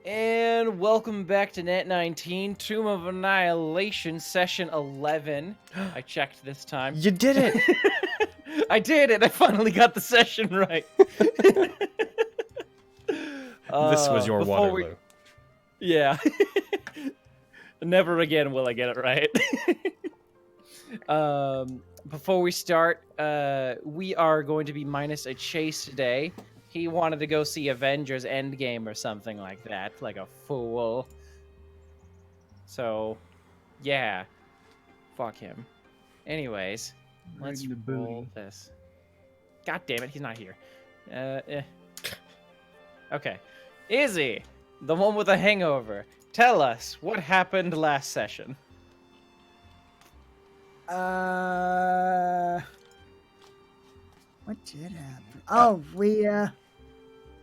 And welcome back to Nat19, Tomb of Annihilation, Session 11. I checked this time. You did it! I did it! I finally got the session right. This was your Waterloo. Yeah. Never again will I get it right. Before we start, we are going to be minus a chase today. He wanted to go see Avengers Endgame or something like that, like a fool. So, yeah. Fuck him. Anyways, let's roll this. God damn it, he's not here. Okay. Izzy, the one with a hangover, tell us what happened last session. What did happen? Oh,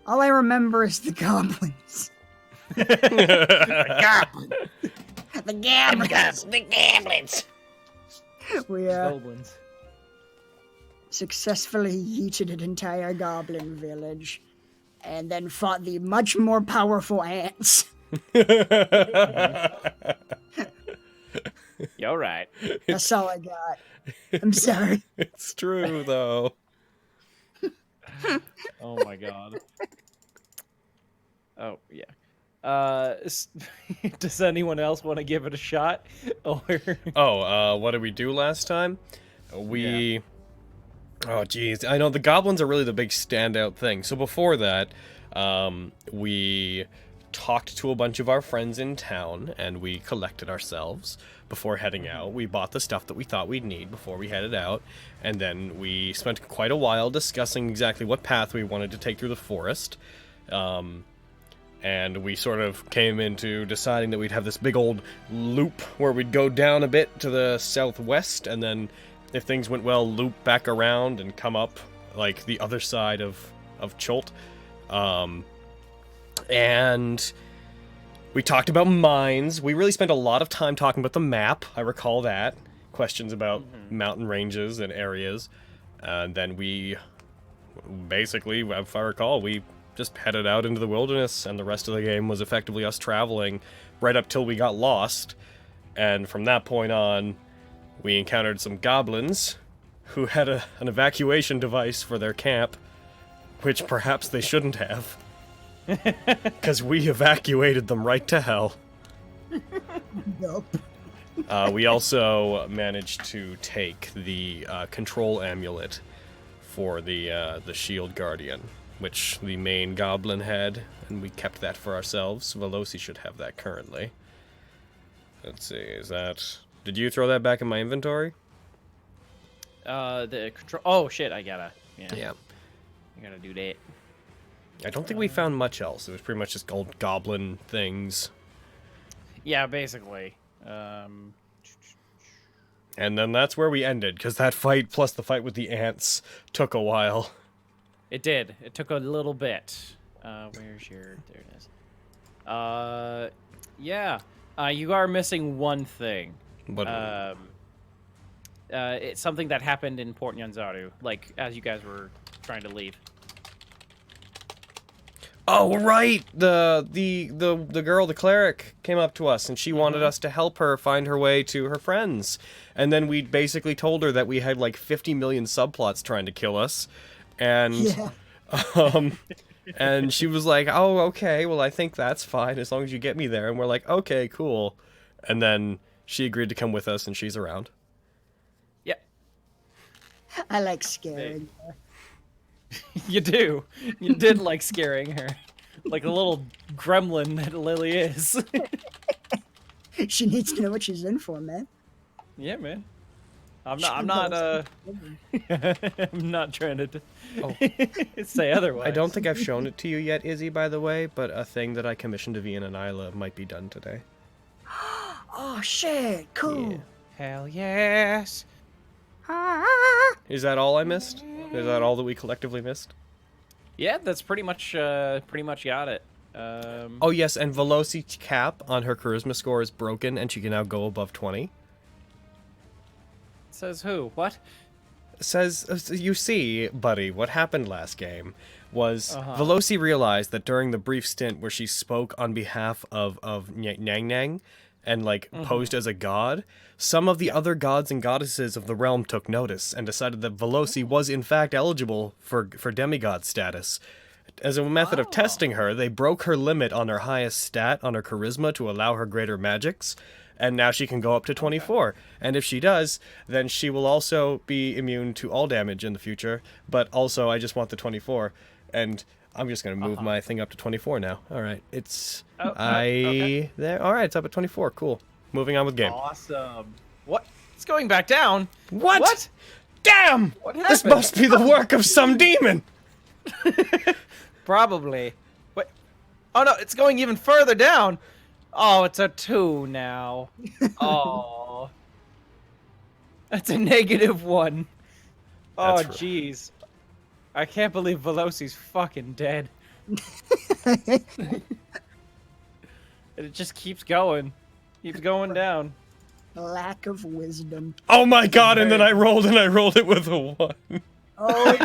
all I remember is the goblins. Goblin. The goblins. The goblins. We, Goblins. successfully yeeted an entire goblin village, and then fought the much more powerful ants. You're right. That's all I got. I'm sorry. It's true, though. Oh my god. Oh, yeah. Does anyone else want to give it a shot? Or What did we do last time? Oh, geez. I know the goblins are really the big standout thing. So before that, we talked to a bunch of our friends in town, and we collected ourselves before heading out. We bought the stuff that we thought we'd need before we headed out, and then we spent quite a while discussing exactly what path we wanted to take through the forest. And we sort of came into deciding that we'd have this big old loop where we'd go down a bit to the southwest, and then, if things went well, loop back around and come up, like, the other side of Cholt. And we talked about mines. We really spent a lot of time talking about the map. I recall that. Questions about mountain ranges and areas. And then we, basically, if I recall, we just headed out into the wilderness, and the rest of the game was effectively us traveling right up till we got lost. And from that point on, we encountered some goblins who had an evacuation device for their camp, which perhaps they shouldn't have. Because we evacuated them right to hell. Nope. We also managed to take the control amulet for the shield guardian, which the main goblin had, and we kept that for ourselves. Veloci should have that currently. Let's see, is that... Did you throw that back in my inventory? the control. Oh shit! I gotta. Yeah. I gotta do that. I don't think we found much else. It was pretty much just old goblin things. Yeah, basically. And then that's where we ended, because that fight plus the fight with the ants took a while. It did. It took a little bit. Where's your... There it is. Yeah. You are missing one thing. But It's something that happened in Port Nyanzaru, like, as you guys were trying to leave. oh right, the girl, the cleric, came up to us and she wanted us to help her find her way to her friends. And then we basically told her that we had like 50 million subplots trying to kill us. And Yeah. and she was like, "Oh, okay, well I think that's fine as long as you get me there." And we're like, "Okay, cool." And then she agreed to come with us, and she's around. Yeah. I like scaring. You do. You did like scaring her. Like a little gremlin that Lily is. She needs to know what she's in for, man. Yeah, man. I'm not I'm not trying to say otherwise. I don't think I've shown it to you yet, Izzy, by the way, but a thing that I commissioned to Vian and Isla might be done today. Oh shit! Cool. Yeah. Hell yes. Is that all I missed? Is that all that we collectively missed? Yeah, that's pretty much got it. Oh yes, and Velocity's cap on her charisma score is broken, and she can now go above 20. Says who? What? Says, you see, buddy, what happened last game was Veloci realized that during the brief stint where she spoke on behalf of Nang and like posed as a god, some of the other gods and goddesses of the realm took notice and decided that Veloci was in fact eligible for demigod status. As a method of testing her, they broke her limit on her highest stat on her charisma to allow her greater magics, and now she can go up to 24. And if she does, then she will also be immune to all damage in the future, but also I just want the 24. And I'm just going to move my thing up to 24 now. All right. It's... okay. There. All right, it's up at 24. Cool. Moving on with game. Awesome. What? It's going back down. What? What? Damn! What This happened? must be the work of some demon! Probably. Wait. Oh no, it's going even further down. Oh, it's a 2 now. Oh. That's a -1. Oh, That's jeez. I can't believe Veloci's fucking dead. It just keeps going. Keeps going down. Lack of wisdom. Oh my god, and then I rolled it with a 1. Oh,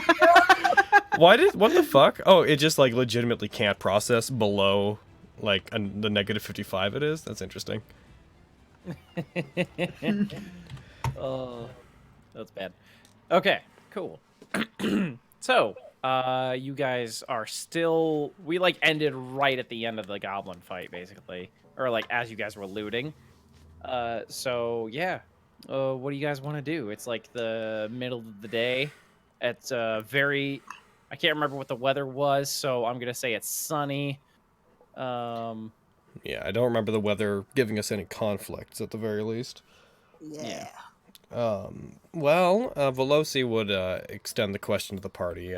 What the fuck? Oh, it just like legitimately can't process below like the -55 it is? That's interesting. Oh, that's bad. Okay, cool. So, you guys are still... We, like, ended right at the end of the goblin fight, basically. Or, like, as you guys were looting. So, yeah. What do you guys want to do? It's, like, the middle of the day. It's, very... I can't remember what the weather was, so I'm gonna say it's sunny. Yeah, I don't remember the weather giving us any conflicts at the very least. yeah. Well, Veloci would extend the question to the party.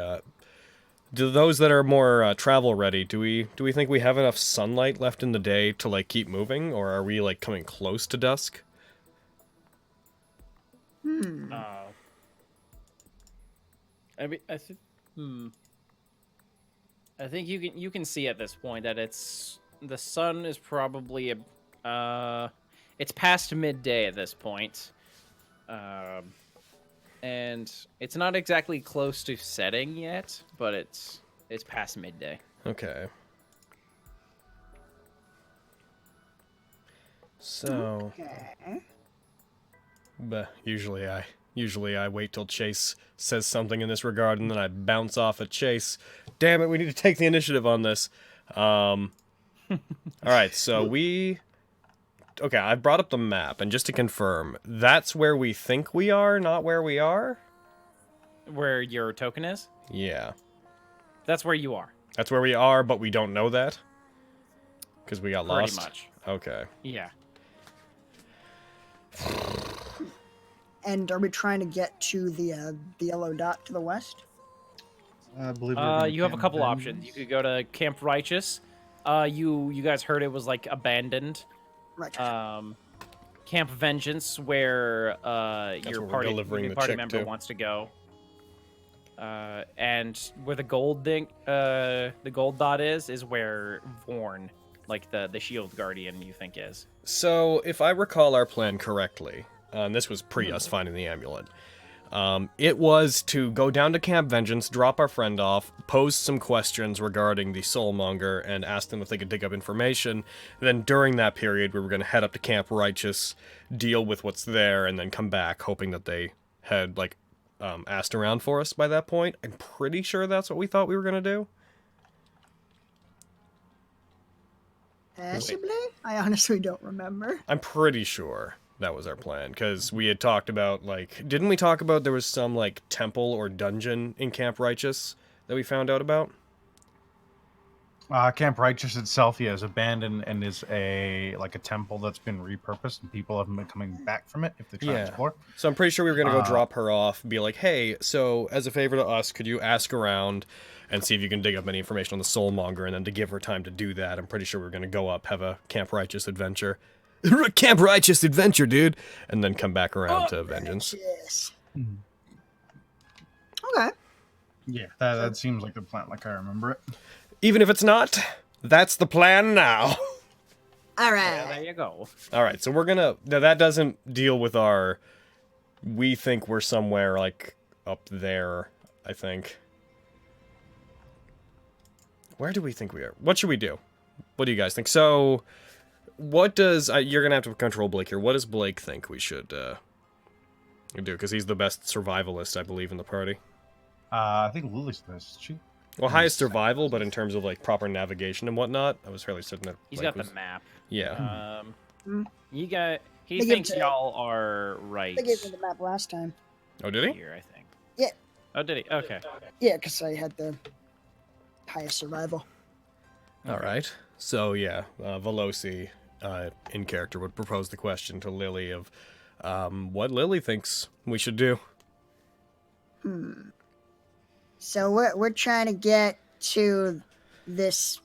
Do those that are more travel ready, do we think we have enough sunlight left in the day to like keep moving, or are we like coming close to dusk? I mean, I think you can see at this point that the sun is probably it's past midday at this point. And it's not exactly close to setting yet, but it's past midday. Okay. So, but usually I wait till Chase says something in this regard, and then I bounce off at Chase. Damn it, we need to take the initiative on this. All right, so okay, I brought up the map, and just to confirm, that's where we think we are, not where we are? Where your token is? Yeah. That's where you are. That's where we are, but we don't know that? Because we got lost? Pretty much. Okay. Yeah. And are we trying to get to the yellow dot to the west? I believe you have a couple options. You could go to Camp Righteous. You guys heard it was like abandoned. Right. Camp Vengeance, where your where we're party delivering the party chick member to. wants to go. And where the gold dot is where Vorn, like the shield guardian, you think is. So, if I recall our plan correctly, and this was pre us finding the amulet, it was to go down to Camp Vengeance, drop our friend off, pose some questions regarding the Soulmonger, and ask them if they could dig up information. Then during that period, we were going to head up to Camp Righteous, deal with what's there, and then come back, hoping that they had, like, asked around for us by that point. I'm pretty sure that's what we thought we were going to do. Possibly? I honestly don't remember. I'm pretty sure that was our plan, because we had talked about, like... Didn't we talk about there was some, like, temple or dungeon in Camp Righteous that we found out about? Camp Righteous itself, yeah, is abandoned and is a temple that's been repurposed, and people haven't been coming back from it if they try to explore. So I'm pretty sure we were going to go drop her off, be like, hey, so as a favor to us, could you ask around and see if you can dig up any information on the Soulmonger, and then to give her time to do that, I'm pretty sure we were going to go up, have a Camp Righteous adventure. Camp Righteous adventure, dude! And then come back around to Vengeance. Yes. Okay. Yeah, that seems like the plan, like I remember it. Even if it's not, that's the plan now. All Yeah, right. there you go. All right, so we're gonna... Now, that doesn't deal with our... We think we're somewhere, like, up there, I think. Where do we think we are? What should we do? What do you guys think? So, what does... you're going to have to control Blake here. What does Blake think we should do? Because he's the best survivalist, I believe, in the party. I think Lily's the best. She. Well, highest survival, but in terms of, like, proper navigation and whatnot, I was fairly certain that He's Blake got was... the map. Yeah. You got. He They give thinks it to- y'all are right. They gave me the map last time. Oh, did he? Here, I think. Yeah. Oh, did he? Okay. Yeah, because I had the highest survival. All right. So, yeah, Veloci, in character, would propose the question to Lily of what Lily thinks we should do. So we're trying to get to this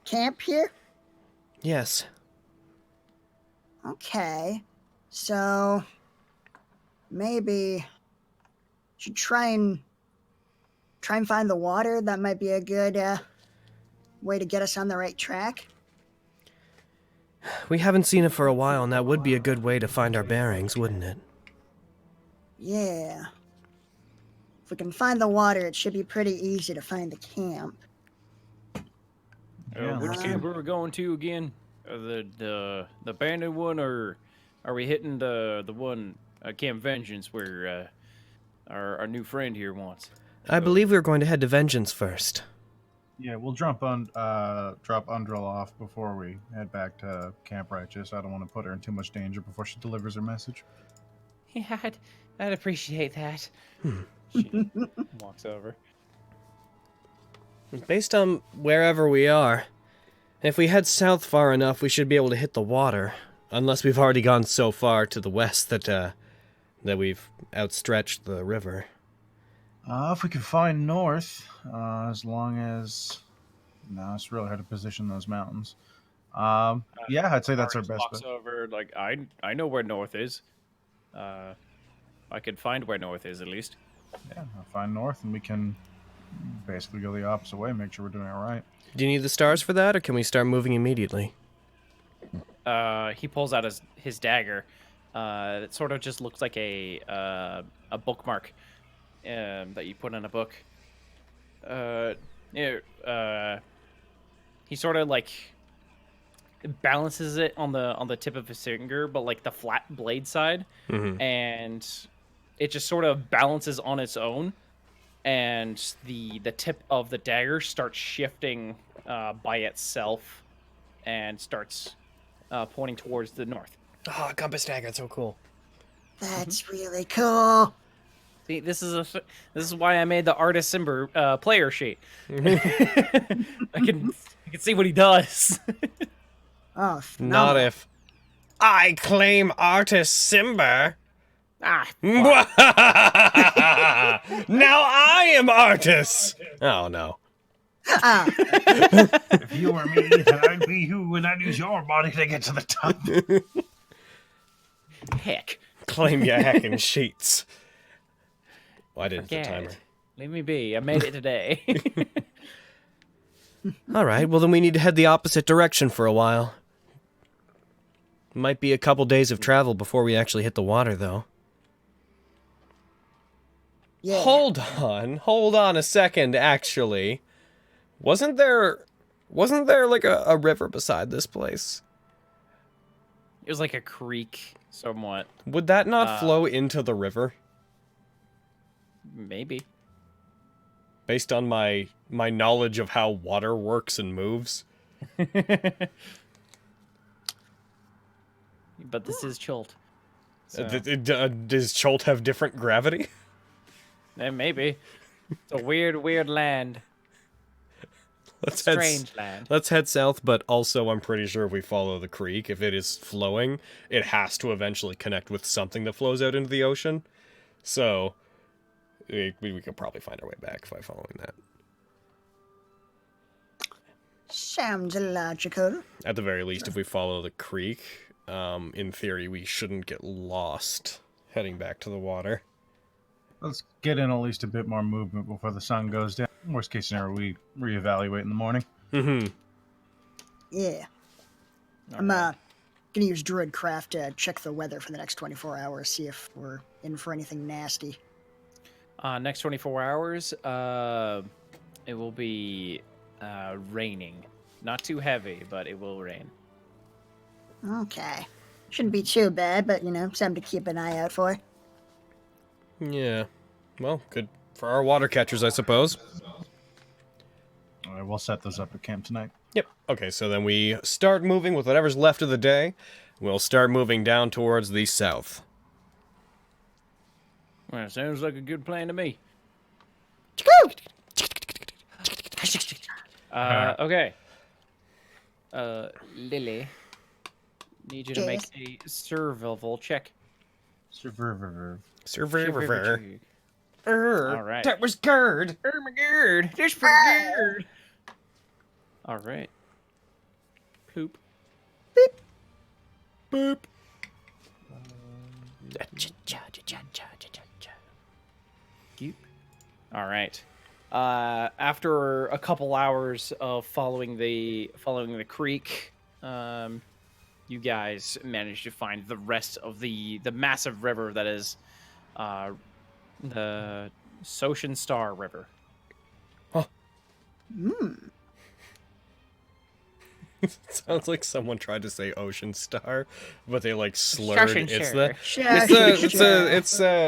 camp here? Yes. Okay. So maybe should try and find the water. That might be a good way to get us on the right track. We haven't seen it for a while, and that would be a good way to find our bearings, wouldn't it? Yeah. If we can find the water, it should be pretty easy to find the camp. Yeah, Which let's camp see. were we going to again? The abandoned one, or are we hitting the one Camp Vengeance where our new friend here wants? I believe we were going to head to Vengeance first. Yeah, we'll drop Undril off before we head back to Camp Righteous. I don't want to put her in too much danger before she delivers her message. Yeah, I'd appreciate that. She walks over. Based on wherever we are, if we head south far enough, we should be able to hit the water. Unless we've already gone so far to the west that we've outstretched the river. If we can find north, as long as... No, it's really hard to position those mountains. Yeah, I'd say that's our Artis best walks bet. over, like, I know where north is. I could find where north is, at least. Yeah, I'll find north, and we can basically go the opposite way, make sure we're doing it right. Do you need the stars for that, or can we start moving immediately? He pulls out his dagger. It sort of just looks like a bookmark that you put in a book. He sort of like balances it on the tip of his finger, but like the flat blade side, and it just sort of balances on its own, and the tip of the dagger starts shifting by itself, and starts pointing towards the north. Oh, compass dagger, it's so cool. That's really cool. See, this is why I made the artist Simber player sheet. I can see what he does. Oh, Not phenomenal. if I claim artist Simber. Ah, Now I am artist. Oh no. If you were me, then I'd be you, and I'd use your body to get to the top. heck. Claim your hacking sheets. Well, I didn't Forget. the timer. Leave me be. I made it today. All right, well then we need to head the opposite direction for a while. Might be a couple days of travel before we actually hit the water, though. Yeah. Hold on a second, actually. Wasn't there like a river beside this place? It was like a creek, somewhat. Would that not flow into the river? Maybe. Based on my knowledge of how water works and moves. But this is Chult. So, Does Cholt have different gravity? maybe. It's a weird land. Strange land. Let's head south, but also I'm pretty sure if we follow the creek, if it is flowing, it has to eventually connect with something that flows out into the ocean. So, we could probably find our way back by following that. Sounds logical. At the very least, if we follow the creek, in theory, we shouldn't get lost heading back to the water. Let's get in at least a bit more movement before the sun goes down. Worst case scenario, we reevaluate in the morning. Mm-hmm. Yeah. I'm gonna use Druidcraft to check the weather for the next 24 hours, see if we're in for anything nasty. Next 24 hours, it will be raining. Not too heavy, but it will rain. Okay. Shouldn't be too bad, but, something to keep an eye out for. Yeah. Well, good for our water catchers, I suppose. All right, we'll set those up at camp tonight. Yep. Okay, so then we start moving with whatever's left of the day. We'll start moving down towards the south. Well, sounds like a good plan to me. Okay. Lily, need you to make a survival check. Survivor. All right. That was good. Oh my god, that's pretty good. All right. Poop. Boop. Goop. All right. After a couple hours of following the creek, you guys managed to find the rest of the massive river that is the Soshin Star River. Sounds like someone tried to say Ocean Star, but they like slurred. Soshin It's Star.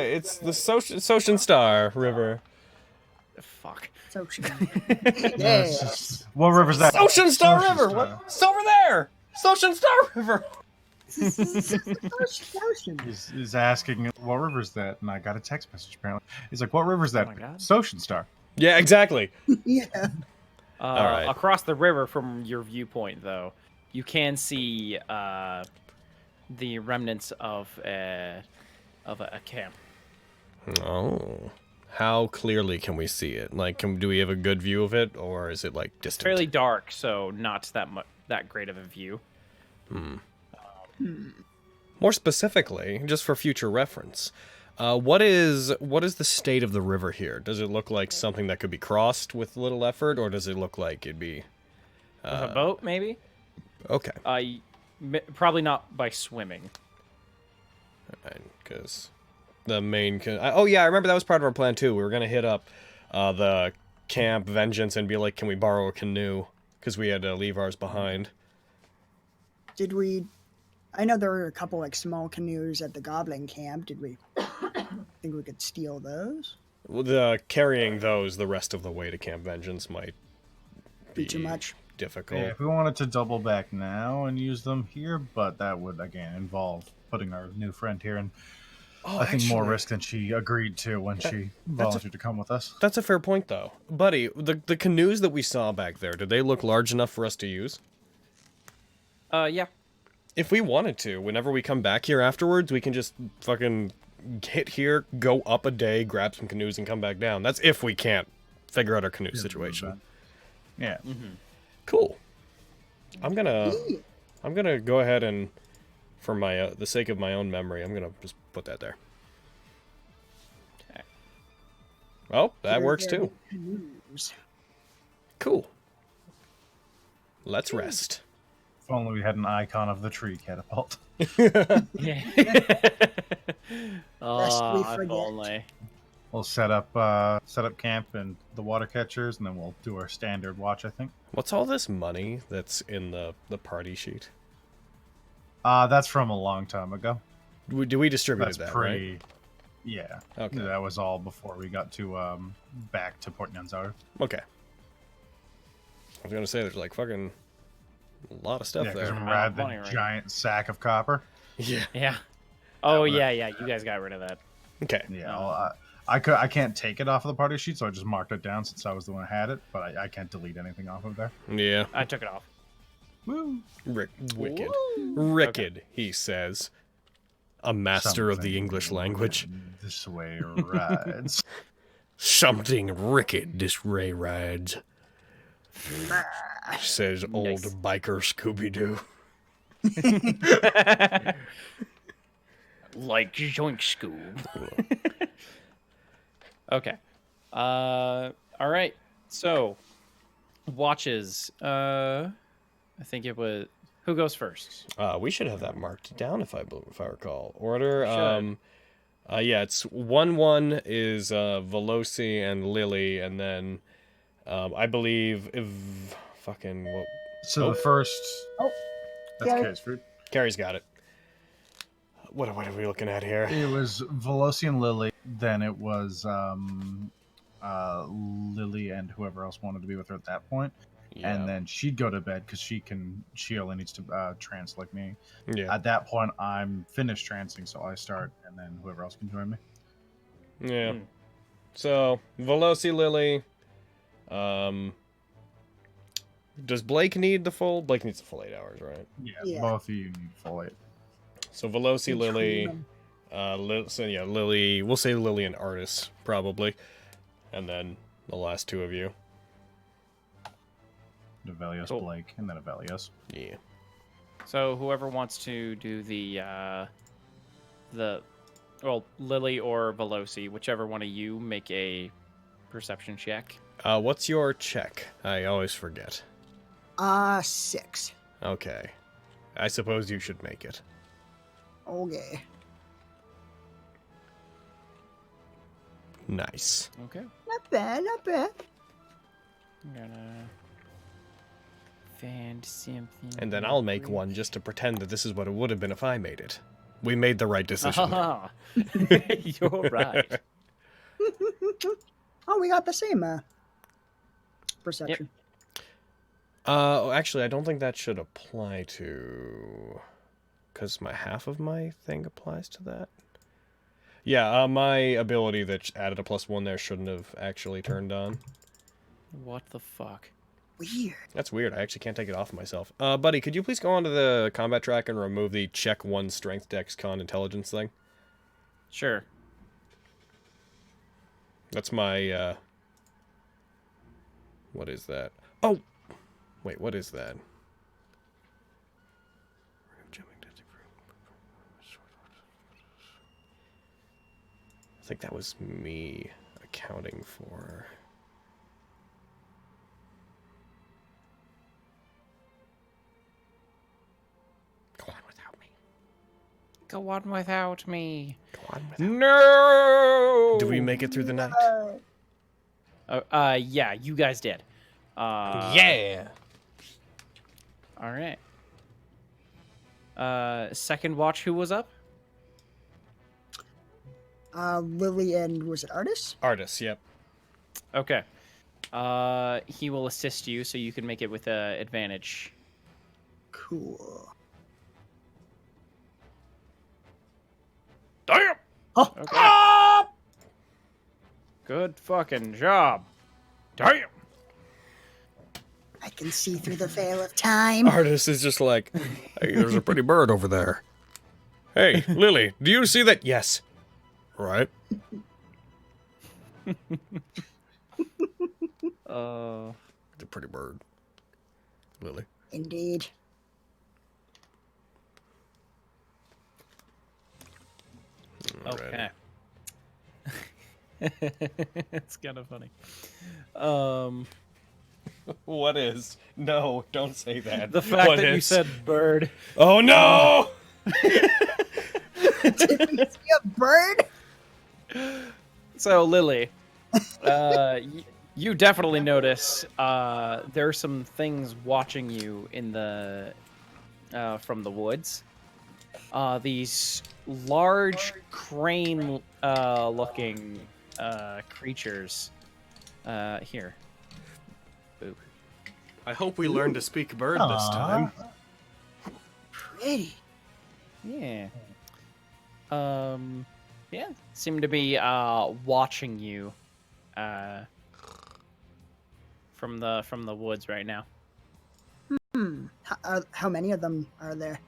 it's the Soshin Star River. Fuck. Yes. What river's that? Ocean Star Ocean River. Star. What's over there? Ocean Star River. He's asking what river's that, and I got a text message apparently. He's like, "What river's that?" my God. Ocean Star. Yeah, exactly. Yeah. All right. Across the river from your viewpoint, though, you can see the remnants of a camp. Oh. How clearly can we see it? Like, do we have a good view of it, or is it like distant? Fairly dark, so not that great of a view. More specifically, just for future reference, what is the state of the river here? Does it look like something that could be crossed with little effort, or does it look like it'd be With a boat, maybe? okay? Probably not by swimming. Because the main oh yeah, I remember that was part of our plan too. We were gonna hit up the Camp Vengeance and be like, can we borrow a canoe? Because we had to leave ours behind. Did we... I know there were a couple, small canoes at the Goblin camp. Did we think we could steal those? Well, carrying those the rest of the way to Camp Vengeance might Be too much? difficult. Yeah, if we wanted to double back now and use them here, but that would again involve putting our new friend here in I think more risk than she agreed to when she volunteered to come with us. That's a fair point, though. Buddy, the canoes that we saw back there, did they look large enough for us to use? Yeah. If we wanted to, whenever we come back here afterwards, we can just fucking hit here, go up a day, grab some canoes, and come back down. That's if we can't figure out our canoe situation. Yeah. Cool. I'm gonna go ahead and, for my the sake of my own memory, I'm gonna just put that there. Okay. Well, that works too. Canoes. Cool. Let's rest. If only we had an icon of the tree catapult. Yeah. Lest we If forget. only. We'll set up camp and the water catchers, and then we'll do our standard watch, I think. What's all this money that's in the party sheet? That's from a long time ago. Do we distribute That's that, pretty. right? Yeah. Okay. That was all before we got to back to Port Nyanzar. Okay. I was gonna say there's like fucking a lot of stuff Yeah, because there. remember I had the Money, right? giant sack of copper. Yeah. Yeah. Oh, was- yeah. You guys got rid of that. Okay. Yeah, well, I can't take it off of the party sheet, so I just marked it down since I was the one who had it. But I can't delete anything off of there. Yeah. I took it off. Woo! Wicked. Woo. Wicked, he says. A master of the Something English language. This way rides. Something wicked this ray rides, says old Nice. biker Scooby-Doo. Like Joink Scoob. Okay. All right. So, watches. I think it was. Who goes first? We should have that marked down if I recall. Order. Should. Yeah, it's 1-1 is Veloci and Lily, and then I believe if fucking what. So Oh. the first. Oh, That's Gary. Carrie's fruit. Carrie's got it. What are we looking at here? It was Veloci and Lily. Then it was Lily and whoever else wanted to be with her at that point. Yeah. And then she'd go to bed because she only needs to trance like me. Yeah. At that point, I'm finished trancing, so I start, and then whoever else can join me. Yeah. So Veloci, Lily. Does Blake need the full? Blake needs the full 8 hours, right? Yeah, both of you need full 8. So Veloci, Between Lily. them. So yeah, Lily. We'll say Lily and Artis probably, and then the last two of you. Avelios, Cool. Blake, and then Avelios. Yeah. So whoever wants to do well, Lily or Veloci, whichever one of you, make a perception check. What's your check? I always forget. 6. Okay. I suppose you should make it. Okay. Nice. Okay. Not bad, not bad. I'm gonna find something. And then I'll make one just to pretend that this is what it would have been if I made it. We made the right decision. Ah, you're right. Oh, we got the same perception. Actually, I don't think that should apply to... Because half of my thing applies to that? Yeah, my ability that added a +1 there shouldn't have actually turned on. What the fuck? Weird. That's weird. I actually can't take it off of myself. Buddy, could you please go onto the combat track and remove the check 1 strength dex con intelligence thing? Sure. That's my, What is that? Oh! Wait, what is that? I think that was me accounting for... Go on without me. Go on without me. Go on without me. No. Did we make it through the night? Yeah, you guys did. Yeah! All right. Second watch, who was up? Lily and was it Artis? Artis, yep. Okay. He will assist you, so you can make it with advantage. Cool. Damn. Oh, Okay. Good fucking job. Damn. I can see through the veil of time. Artis is just like, hey, there's a pretty bird over there. Hey, Lily, do you see that? Yes. Right. It's a pretty bird. Lily. Indeed. Okay. It's kind of funny. What is? No, don't say that. The fact What that you is? said bird. Oh no! Did you see a bird? So, Lily, you definitely notice there are some things watching you in the from the woods. These large crane looking creatures. Here. Boop. I hope we learn to speak bird this time. Pretty. Yeah. Yeah, seem to be watching you from the woods right now. How many of them are there?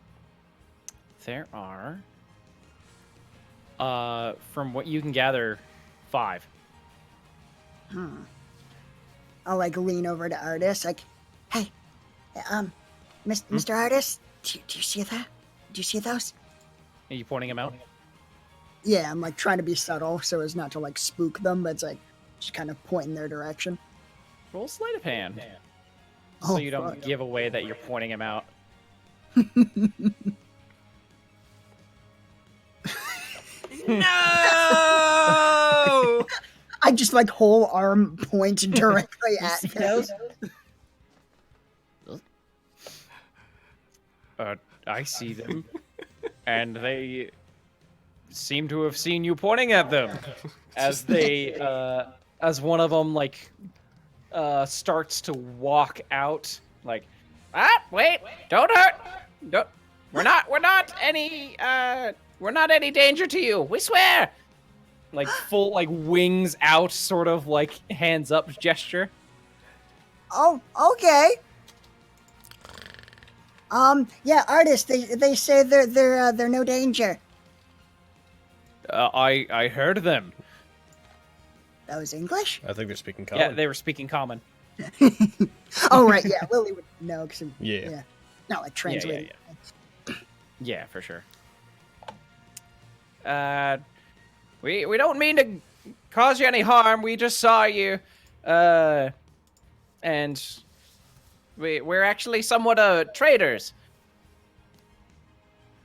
There are from what you can gather, 5. I'll like lean over to Artis, like, hey, Mr. Artis, do you see that? Do you see those? Are you pointing them out? Yeah, I'm like trying to be subtle so as not to like spook them, but it's like just kind of point in their direction. Roll sleight of hand. Oh, So you don't fuck. give away that you're pointing them out. No! I just like whole arm point directly at see him. those? I see them, and they seem to have seen you pointing at them, as they, as one of them like, starts to walk out, like, wait, don't hurt, don't, we're not any danger to you, we swear. Like full, like wings out, sort of like hands up gesture. Oh, okay. Yeah, artist. They say they're no danger. I heard them. That was English. I think they're speaking common. Yeah, they were speaking common. Oh right, yeah. Lily would know because Yeah. not like translating. Yeah, for sure. We don't mean to cause you any harm. We just saw you, and we're actually somewhat traders.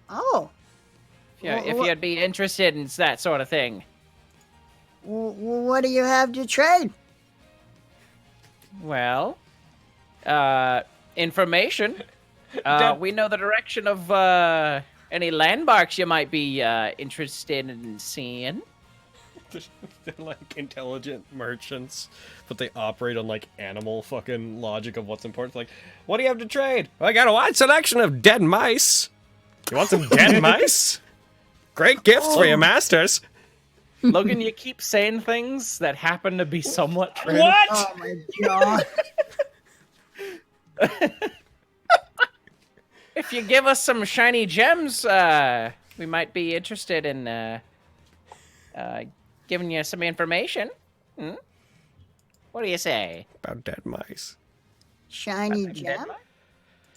Oh. Yeah, if you'd be interested in that sort of thing. What do you have to trade? Well, information. We know the direction of any landmarks you might be interested in seeing. They're like intelligent merchants, but they operate on like animal fucking logic of what's important. Like, what do you have to trade? I got a wide selection of dead mice. You want some dead mice? Great gifts for your masters. Logan, you keep saying things that happen to be somewhat true. What? Oh my god. If you give us some shiny gems, we might be interested in giving you some information. Hmm? What do you say? About dead mice. Shiny Dead gem? mice?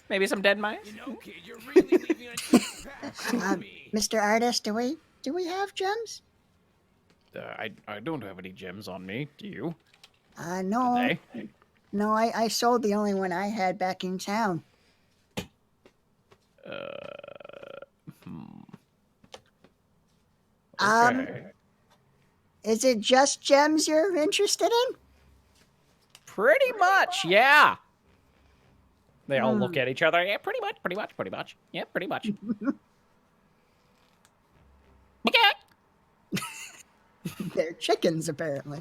Maybe some dead mice? Kid, you're really leaving a deep path for me. Mr. Artist, do we have gems? I don't have any gems on me. Do you? No. They? No, I sold the only one I had back in town. Okay. Is it just gems you're interested in? Pretty much, yeah. They all look at each other. Yeah, pretty much. Yeah, pretty much. Okay. They're chickens, apparently.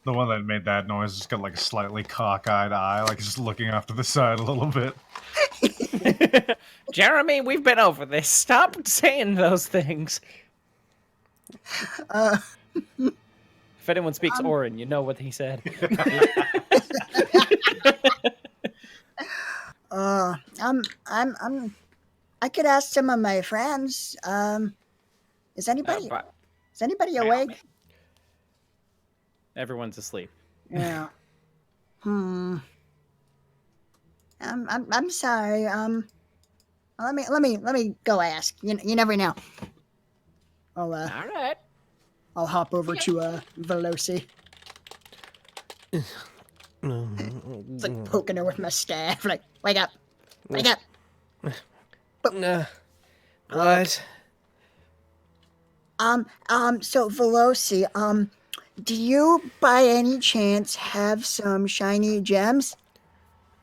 The one that made that noise has got like a slightly cockeyed eye, like just looking off to the side a little bit. Jeremy, we've been over this. Stop saying those things. If anyone speaks Orin, you know what he said. I could ask some of my friends. Is anybody awake? Everyone's asleep. Yeah. I'm sorry. Let me go ask. You never know. All right. I'll hop over to Veloci. It's like poking her with my staff. Like, wake up. Wake up. What? So Veloci, do you by any chance have some shiny gems?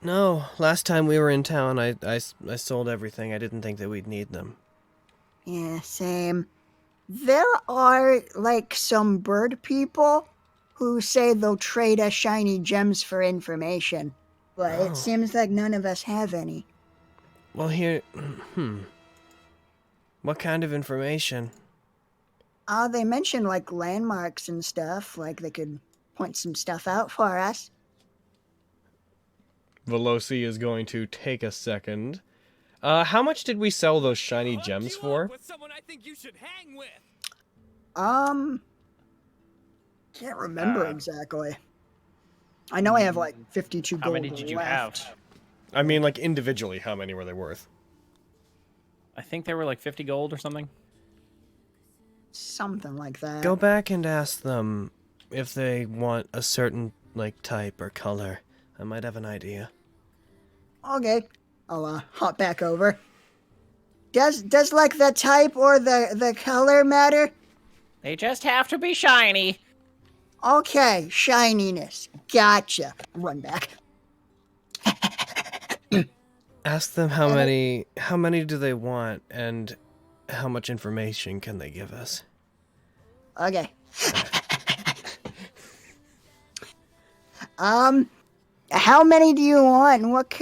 No, last time we were in town, I sold everything. I didn't think that we'd need them. Yeah, same. There are, like, some bird people who say they'll trade us shiny gems for information. But it seems like none of us have any. Well, here... What kind of information? They mentioned, like, landmarks and stuff. Like, they could point some stuff out for us. Veloci is going to take a second. How much did we sell those shiny gems for? With someone I think you should hang with. Can't remember exactly. I know I have, like, 52 gold How many did you have? left. I mean, like, individually, how many were they worth? I think they were like 50 gold or something. Something like that. Go back and ask them if they want a certain, like, type or color. I might have an idea. Okay. I'll hop back over. Does like the type or the color matter? They just have to be shiny. Okay, shininess. Gotcha. Run back. Ask them how many do they want and how much information can they give us. Okay. How many do you want? And what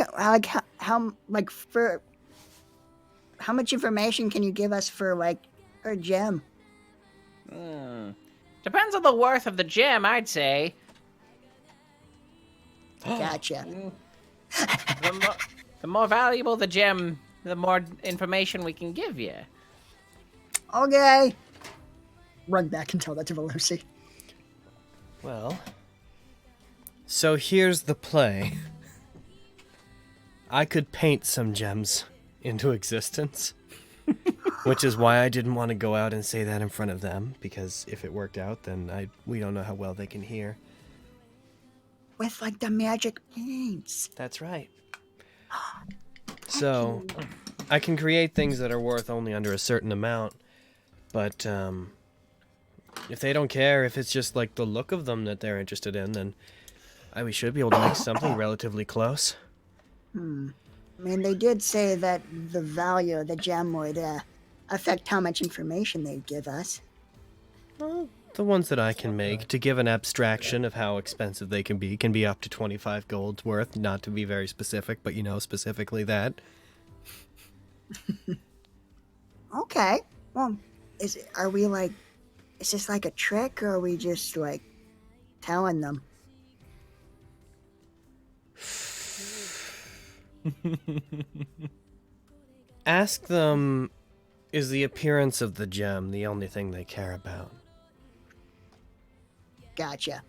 how much information can you give us for like a gem? Depends on the worth of the gem, I'd say. Gotcha. The more valuable the gem, the more information we can give you. Okay. Run back and tell that to Veloci. Well, so here's the play. I could paint some gems into existence, which is why I didn't want to go out and say that in front of them, because if it worked out, then we don't know how well they can hear. With like the magic paints. That's right. So, I can create things that are worth only under a certain amount, but if they don't care, if it's just like the look of them that they're interested in, then we should be able to make something relatively close. I mean, they did say that the value of the gem would affect how much information they'd give us. Well, the ones that I can make, to give an abstraction of how expensive they can be up to 25 gold's worth, not to be very specific, but specifically that. Okay. Well, is this like a trick, or are we just like telling them? Ask them, is the appearance of the gem the only thing they care about? Gotcha.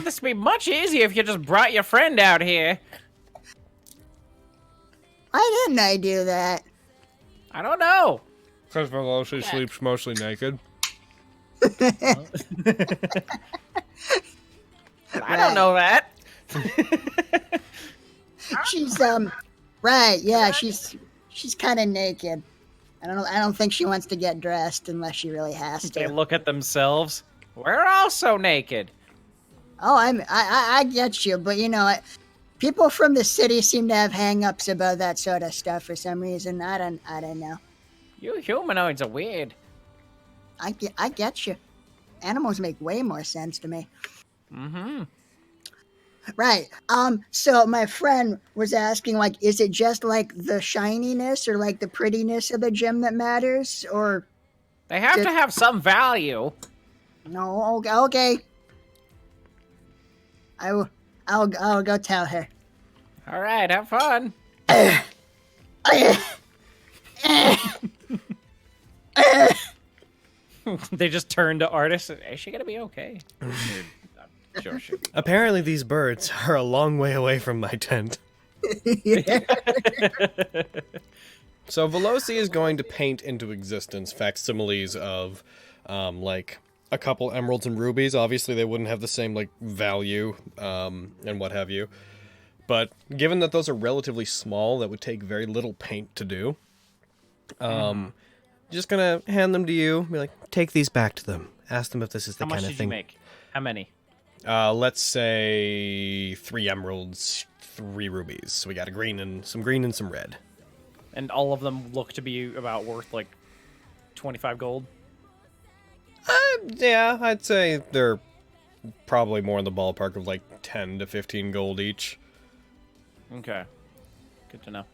This would be much easier if you just brought your friend out here. Why didn't I do that? I don't know. Because Veloci sleeps mostly naked. I don't know that. She's right, yeah, she's kind of naked. I don't think she wants to get dressed unless she really has They to. look at themselves. We're also naked. Oh, I get you, but people from the city seem to have hang-ups about that sort of stuff for some reason. I don't know. You humanoids are weird. I get you. Animals make way more sense to me. Mm-hmm. Right. So my friend was asking, like, is it just like the shininess or like the prettiness of the gem that matters, or They have to have some value. no? Okay. I'll go tell her. All right, have fun. They just turn to Artis. Is she gonna be okay? I'm sure she'll be. Apparently these birds are a long way away from my tent. So Veloci is going to paint into existence facsimiles of, like, a couple emeralds and rubies. Obviously they wouldn't have the same, like, value, and what have you. But given that those are relatively small, that would take very little paint to do. Just gonna hand them to you. Be like, take these back to them. Ask them if this is the How much kind of did thing. you make? How many? Let's say 3 emeralds, 3 rubies. So we got some green and some red. And all of them look to be about worth like 25 gold. Yeah, I'd say they're probably more in the ballpark of like 10 to 15 gold each. Okay. Good to know.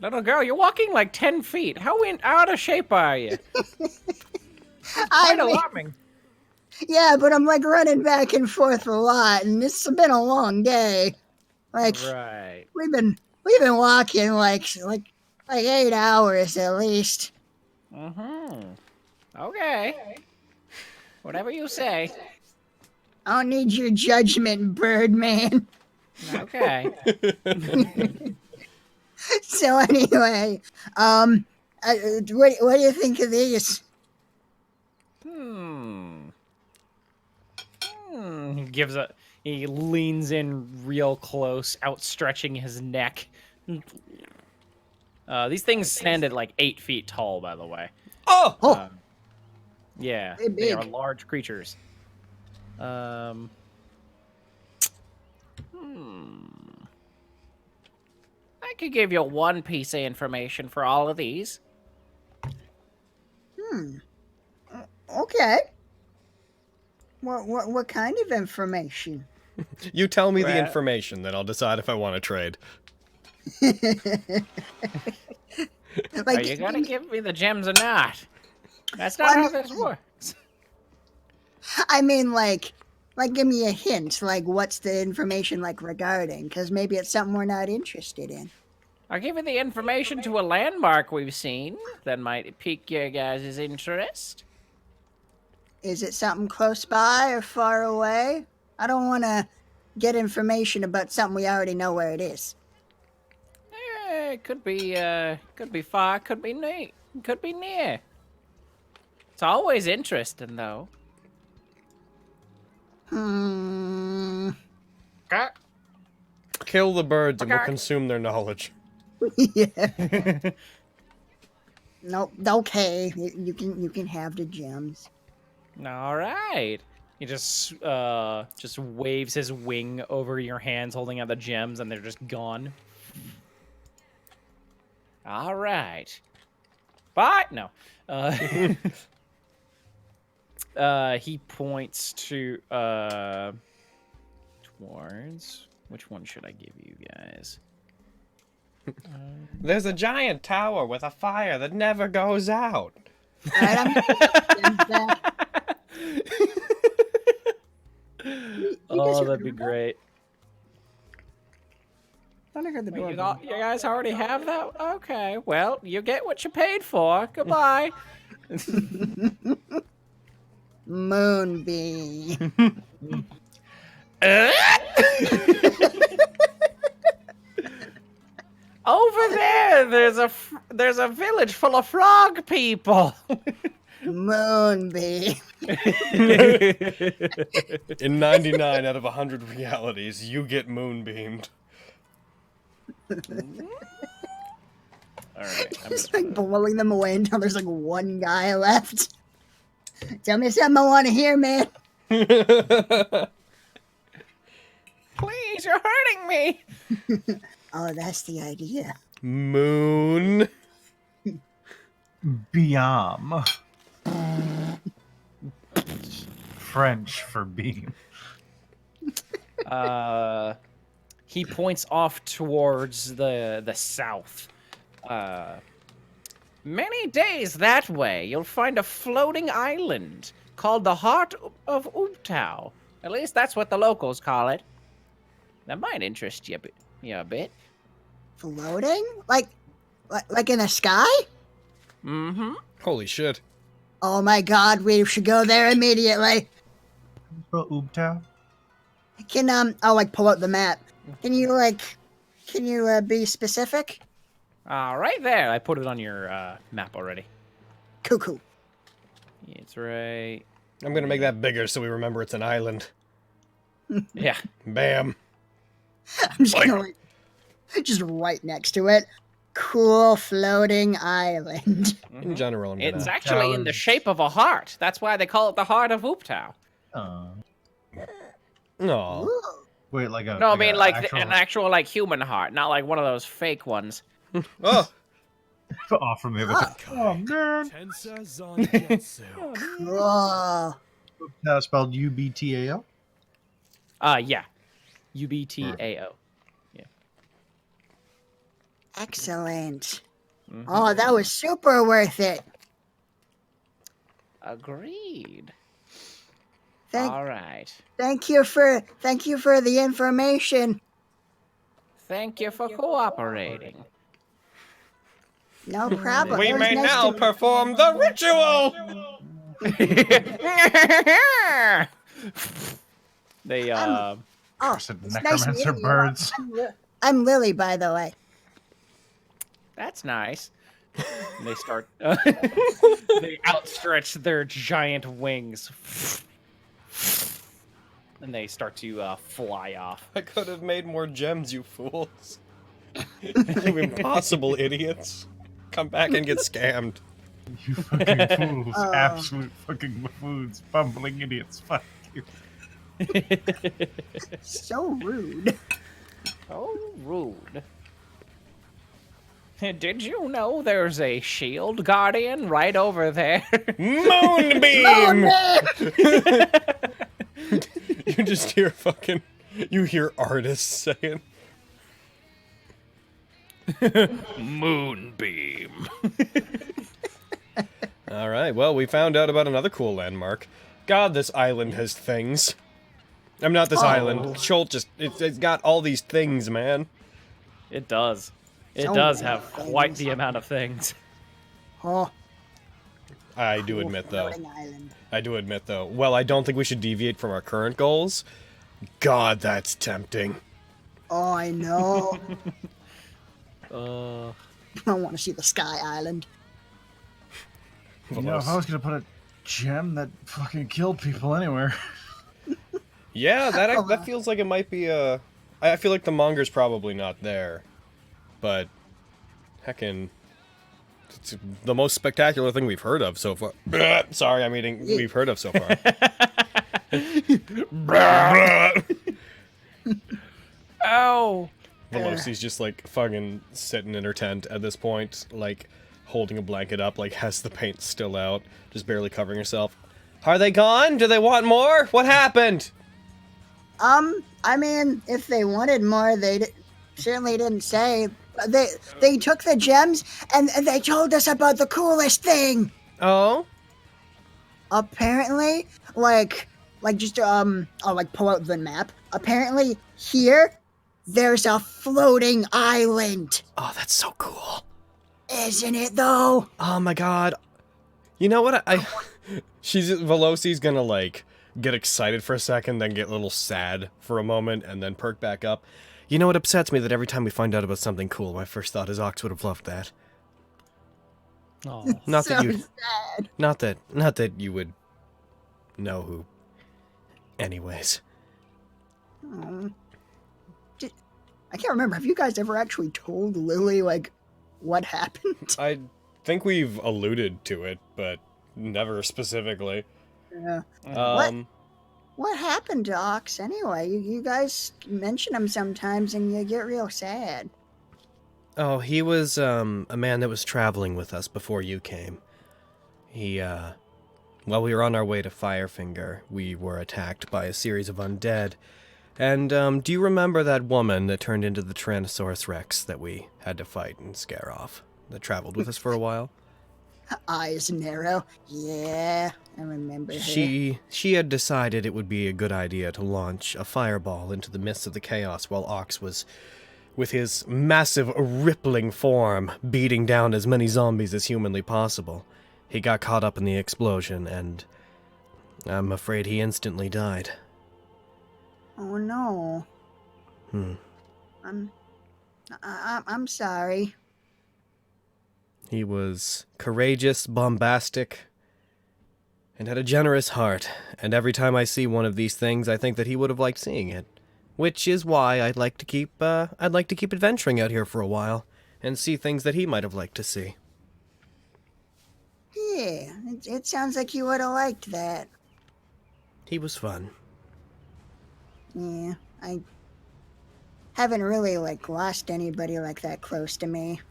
Little girl, you're walking like 10 feet. How out of shape are you? Quite alarming. Yeah, but I'm like running back and forth a lot, and it's been a long day. Like Right. we've been walking like 8 hours at least. Mm-hmm. Okay. Whatever you say. I don't need your judgment, Birdman. Okay. So anyway, what do you think of these? He leans in real close, outstretching his neck. These things stand at like 8 feet tall, by the way. Oh! Oh, Yeah, They're they are big. large creatures. I could give you one piece of information for all of these. Okay. What kind of information? You tell me the Well- information, then I'll decide if I want to trade. Like, Are you gonna give me the gems or not? That's Well, not I how mean- this works. I mean, like, give me a hint. Like, what's the information like regarding? Because maybe it's something we're not interested in. I'll give you the information to a landmark we've seen that might pique your guys' interest. Is it something close by or far away? I don't want to get information about something we already know where it is. It could be far, could be near. It's always interesting, though. Kill the birds and we'll Okay. consume their knowledge. Yeah. Nope. Okay. You can have the gems. All right. He just waves his wing over your hands, holding out the gems, and they're just gone. All right. Bye. No. He points to towards. Which one should I give you guys? There's a giant tower with a fire that never goes out. All right, I'm gonna gems back. Oh, that'd be great. Thought I heard the door. You guys already have that? Okay. Well, you get what you paid for. Goodbye. Moonbeam. Over there, there's a village full of frog people. Moonbeam. In 99 out of 100 realities, you get moonbeamed. All right. Just like blowing them away until there's like one guy left. Tell me something I want to hear, man. Please, you're hurting me. Oh, that's the idea. Moon. Biam. French for beam. He points off towards the south. Many days that way, you'll find a floating island called the Heart of Ubtao. At least that's what the locals call it. That might interest you a bit. Floating? Like in the sky? Mm-hmm. Holy shit. Oh my god, we should go there immediately. Spell Ubtao? Can I'll like pull out the map. Can you be specific? Right there. I put it on your map already. Cuckoo. It's right. I'm gonna make that bigger so we remember it's an island. Yeah. Bam. I'm just going just right next to it. Cool floating island. In general, I'm gonna... It's actually in the shape of a heart. That's why they call it the Heart of Ubtao. Aw. Ooh. Wait, like a. No, I mean like actual... an actual like human heart, not like one of those fake ones. Oh! off from the other. Oh man. Tensa Zangetsu. Cool. Ubtao spelled UBTAO. Yeah. UBTAO. Excellent. Oh, that was super worth it. Agreed. Thank All right. thank you for the information. Thank you for cooperating. No problem. We It was may nice now to- perform the ritual! They Oh, Said it's nice necromancer meeting you. birds. I'm Lily, by the way. That's nice. And they start. They outstretch their giant wings. and they start to fly off. I could have made more gems, you fools. You impossible idiots. Come back and get scammed. You fucking fools. Oh. Absolute fucking buffoons. Bumbling idiots. Fuck you. So rude. Oh, rude. Did you know there's a shield guardian right over there? Moonbeam! You just hear fucking... You hear artists saying... Moonbeam. Alright, well, we found out about another cool landmark. God, this island has things. I'm not this island. Schult just... It's got all these things, man. It does. It So does many have quite things. the amount of things. Oh, I do admit, though. floating island. I do admit, though. Well, I don't think we should deviate from our current goals. God, that's tempting. Oh, I know. Uh, I want to see the Sky Island. You know, if I was gonna put a gem that fucking killed people anywhere. Yeah, that feels like it might be a... I feel like the monger's probably not there. But, heckin'... It's the most spectacular thing we've heard of so far. Sorry, I'm eating... We've heard of so far. ow! Velocity's just, like, fucking sitting in her tent at this point, like, holding a blanket up, like, has the paint still out, just barely covering herself. Are they gone? Do they want more? What happened? I mean, if they wanted more, certainly didn't say. They took the gems and they told us about the coolest thing. Oh? Apparently, like I'll like pull out the map. Apparently, here there's a floating island. Oh, that's so cool. Isn't it though? Oh my god. You know what? Velocity's gonna, like, get excited for a second, then get a little sad for a moment, and then perk back up. You know what upsets me? That every time we find out about something cool, my first thought is Ox would have loved that. Oh. Not So that you... sad. Not that you would know who. Anyways. I can't remember. Have you guys ever actually told Lily, like, what happened? I think we've alluded to it, but never specifically. Yeah. What happened to Ox anyway? You guys mention him sometimes and you get real sad. Oh, he was, a man that was traveling with us before you came. He, while we were on our way to Firefinger, we were attacked by a series of undead. And, do you remember that woman that turned into the Tyrannosaurus Rex that we had to fight and scare off? That traveled with us for a while? Eyes narrow. Yeah, I remember her. She had decided it would be a good idea to launch a fireball into the midst of the chaos while Ox was, with his massive rippling form, beating down as many zombies as humanly possible. He got caught up in the explosion, and I'm afraid he instantly died. Oh no. I'm sorry. He was courageous, bombastic, and had a generous heart, and every time I see one of these things, I think that he would have liked seeing it. Which is why I'd like to keep adventuring out here for a while, and see things that he might have liked to see. Yeah, it sounds like you would have liked that. He was fun. Yeah, I haven't really, like, lost anybody like that close to me.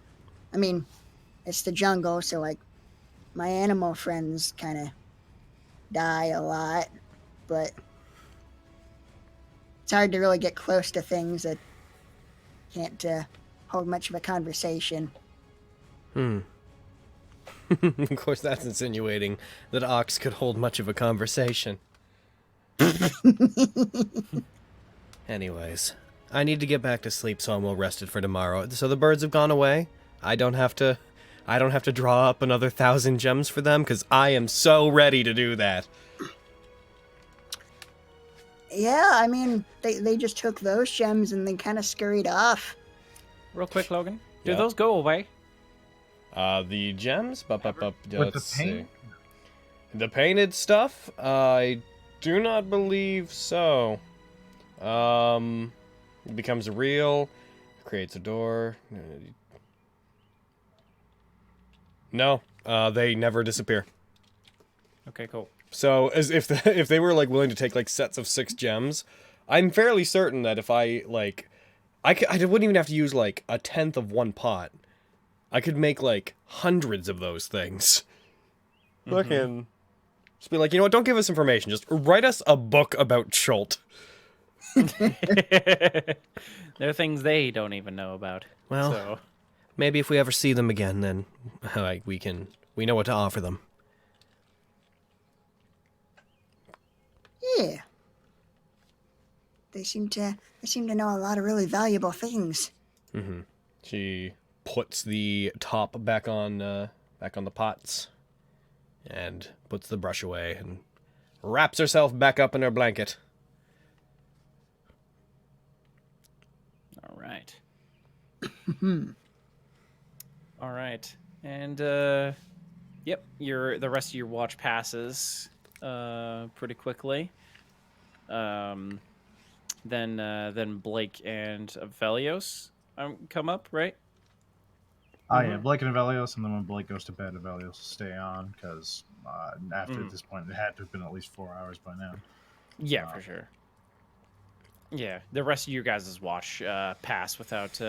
I mean, it's the jungle, so, like, my animal friends kind of die a lot, but it's hard to really get close to things that can't hold much of a conversation. Of course, that's insinuating that Ox could hold much of a conversation. Anyways, I need to get back to sleep, so I'm well rested for tomorrow. So the birds have gone away. I don't have to draw up another 1,000 gems for them, because I am so ready to do that. Yeah, I mean, they just took those gems and then kind of scurried off. Real quick, Logan. Do Yeah. those go away? The gems? With the paint? The painted stuff? I do not believe so. It becomes real, creates a door. No, they never disappear. Okay, cool. So, as if if they were like willing to take like sets of 6 gems, I'm fairly certain that if I like, I wouldn't even have to use like a tenth of one pot. I could make like hundreds of those things. Fucking, just be like, you know what? Don't give us information. Just write us a book about Chult. There are things they don't even know about. Well, so. maybe if we ever see them again, then like we know what to offer them. Yeah. They seem to know a lot of really valuable things. Mm-hmm. She puts the top back on the pots, and puts the brush away, and wraps herself back up in her blanket. All right. All right. And yep, the rest of your watch passes pretty quickly. Then Blake and Velios come up, right? Yeah, Blake and Avelios, and then when Blake goes to bed, Avelios will stay on, because after this point, it had to have been at least 4 hours by now. Yeah, for sure. Yeah, the rest of your guys' watch pass without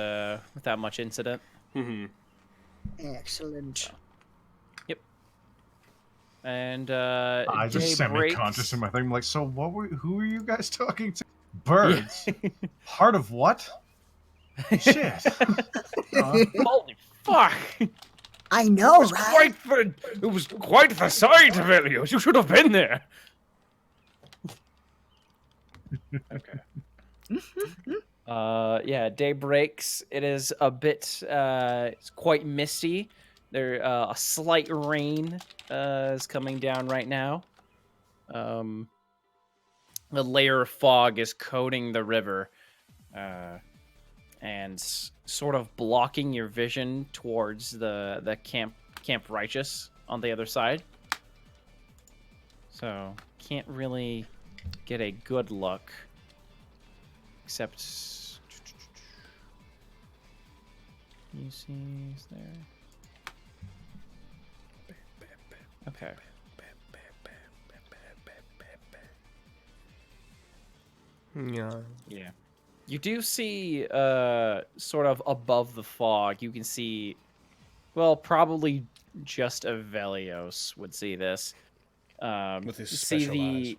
much incident. Mm-hmm. Excellent. Yep. And I just day semi-conscious breaks. in my thing. I'm like, so who are you guys talking to? Birds? Part of what? Shit. Holy fuck! I know, right? It was quite the sight, Velios. You should have been there. Okay. Yeah, day breaks. It is a bit, it's quite misty. There, a slight rain, is coming down right now. A layer of fog is coating the river, and sort of blocking your vision towards the Camp Righteous on the other side. So, can't really get a good look. Except... You see, is there? Okay. Yeah. You do see, sort of above the fog, you can see, well, probably just Avelios would see this. With his see special the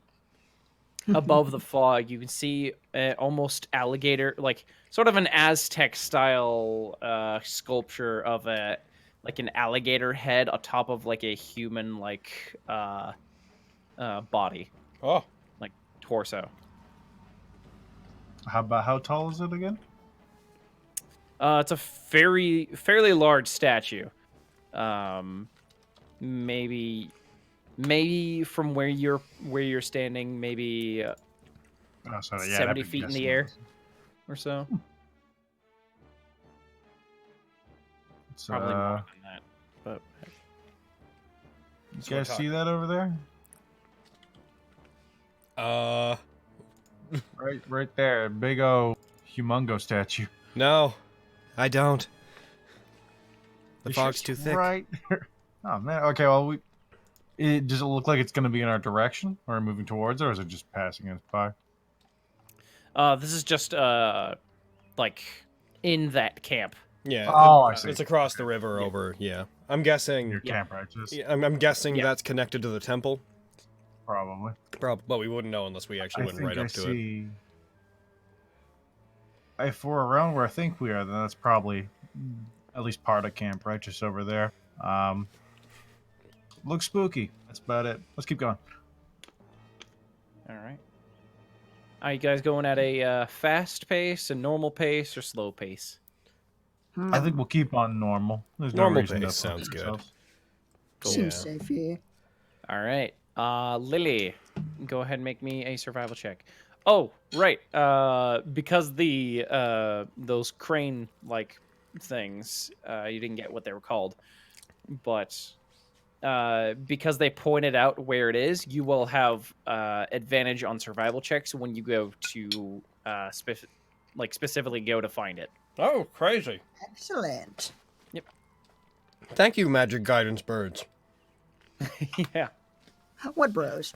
above the fog, you can see almost alligator, like sort of an Aztec style sculpture of an alligator head atop of like a human body, Oh, like torso. How tall is it again? It's a fairly large statue. Maybe from where you're standing, maybe 70 feet in the air or so. It's, Probably more than that. But you guys see that over there? Right there, big old humongo statue. no, I don't. The It's fog's just too thick. Right. Oh man. Okay. Well, does it look like it's going to be in our direction, or moving towards, or is it just passing us by? this is just like in that camp. Yeah. Oh, I see. It's across the river over. Yeah. I'm guessing. Your camp righteous, I'm guessing that's connected to the temple. probably. But we wouldn't know unless we actually went right up to it. If we're around where I think we are, then that's probably at least part of Camp Righteous over there. Looks spooky. That's about it. Let's keep going. All right. Are you guys going at a fast pace, a normal pace, or slow pace? I think we'll keep on normal. There's Normal no reason pace to push sounds good. ourselves. Seems safe here. All right. Lily, go ahead and make me a survival check. Oh, right. Because those crane like things, you didn't get what they were called, but because they pointed out where it is, you will have advantage on survival checks when you go to specifically go to find it. Oh, crazy. Excellent. Yep. Thank you, magic guidance birds. Yeah. What bros?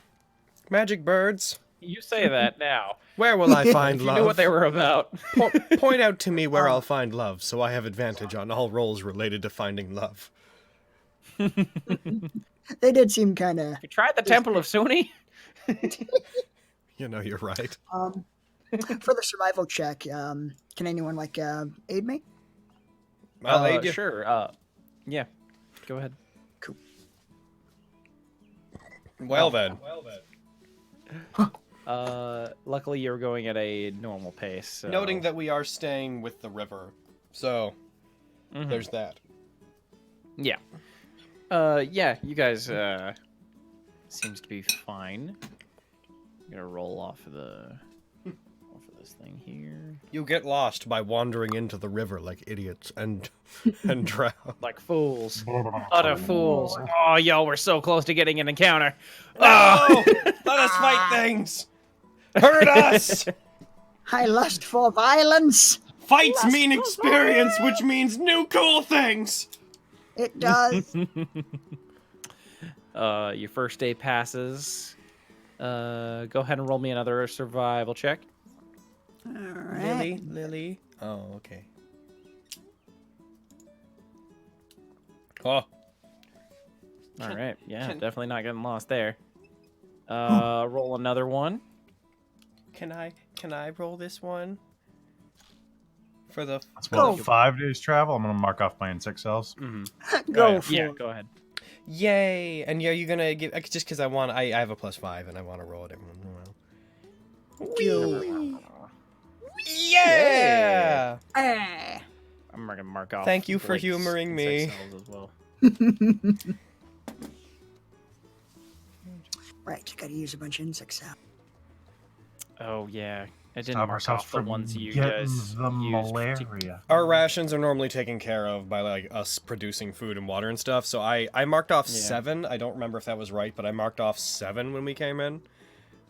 Magic birds, You say that now. where will I find If you love? knew what they were about. Point out to me where I'll find love, so I have advantage on all rolls related to finding love. They did seem kind of. You tried the Temple of Suni? You know you're right. For the survival check, can anyone aid me? I'll aid you. Sure. Yeah. Go ahead. Cool. Well then. Luckily you're going at a normal pace. So... Noting that we are staying with the river, so there's that. Yeah. Yeah, you guys, seems to be fine. I'm gonna roll off of this thing here. You get lost by wandering into the river like idiots and drown. Like fools. Utter fools. Oh, y'all were so close to getting an encounter. No! Let us fight things! Hurt us! I lust for violence. Fights mean experience, which means new cool things! It does. Your first day passes. Go ahead and roll me another survival check. All right. Lily. Oh, okay. Oh. All right. Yeah, definitely not getting lost there. Roll another one. Can I roll this one? For the That's what, 5 days travel? I'm going to mark off my insect cells. Go for Yeah, it. go ahead. Yay! And are you gonna give just because I have a +5 and I want to roll it every once in a while. Yeah! Ah. I'm gonna mark off. Thank you for Blake's humoring me. insect cells as well. Right, you gotta use a bunch of insects out. Oh yeah, I didn't Stop mark ourselves off the from ones you getting guys the used. malaria. Our rations are normally taken care of by like us producing food and water and stuff. So I marked off 7. I don't remember if that was right, but I marked off 7 when we came in.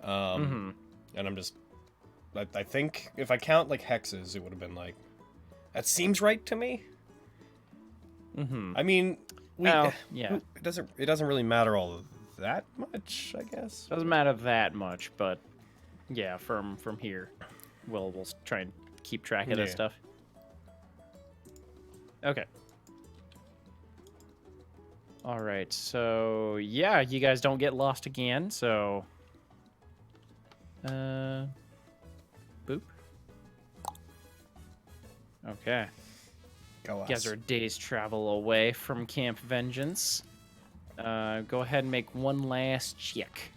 And I'm just, I think if I count like hexes, it would have been like, that seems right to me. I mean, yeah, it doesn't really matter all that much, I guess. doesn't matter that much, but yeah, from here, we'll try and keep track of this stuff. Okay. All right, so yeah, you guys don't get lost again, so boop. Okay. Go us. You guys are a day's travel away from Camp Vengeance. Go ahead and make one last check.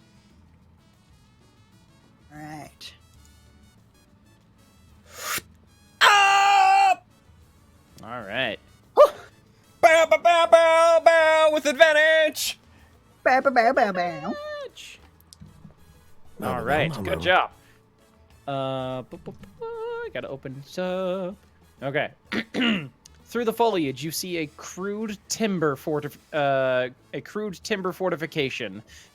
All right. All right. Bow, bow, bow, bow, bow, with advantage! Bow, bow, bow, bow, bow. All right, good job. I gotta open this up. Okay. Through the foliage, you see a crude timber fortification,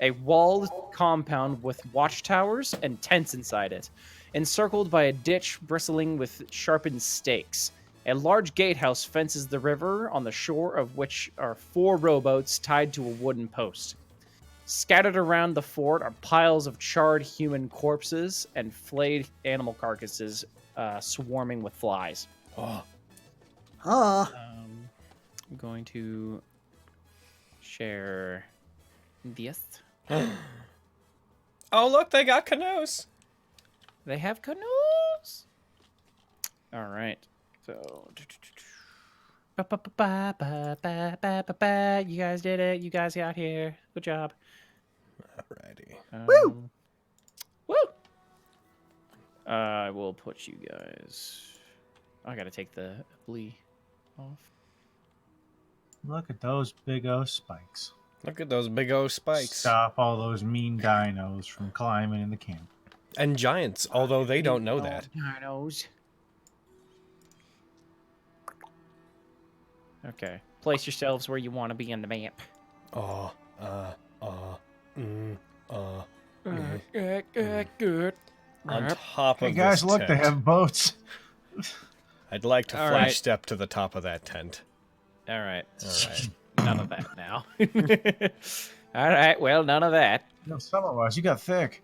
a walled compound with watchtowers and tents inside it, encircled by a ditch bristling with sharpened stakes. A large gatehouse fences the river, on the shore of which are 4 rowboats tied to a wooden post. Scattered around the fort are piles of charred human corpses and flayed animal carcasses swarming with flies. Oh. I'm going to share this. Oh, look, they got canoes! They have canoes. All right. So, you guys did it. You guys got here. Good job. Alrighty. Woo! Woo! I will put you guys. I gotta take the blee off. Look at those big O spikes. Look at those big O spikes. Stop all those mean dinos from climbing in the camp. And giants, although they don't know that. Dinos. Okay. Place yourselves where you want to be on the map. Good. On top Hey of guys, this look, they tent. have boats. I'd like to All flash right. step to the top of that tent. All right. All right. None of that now. All right. Well, none of that. No, summer-wise, you got thick.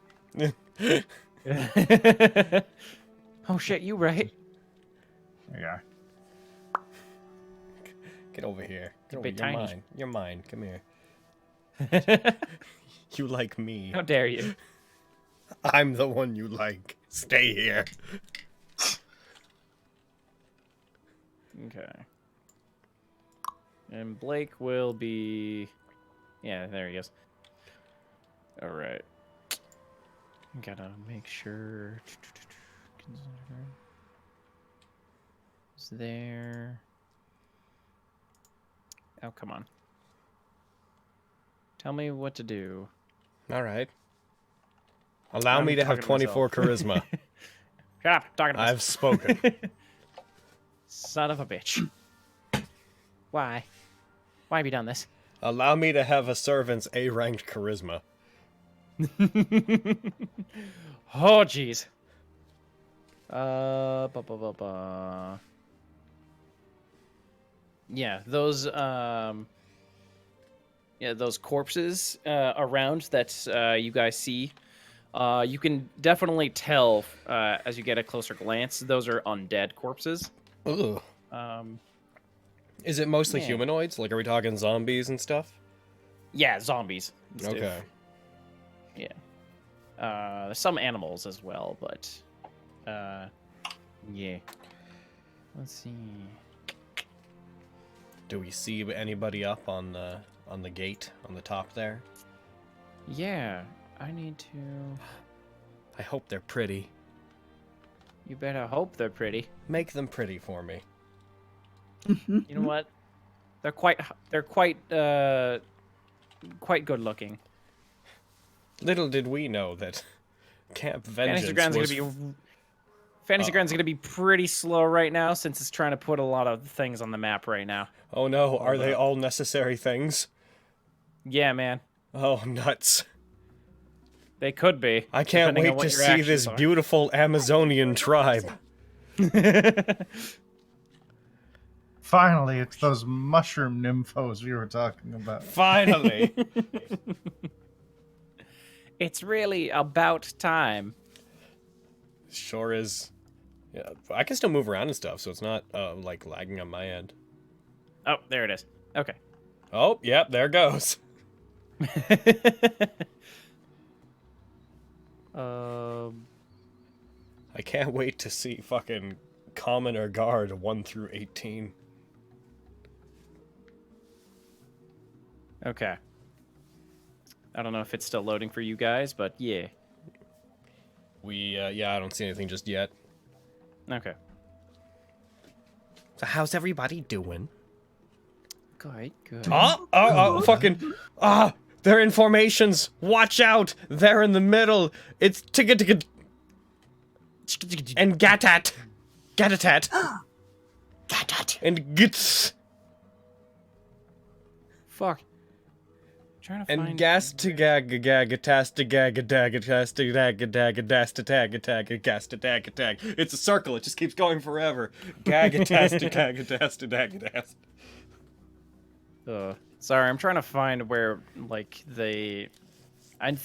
Oh shit! You right. There you are. Get over here. Get over. bit You're tiny. mine. You're mine. Come here. You like me. How dare you? I'm the one you like. Stay here. Okay. And Blake will be... Yeah, there he goes. Alright. Gotta make sure... Is there... Oh, come on. Tell me what to do. All right. Allow I'm me to have talking to 24 charisma. Shut up! Talking to I've spoken. Son of a bitch. Why? Why have you done this? Allow me to have a servant's A-ranked charisma. Oh, jeez. Yeah, those those corpses around that you guys see. You can definitely tell as you get a closer glance. Those are undead corpses. Ugh. Is it mostly yeah. humanoids? Like, are we talking zombies and stuff? Yeah, zombies. and stuff. Okay. Yeah. There's some animals as well, but yeah. Let's see. Do we see anybody up on the gate on the top there? Yeah, I need to. I hope they're pretty. You better hope they're pretty. Make them pretty for me. You know what? They're quite good looking. Little did we know that Camp Vengeance Fantasy Ground's gonna be pretty slow right now since it's trying to put a lot of things on the map right now. Oh no, are they all necessary things? Yeah, man. Oh, nuts. They could be. I can't depending on wait what to your see actions this are. beautiful Amazonian tribe. Finally, it's those mushroom nymphos we were talking about. Finally. It's really about time. Sure is. Yeah, I can still move around and stuff, so it's not like lagging on my end. Oh, there it is. Okay. Oh, yep, there it goes. I can't wait to see fucking Commoner Guard 1 through 18. Okay. I don't know if it's still loading for you guys, but yeah. Yeah, I don't see anything just yet. Okay. So how's everybody doing? Good. Fucking, they're in formations. Watch out. They're in the middle. It's tigga and gatat. Gatatat. Gatat. And gits. Fuck. Trying to find... And gas to gag gag tas to gag dag tas to gag dag das to tag tag gas to tag tag. It's a circle. It just keeps going forever. Gag tas to gag das to dag das. Sorry, I'm trying to find where, like, I'm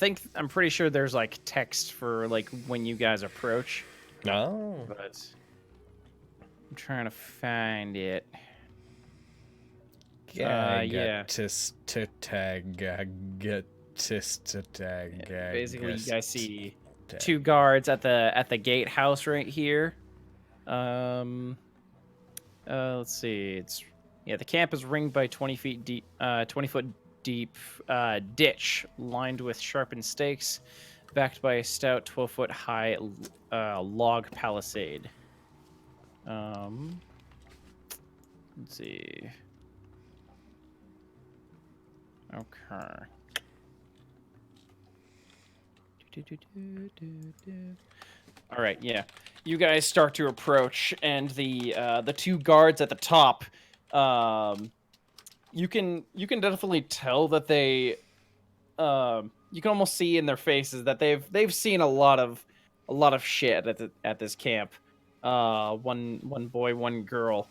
pretty sure there's, like, text for, like, when you guys approach. No. But I'm trying to find it. Yeah. Tis to tag get tis to tag. Basically, you guys see two guards at the gatehouse right here. Let's see. The camp is ringed by 20 foot deep ditch lined with sharpened stakes, backed by a stout 12-foot high log palisade. Let's see. Okay. All right, yeah. You guys start to approach, and the two guards at the top, you can definitely tell that they you can almost see in their faces that they've seen a lot of shit at this camp. One boy, one girl.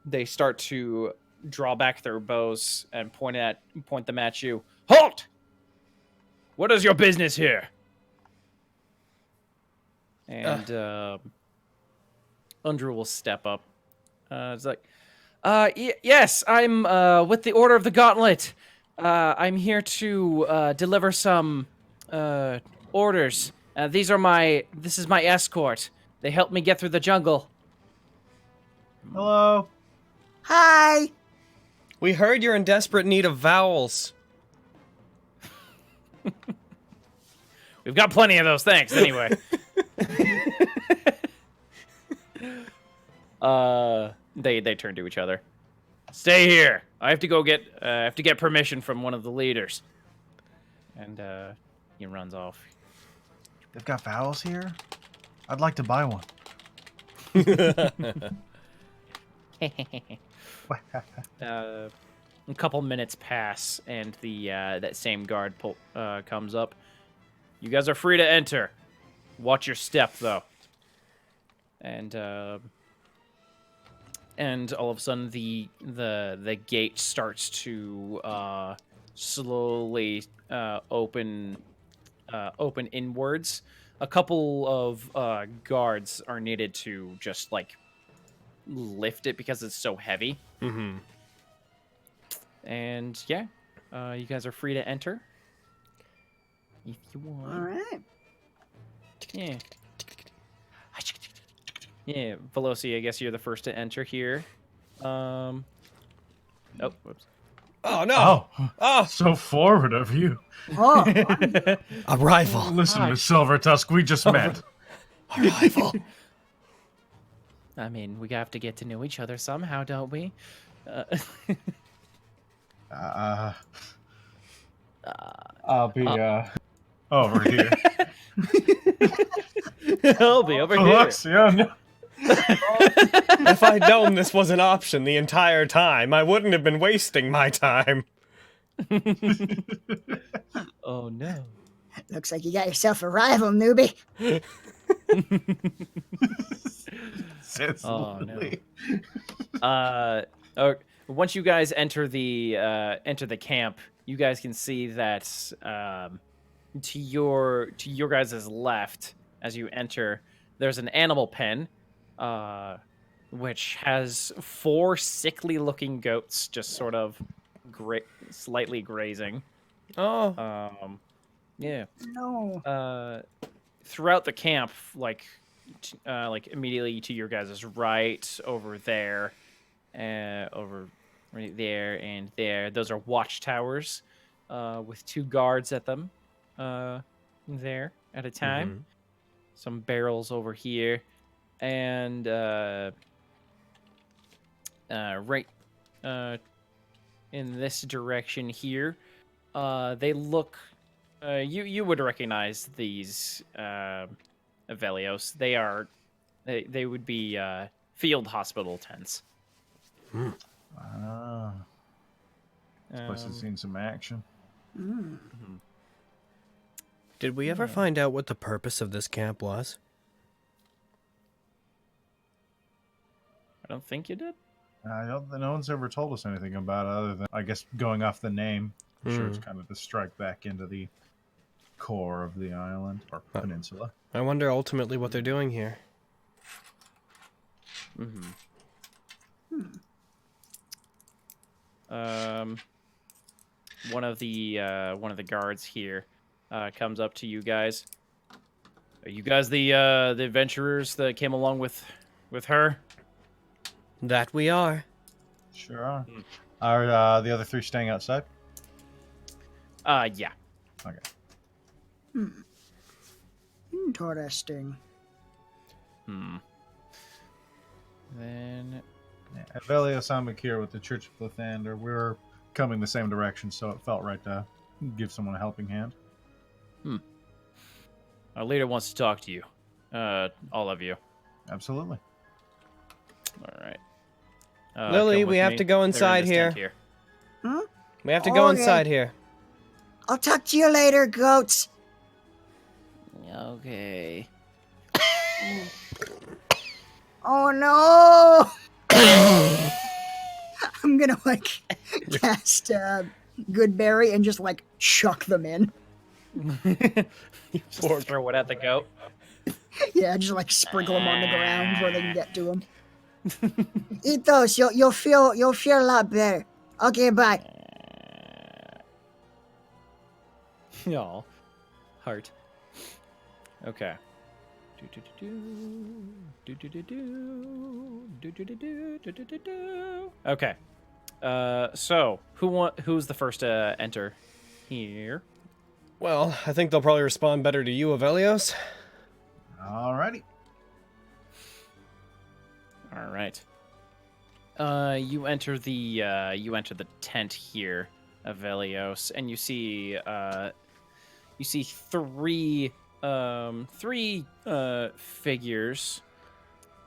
They start to draw back their bows and point them at you. Halt! What is your business here? And Undra will step up. It's like, yes, I'm with the Order of the Gauntlet. I'm here to deliver some orders. This is my escort. They helped me get through the jungle. Hello. Hi. We heard you're in desperate need of vowels. We've got plenty of those, thanks, anyway. They turn to each other. Stay here. I have to go get permission from one of the leaders. And he runs off. They've got vowels here? I'd like to buy one. A couple minutes pass, and the that same guard comes up. You guys are free to enter. Watch your step, though. And all of a sudden, the gate starts to slowly open inwards. A couple of guards are needed to just like lift it because it's so heavy. Mm-hmm. And yeah, you guys are free to enter if you want. All right. Yeah. Yeah, Veloci, I guess you're the first to enter here. Oh, whoops. Oh, no. Oh. So forward of you. Oh, A rival. Listen, Miss Silvertusk, we just met. A rival. I mean, we have to get to know each other somehow, don't we? I'll be over here. I'll be over here. Looks, yeah, no. If I'd known this was an option the entire time, I wouldn't have been wasting my time. Oh, no. looks like you got yourself a rival, newbie. Oh, no. Once you guys enter the camp, you guys can see that to your guys' left as you enter, there's an animal pen, which has 4 sickly-looking goats just sort of slightly grazing. Oh. Yeah. No. Throughout the camp, like immediately to your guys' right, over there, over right there and there, those are watchtowers, with 2 guards at them, there at a time. Mm-hmm. Some barrels over here, and right in this direction here, they look. You would recognize these Avelios. They would be field hospital tents. Ah. This place has seen some action. Did we ever find out what the purpose of this camp was? I don't think you did. No one's ever told us anything about it other than, I guess, going off the name. I'm sure it's kind of to strike back into the core of the island or peninsula. I wonder ultimately what they're doing here. One of the guards here comes up to you guys. Are you guys the adventurers that came along with her? That we are. Sure are. Are the other 3 staying outside? Yeah. Okay. Interesting. Then Avelios Amakir with the Church of Lathander. We were coming the same direction, so it felt right to give someone a helping hand. our leader wants to talk to you, all of you. Absolutely. All right. Lily, come we with have me. to go They're in inside this here. tent Hmm? We have to go Okay. inside here. I'll talk to you later, goats. Okay. Oh no! I'm gonna like cast Goodberry and just like chuck them in. Just throw it at the goat. Yeah, just like sprinkle them on the ground before they can get to them. Eat those. You'll feel a lot better. Okay, bye. Y'all. Heart. Okay. Okay. So who's the first to enter here? Well, I think they'll probably respond better to you, Avelios. Alrighty. All right. You enter the tent here, Avelios, and you see three figures.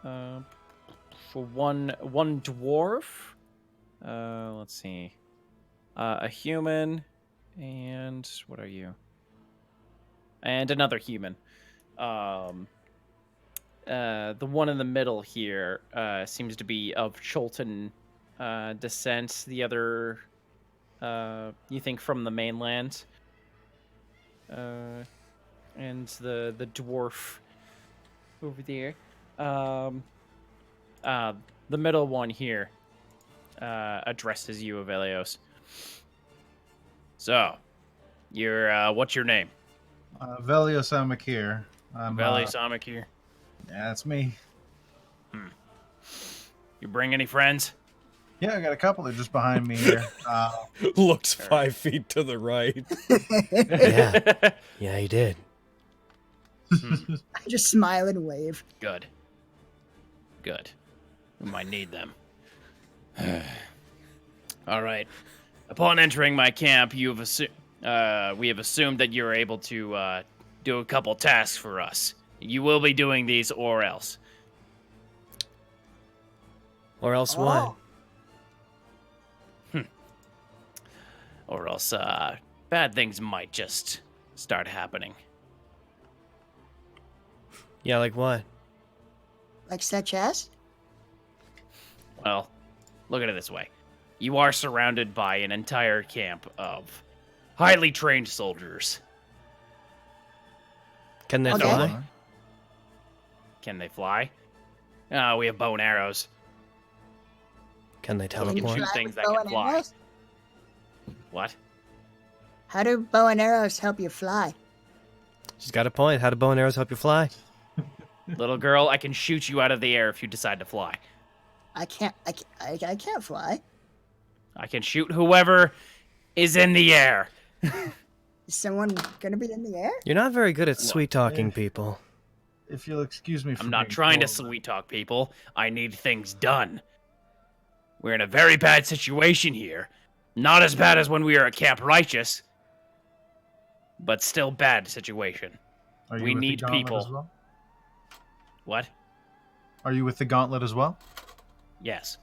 For one dwarf. Let's see. A human, and what are you? And another human. The one in the middle here seems to be of Cholton descent. The other, you think, from the mainland. And the dwarf over there. The middle one here addresses you, Avelios. So, you're what's your name? Velios Amakir. Avelios Amakir. Yeah, that's me. You bring any friends? Yeah, I got a couple. They're just behind me here. Looks 5 feet to the right. Yeah, he did. I just smile and wave. Good. We might need them. All right. Upon entering my camp, we have assumed that you're able to do a couple tasks for us. You will be doing these, or else. Or else Oh. what? Or else, bad things might just start happening. Yeah, like what? Like such as? Well, look at it this way. You are surrounded by an entire camp of highly trained soldiers. Can they Okay. fly? Can they fly? We have bow and arrows. Can they Can you teleport? shoot fly things with that bow can and fly? arrows? What? How do bow and arrows help you fly? She's got a point. How do bow and arrows help you fly? Little girl, I can shoot you out of the air if you decide to fly. I can't fly. I can shoot whoever is in the air. Is someone gonna be in the air? You're not very good at sweet talking people. If you'll excuse me for I'm not being trying to forward. sweet talk people. I need things done. We're in a very bad situation here. Not as bad as when we were at Camp Righteous, but still bad situation. Are you we with the need gauntlet people. As well? What? Are you with the gauntlet as well? Yes.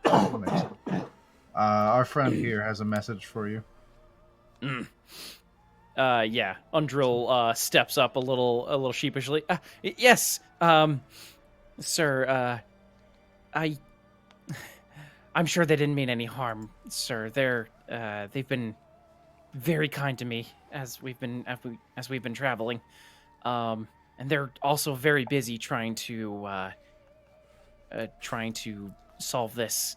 Amazing. Our friend here has a message for you. Yeah. Undrill steps up a little sheepishly. Yes. Sir, I'm sure they didn't mean any harm, sir. They've been very kind to me as we've been traveling. And they're also very busy trying to solve this.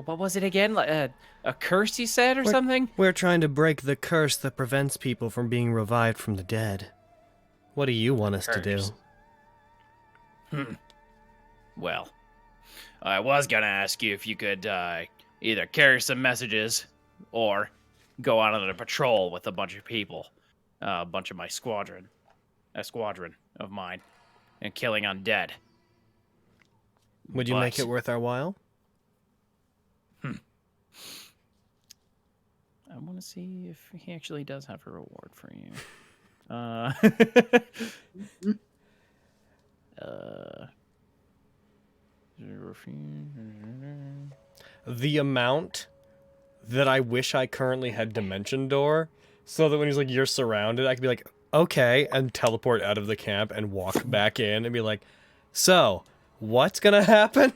What was it again? A curse, you said, or something? We're trying to break the curse that prevents people from being revived from the dead. What do you want us to do? Curse. Well, I was gonna ask you if you could either carry some messages or go out on a patrol with a bunch of people, a bunch of my squadron, a squadron of mine, and killing undead. Would you make But- it worth our while? I want to see if he actually does have a reward for you. The amount that I wish I currently had Dimension Door, so that when he's like, you're surrounded, I could be like, okay, and teleport out of the camp and walk back in and be like, so, what's gonna happen?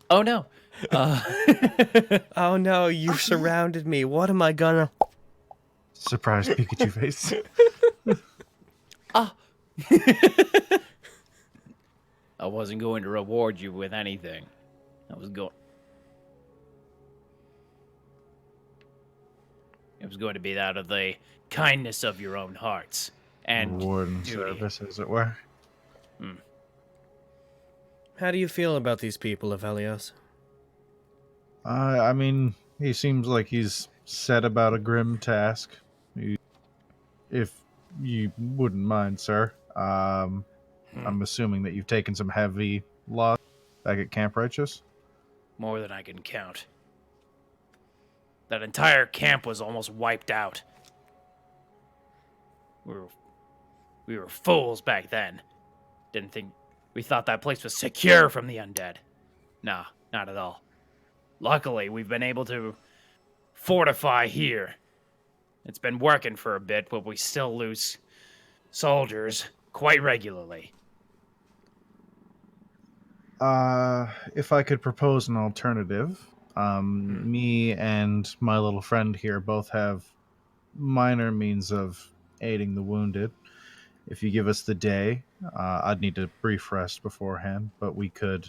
Oh no. Oh no, you surrounded me. What am I gonna... Surprise Pikachu face. Ah. I wasn't going to reward you with anything. I was going... It was going to be out of the kindness of your own hearts. And Reward and duty. service, as it were. How do you feel about these people, Avelios? I mean, he seems like he's set about a grim task. If you wouldn't mind, sir. I'm assuming that you've taken some heavy loss back at Camp Righteous. More than I can count. That entire camp was almost wiped out. We were fools back then. We thought that place was secure from the undead. Nah, not at all. Luckily, we've been able to fortify here. It's been working for a bit, but we still lose soldiers quite regularly. If I could propose an alternative, me and my little friend here both have minor means of aiding the wounded. If you give us the day, I'd need a brief rest beforehand, but we could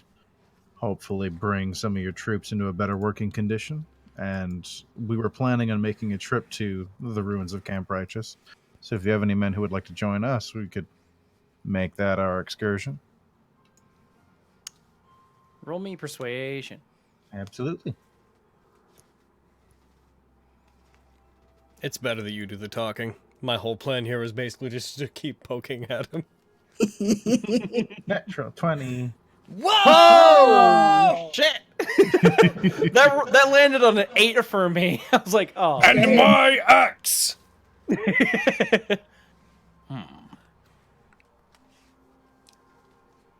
hopefully bring some of your troops into a better working condition. And we were planning on making a trip to the ruins of Camp Righteous. So if you have any men who would like to join us, we could make that our excursion. Roll me persuasion. Absolutely. It's better that you do the talking. My whole plan here is basically just to keep poking at him. Natural 20. Whoa! Shit! that landed on an 8 for me. I was like, oh. And my axe!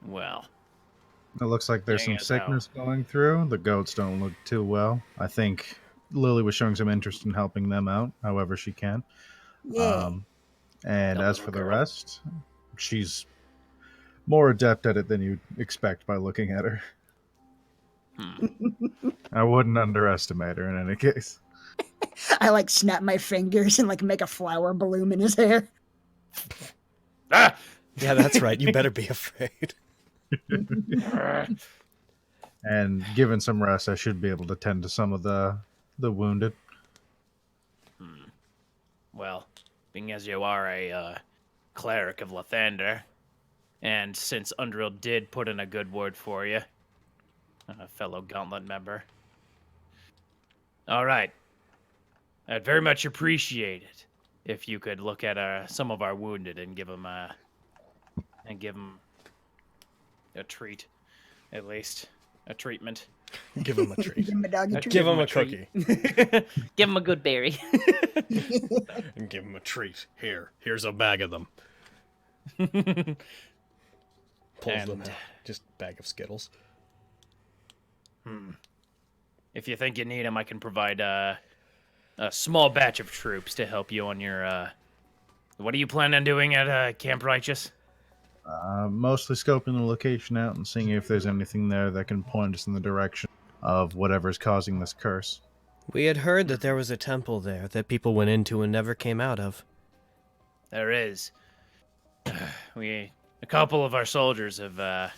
Well. It looks like there's Dang some it, sickness going through. The goats don't look too well. I think Lily was showing some interest in helping them out, however she can. Yeah. And That as little for the girl. rest, she's more adept at it than you'd expect by looking at her. I wouldn't underestimate her in any case. I like snap my fingers and like make a flower bloom in his hair. Ah! Yeah, that's right. You better be afraid. And given some rest, I should be able to tend to some of the wounded. Well, being as you are a cleric of Lathander, and since Undrill did put in a good word for you, a fellow Gauntlet member. All right. I'd very much appreciate it if you could look at some of our wounded and give them a treat, at least a treatment. Give him a treat. Give him a doggy treat. Give him a treat. cookie. Give him a good berry. And give him a treat. Here's a bag of them. Pulls them And- out. Just bag of Skittles. If you think you need them, I can provide a small batch of troops to help you on your. What are you planning on doing at Camp Righteous? Mostly scoping the location out and seeing if there's anything there that can point us in the direction of whatever's causing this curse. We had heard that there was a temple there that people went into and never came out of. There is. A couple of our soldiers have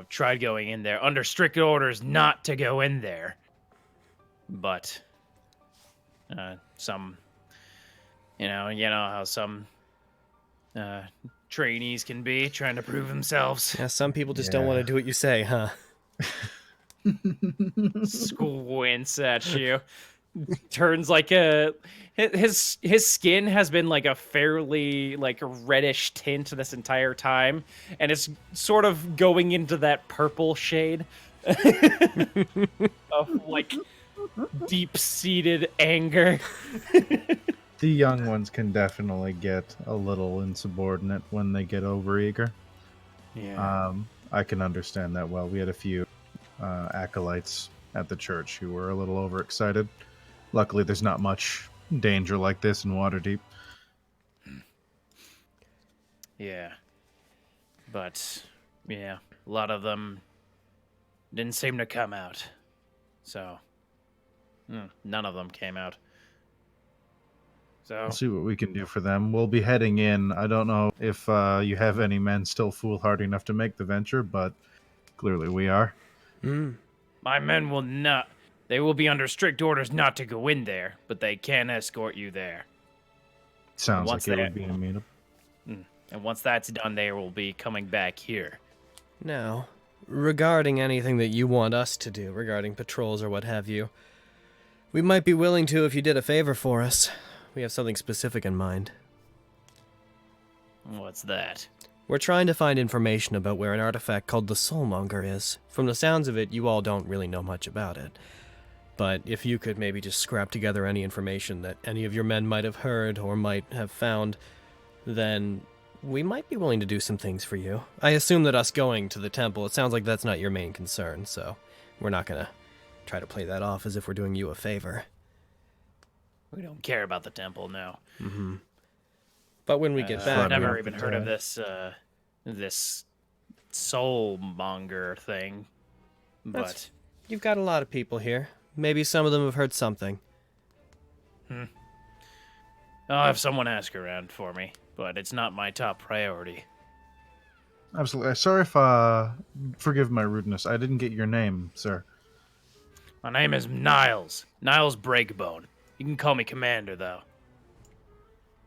tried going in there under strict orders not to go in there, but some, you know how some trainees can be trying to prove themselves. Yeah, some people just don't want to do what you say, huh? Squints at you. Turns like his skin has been like a fairly like reddish tint this entire time, and it's sort of going into that purple shade of like deep-seated anger. The young ones can definitely get a little insubordinate when they get overeager. Yeah. I can understand that well. We had a few acolytes at the church who were a little overexcited. Luckily, there's not much danger like this in Waterdeep. Yeah. But, yeah, a lot of them didn't seem to come out. So, none of them came out. So, We'll see what we can do for them. We'll be heading in. I don't know if you have any men still foolhardy enough to make the venture, but clearly we are. my men will not. They will be under strict orders not to go in there, but they can escort you there. Sounds Once like it they- would be amenable. And once that's done, they will be coming back here. Now, regarding anything that you want us to do, regarding patrols or what have you, we might be willing to if you did a favor for us. We have something specific in mind. What's that? We're trying to find information about where an artifact called the Soulmonger is. From the sounds of it, you all don't really know much about it. But if you could maybe just scrap together any information that any of your men might have heard or might have found, then we might be willing to do some things for you. I assume that us going to the temple, it sounds like that's not your main concern, so we're not gonna try to play that off as if we're doing you a favor. We don't care about the temple now. But when we get I've back, never we- even heard of this soulmonger thing. But That's- you've got a lot of people here. Maybe some of them have heard something. I'll have someone ask around for me. But it's not my top priority. Absolutely. Sorry if, forgive my rudeness. I didn't get your name, sir. My name is Niles. Niles Breakbone. You can call me Commander, though.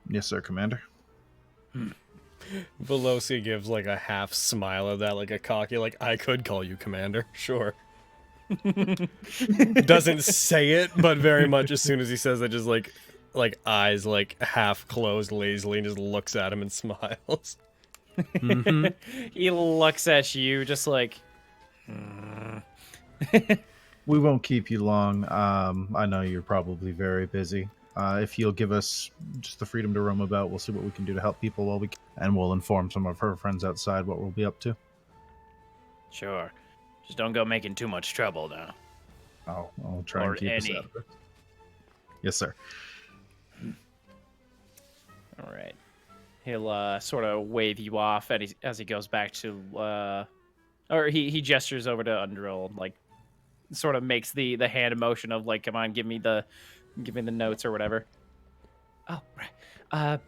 Yes, sir, Commander. Veloci gives like a half smile of that, like a cocky, like, I could call you Commander, sure. Doesn't say it, but very much as soon as he says that, just like eyes like half closed lazily and just looks at him and smiles. He looks at you just like, We won't keep you long. I know you're probably very busy. If you'll give us just the freedom to roam about, we'll see what we can do to help people while we can. And we'll inform some of her friends outside what we'll be up to. sure. Just don't go making too much trouble now. I'll try Or and keep us any. out of it. Yes, sir. All right. He'll sort of wave you off as he goes back to, or he gestures over to Undrill, like, sort of makes the hand motion of like, come on, give me the notes or whatever. Oh, right.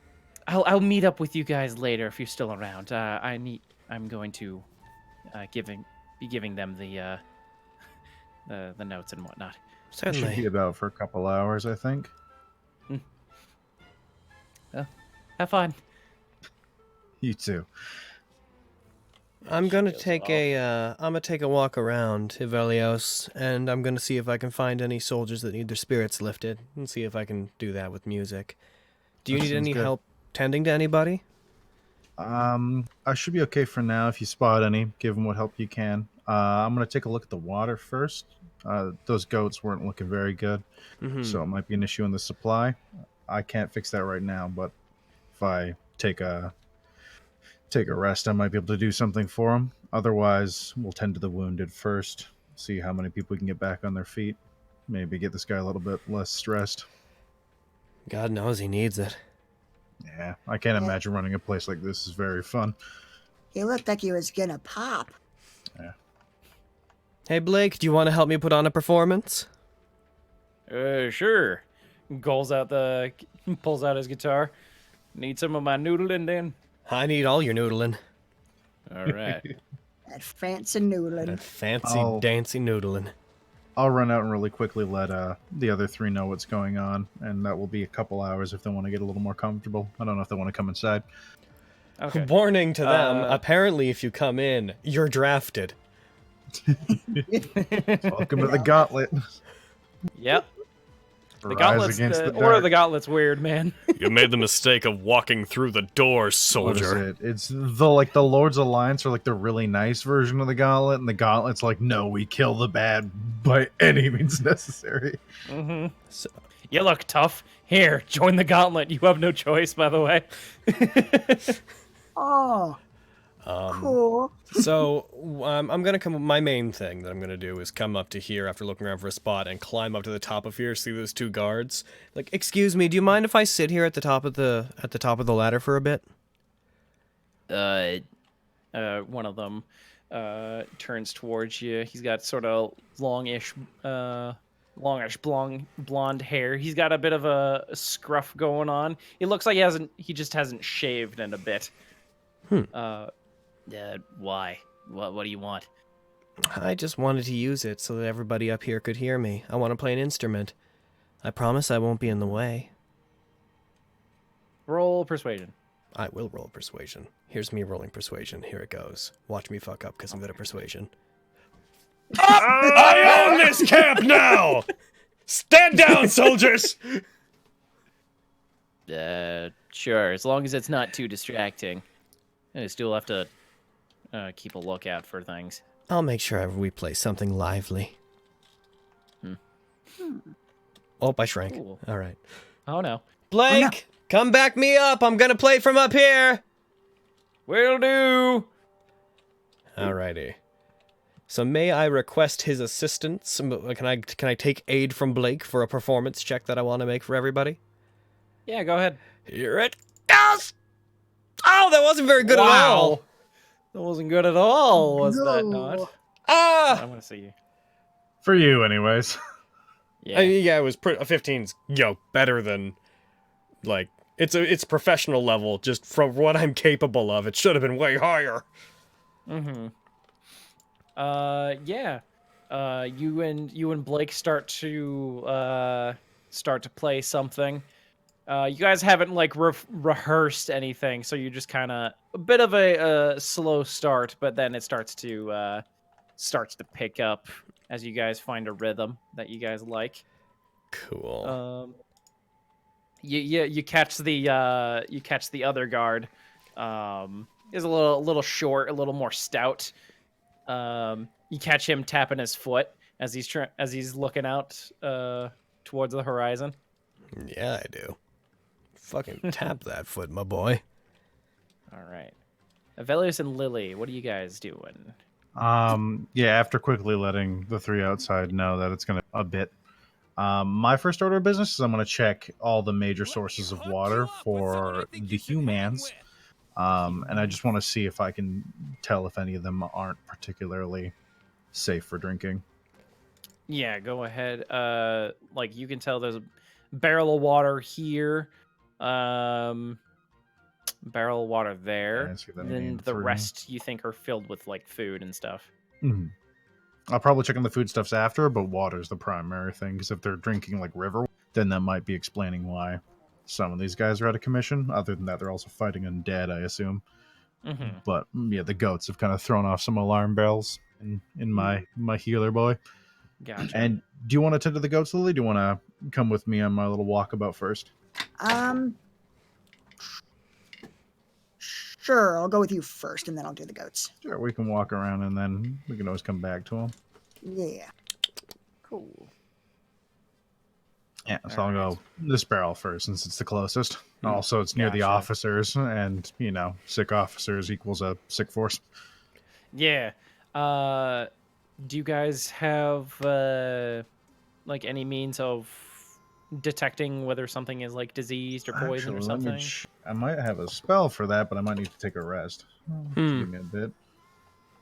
I'll meet up with you guys later if you're still around. I'm going to be giving them the notes and whatnot. Should be Certainly. about for a couple hours, I think. Have fun. You too. I'm gonna She goes take I'm gonna take a walk around Ivelios, and I'm gonna see if I can find any soldiers that need their spirits lifted, and see if I can do that with music. Do you That need sounds any good. help tending to anybody? I should be okay for now. If you spot any, give them what help you can. I'm gonna take a look at the water first. Those goats weren't looking very good, so it might be an issue in the supply. I can't fix that right now, but if I take a rest, I might be able to do something for them. Otherwise, we'll tend to the wounded first. See how many people we can get back on their feet. Maybe get this guy a little bit less stressed. God knows he needs it. Yeah, I can't imagine running a place like this is very fun. He looked like he was gonna pop. Hey Blake, do you want to help me put on a performance? Sure. Pulls out his guitar. Need some of my noodling then? I need all your noodling. All right. That fancy noodling. That fancy Oh. dancy noodling. I'll run out and really quickly let the other three know what's going on, and that will be a couple hours if they want to get a little more comfortable. I don't know if they want to come inside. Okay. Warning to them, Uh, apparently if you come in, you're drafted. Welcome to the gauntlet. Yep. The Rise gauntlet's against the the order of dark. the gauntlet's weird, man. You made the mistake of walking through the door, What is soldier. it? It's the Lord's Alliance are like the really nice version of the gauntlet, and the gauntlet's like, no, we kill the bad by any means necessary. Mm-hmm. So, You look tough. Here, join the gauntlet. You have no choice, by the way. Oh, Cool. So I'm gonna come. My main thing that I'm gonna do is come up to here after looking around for a spot and climb up to the top of here. See those two guards? Like, excuse me, do you mind if I sit here at the top of the ladder for a bit? One of them turns towards you. He's got sort of longish blonde hair. He's got a bit of a scruff going on. It looks like he just hasn't shaved in a bit. Why? What do you want? I just wanted to use it so that everybody up here could hear me. I want to play an instrument. I promise I won't be in the way. Roll persuasion. I will roll persuasion. Here's me rolling persuasion. Here it goes. Watch me fuck up because I'm good at persuasion. I own this camp now! Stand down, soldiers! Sure, as long as it's not too distracting. I still have to keep a lookout for things. I'll make sure we play something lively. Oh, I shrank. Cool. All right. Oh no. Blake, come back me up. I'm gonna play from up here. Will do. Alrighty. So may I request his assistance? Can I take aid from Blake for a performance check that I want to make for everybody? Yeah, go ahead. Here it goes. Oh, that wasn't very good at all. That wasn't good at all, was that not? Ah. I want to see you. For you, anyways. Yeah. Yeah, it was a 15's, better than, like, it's professional level, just from what I'm capable of. It should have been way higher. Mm-hmm. Yeah. You and Blake start to play something. You guys haven't like rehearsed anything, so you just kind of a bit of a slow start, but then it starts to pick up as you guys find a rhythm that you guys like. Cool. You catch the other guard. Is a little short, a little more stout. You catch him tapping his foot as he's looking out towards the horizon. Yeah, I do. Fucking tap that foot, my boy. All right. Avelius and Lily, what are you guys doing? Yeah, after quickly letting the three outside know that it's going to a bit. My first order of business is I'm going to check all the major sources of water for the humans. And I just want to see if I can tell if any of them aren't particularly safe for drinking. Yeah, go ahead. Like you can tell there's a barrel of water here. Barrel of water there. I see that Then name the through. rest you think are filled with like food and stuff. Mhm. I'll probably check on the foodstuffs after, but water's the primary thing, because if they're drinking like river, then that might be explaining why some of these guys are out of commission. Other than that, they're also fighting undead, I assume. Mm-hmm. But yeah, the goats have kind of thrown off some alarm bells in my healer boy. Gotcha. And do you want to tend to the goats, Lily? Do you want to come with me on my little walkabout first? Sure, I'll go with you first, and then I'll do the goats. Sure, we can walk around, and then we can always come back to them. Yeah. Cool. Yeah, so I'll go this barrel first, since it's the closest. Also, it's near the Gotcha. officers, and, sick officers equals a sick force. Yeah. Do you guys have like any means of detecting whether something is like diseased or poisoned or Actually, let me something? I might have a spell for that, but I might need to take a rest. Give me a bit.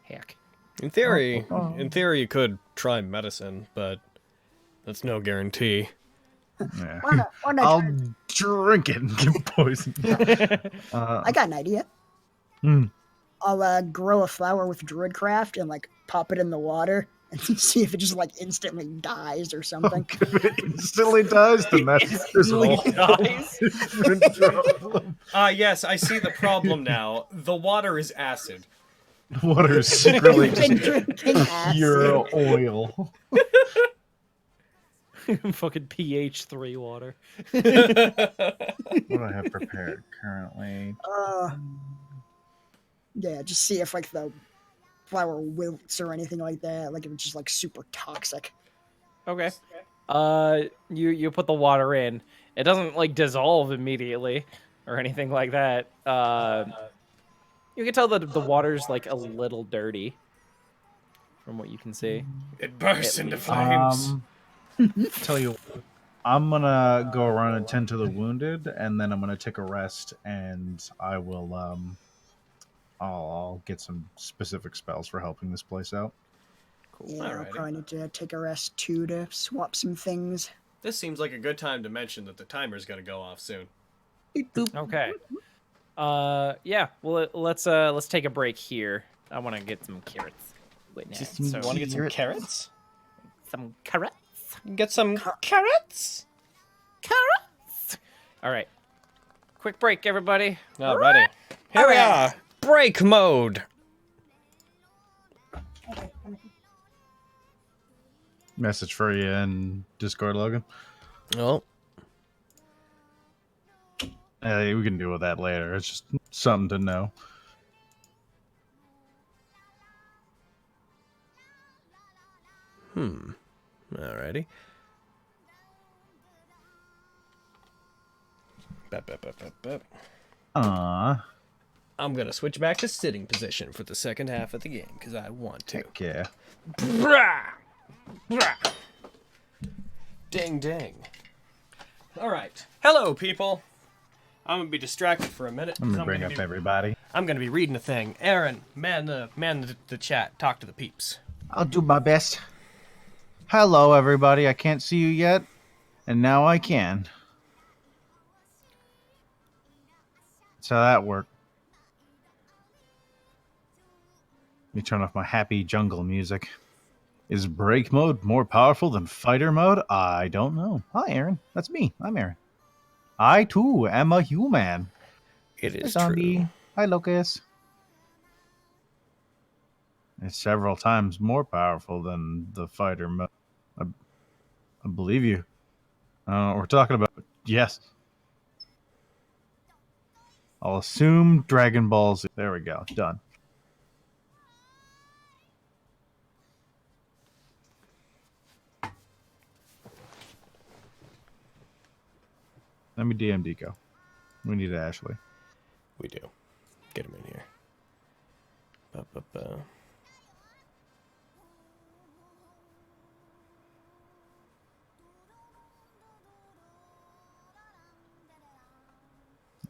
Heck. In theory, Oh. you could try medicine, but that's no guarantee. Yeah. Why not I'll try- drink it and get poisoned. I got an idea. Hmm. I'll grow a flower with druidcraft and like pop it in the water and see if it just like instantly dies or something. If it instantly dies, then there's a whole dies? different problem. Yes, I see the problem now. The water is acid. Water is secretly You've been just drinking acid. pure oil. Fucking pH 3 water. What do I have prepared currently? Yeah, just see if like the flower wilts or anything like that. Like if it's just like super toxic. Okay. You put the water in. It doesn't like dissolve immediately or anything like that. You can tell that the water's like a little dirty from what you can see. It bursts At into least. flames. Tell you what, I'm gonna go around and tend to the wounded, and then I'm gonna take a rest, and I will I'll get some specific spells for helping this place out. Cool. Yeah, I'll Alrighty. probably need to take a rest too to swap some things. This seems like a good time to mention that the timer's gonna go off soon. Okay. Yeah. Well, let's take a break here. I want to get some carrots. Wait, yeah, Just some so Want to get some Carrot. carrots? some carrots. Get some carrots? Carrots. All right. Quick break, everybody. Alrighty. Here we are. Break mode. Message for you in Discord, Logan. Oh. We can deal with that later. It's just something to know. Alrighty. Bep. I'm gonna switch back to sitting position for the second half of the game because I want to. Heck yeah. Ding ding. Alright. Hello, people. I'm gonna be distracted for a minute. I'm 'cause gonna bring up everybody. I'm gonna be reading a thing. Aaron, man the chat. Talk to the peeps. I'll do my best. Hello, everybody. I can't see you yet, and now I can. That's how that worked. Let me turn off my happy jungle music. Is break mode more powerful than fighter mode? I don't know. Hi, Aaron. That's me. I'm Aaron. I, too, am a human. It Hi, is zombie. true. Hi, Locust. It's several times more powerful than the fighter mode. I believe you. I don't know what we're talking about. Yes. I'll assume Dragon Ball Z. There we go. Done. Let me DM Deco. We need Ashley. We do. Get him in here. Ba-ba-ba.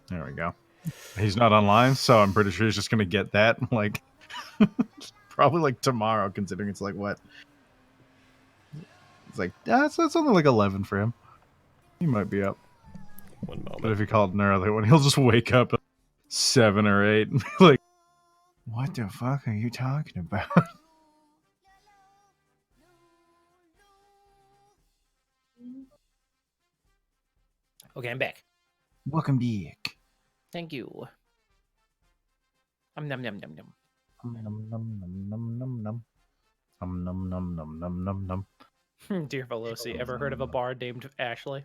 There we go. He's not online, so I'm pretty sure he's just gonna get that like probably like tomorrow, considering it's like what? It's like that's only like 11 for him. He might be up. One moment. But if you called an early one, he'll just wake up at 7 or 8 and be like, what the fuck are you talking about? Okay, I'm back. Welcome back. Thank you. Num num num num num. Num num num num num num. Num num num num num num num. Dear Veloci, ever heard of a bard named Ashley?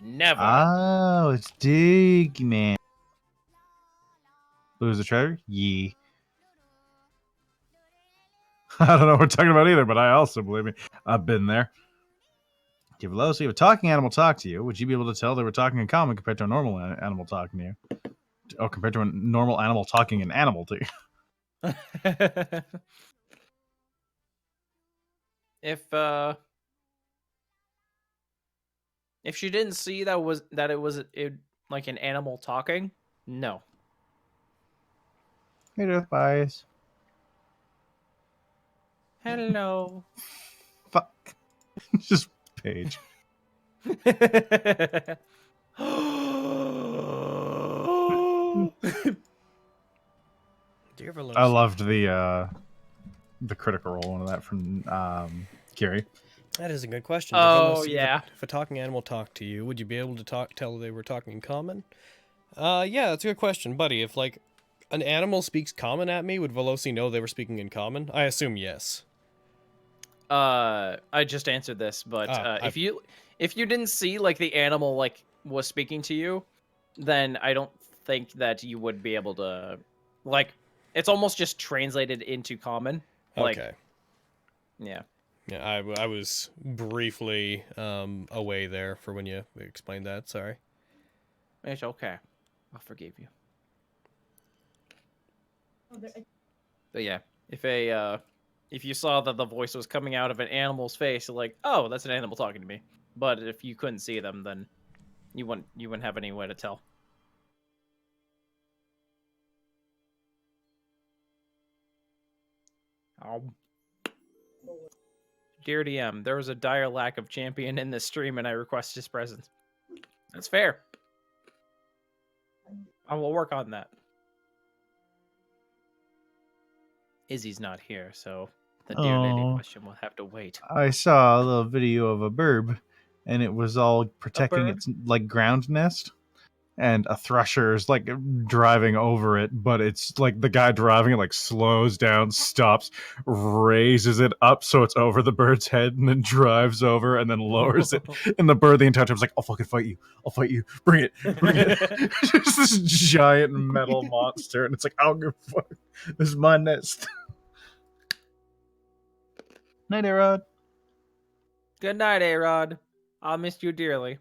Never. Oh, it's Dig Man. Lose the treasure? Yee. I don't know what we're talking about either, but I also believe me. I've been there. If a talking animal talk to you, would you be able to tell they were talking in common compared to a normal animal talking to you? Oh, compared to a normal animal talking an animal to you. If she didn't see that it was like an animal talking, no. Hey, Death Bias. Hello. Fuck. Just Paige. Dear Veloci. I loved the critical role one of that from Kiri. That is a good question. Oh, Veloci, yeah. If a talking animal talked to you, would you be able to tell they were talking in common? Yeah, that's a good question, buddy. If like an animal speaks common at me, would Veloci know they were speaking in common? I assume yes. I just answered this, but if you didn't see like the animal like was speaking to you, then I don't think that you would be able to like it's almost just translated into common. Like, Okay. yeah. Yeah, I was briefly away there for when you explained that. Sorry. It's okay. I'll forgive you. But yeah, if you saw that the voice was coming out of an animal's face, you're like, oh, that's an animal talking to me. But if you couldn't see them, then you wouldn't have any way to tell. Oh. Dear DM, there was a dire lack of champion in this stream, and I request his presence. That's fair. I will work on that. Izzy's not here, so the dear lady Oh. question will have to wait. I saw a little video of a burb, and it was all protecting bird? its like ground nest, and a thresher is like driving over it, but it's like the guy driving it like slows down, stops, raises it up so it's over the bird's head, and then drives over and then lowers it. And the bird the entire time is like, "I'll fucking fight you! I'll fight you! Bring it! Bring it!" Just this giant metal monster, and it's like, "I don't give a fuck. This is my nest." Night, Arod. Good night, A-Rod. I'll miss you dearly.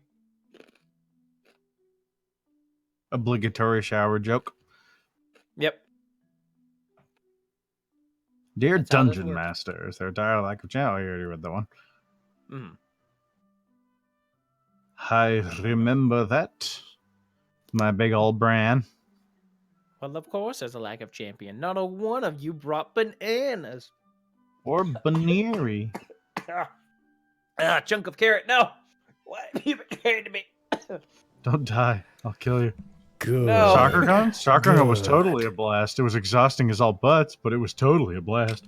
Obligatory shower joke. Yep. Dear That's how this Dungeon works. Master, is there a dialogue of channel? I already read that one. Mm. I remember that. My big old Bran. Well, of course, there's a lack of champion. Not a one of you brought bananas. Or Baneri. Chunk of carrot. No. Why have you been carrying to me? Don't die. I'll kill you. Good. No. SoccerCon? SoccerCon was Good. totally a blast. It was exhausting as all butts, but it was totally a blast.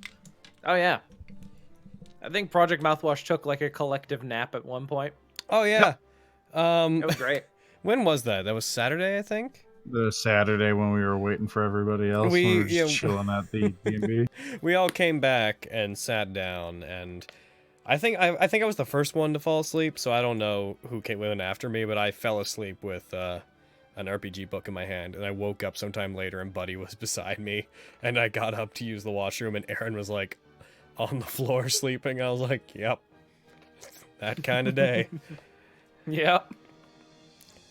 Oh yeah. I think Project Mouthwash took like a collective nap at one point. Oh yeah. It was great. When was that? That was Saturday, I think. The Saturday when we were waiting for everybody else, we were just chilling at the D&B. We all came back and sat down, and I think I was the first one to fall asleep, so I don't know who came in after me, but I fell asleep with an RPG book in my hand, and I woke up sometime later, and Buddy was beside me, and I got up to use the washroom, and Aaron was like on the floor sleeping. I was like, "Yep, that kind of day." Yep.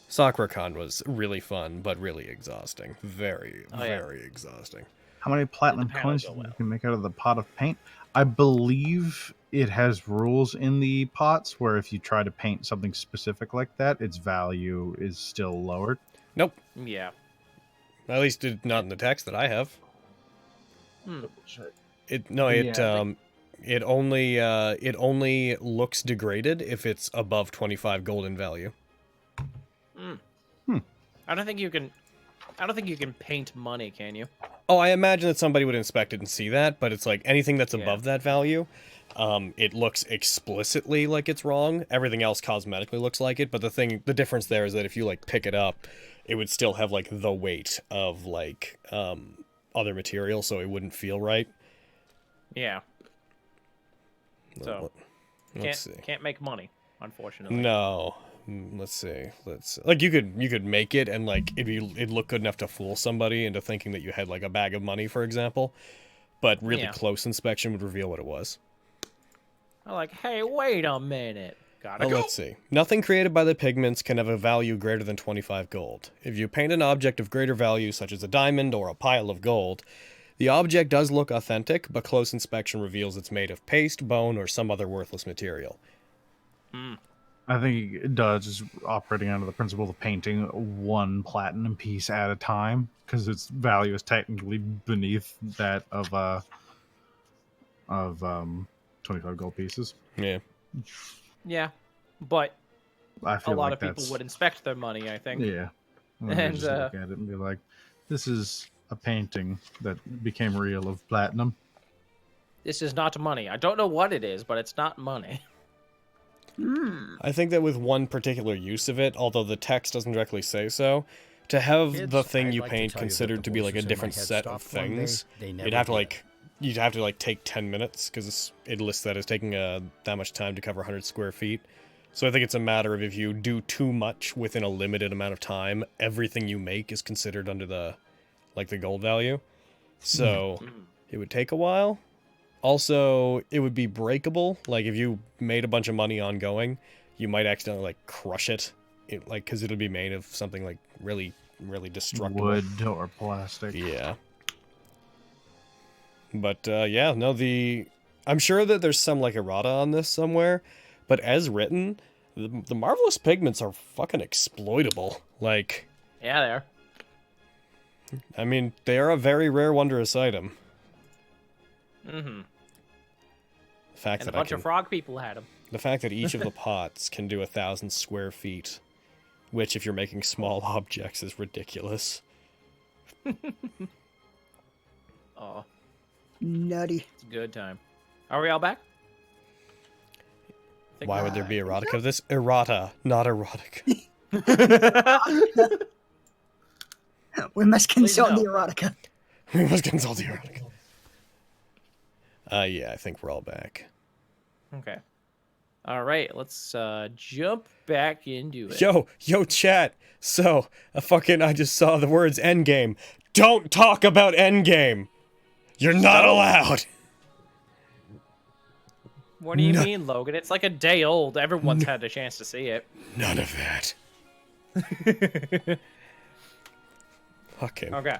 SoccerCon was really fun, but really exhausting. Very, Oh, yeah. very exhausting. How many platinum The panel coins go you well. can make out of the pot of paint? I believe it has rules in the pots where if you try to paint something specific like that, its value is still lowered. Nope. Yeah. At least not in the text that I have. Hmm. It only looks degraded if it's above 25 gold in value. I don't think you can paint money, can you? Oh, I imagine that somebody would inspect it and see that, but it's like anything that's Yeah. above that value, it looks explicitly like it's wrong. Everything else cosmetically looks like it, but the difference there is that if you like pick it up, it would still have like the weight of like other material, so it wouldn't feel right. Yeah. So Let's see. can't make money, unfortunately. No. Let's see. Like you could make it and like it'd look good enough to fool somebody into thinking that you had like a bag of money, for example. But really Yeah. close inspection would reveal what it was. I'm like, hey, wait a minute. Gotta Oh, go. let's see. Nothing created by the pigments can have a value greater than 25 gold. If you paint an object of greater value, such as a diamond or a pile of gold, the object does look authentic, but close inspection reveals it's made of paste, bone, or some other worthless material. I think it does, just operating under the principle of painting one platinum piece at a time, because its value is technically beneath that of 25 gold pieces. Yeah. Yeah, but I a feel lot like of people that's, would inspect their money, I think. Yeah. And And, just look at it and be like, this is a painting that became real of platinum. This is not money. I don't know what it is, but it's not money. I think that with one particular use of it, although the text doesn't directly say so, to have Kids, the thing I'd you like to paint tell you that considered the to be like a voices in my different head set of stopped one day. things, They never you'd have to did. like take 10 minutes because it lists that as taking that much time to cover 100 square feet. So I think it's a matter of if you do too much within a limited amount of time, everything you make is considered under the gold value. So it would take a while. Also, it would be breakable. Like if you made a bunch of money ongoing, you might accidentally like crush it, because it'll be made of something like really, really destructible. Wood or plastic. Yeah. But yeah, no, I'm sure that there's some like errata on this somewhere, but as written, the marvelous pigments are fucking exploitable. Like, Yeah, they are. I mean, they are a very rare, wondrous item. Mm-hmm. The fact And a that bunch of frog people had them. the fact that each of the pots can do 1,000 square feet, which, if you're making small objects, is ridiculous. Oh, Nutty. it's a good time. Are we all back? Why would there be erotica? This errata, not erotica. We must consult no. the erotica. We must consult the erotica. Yeah, I think we're all back. Okay. All right, let's jump back into it. Yo, chat. So, I just saw the words endgame. Don't talk about endgame. You're not allowed. What do you mean, Logan? It's like a day old. Everyone's had a chance to see it. None of that. Fucking. Okay.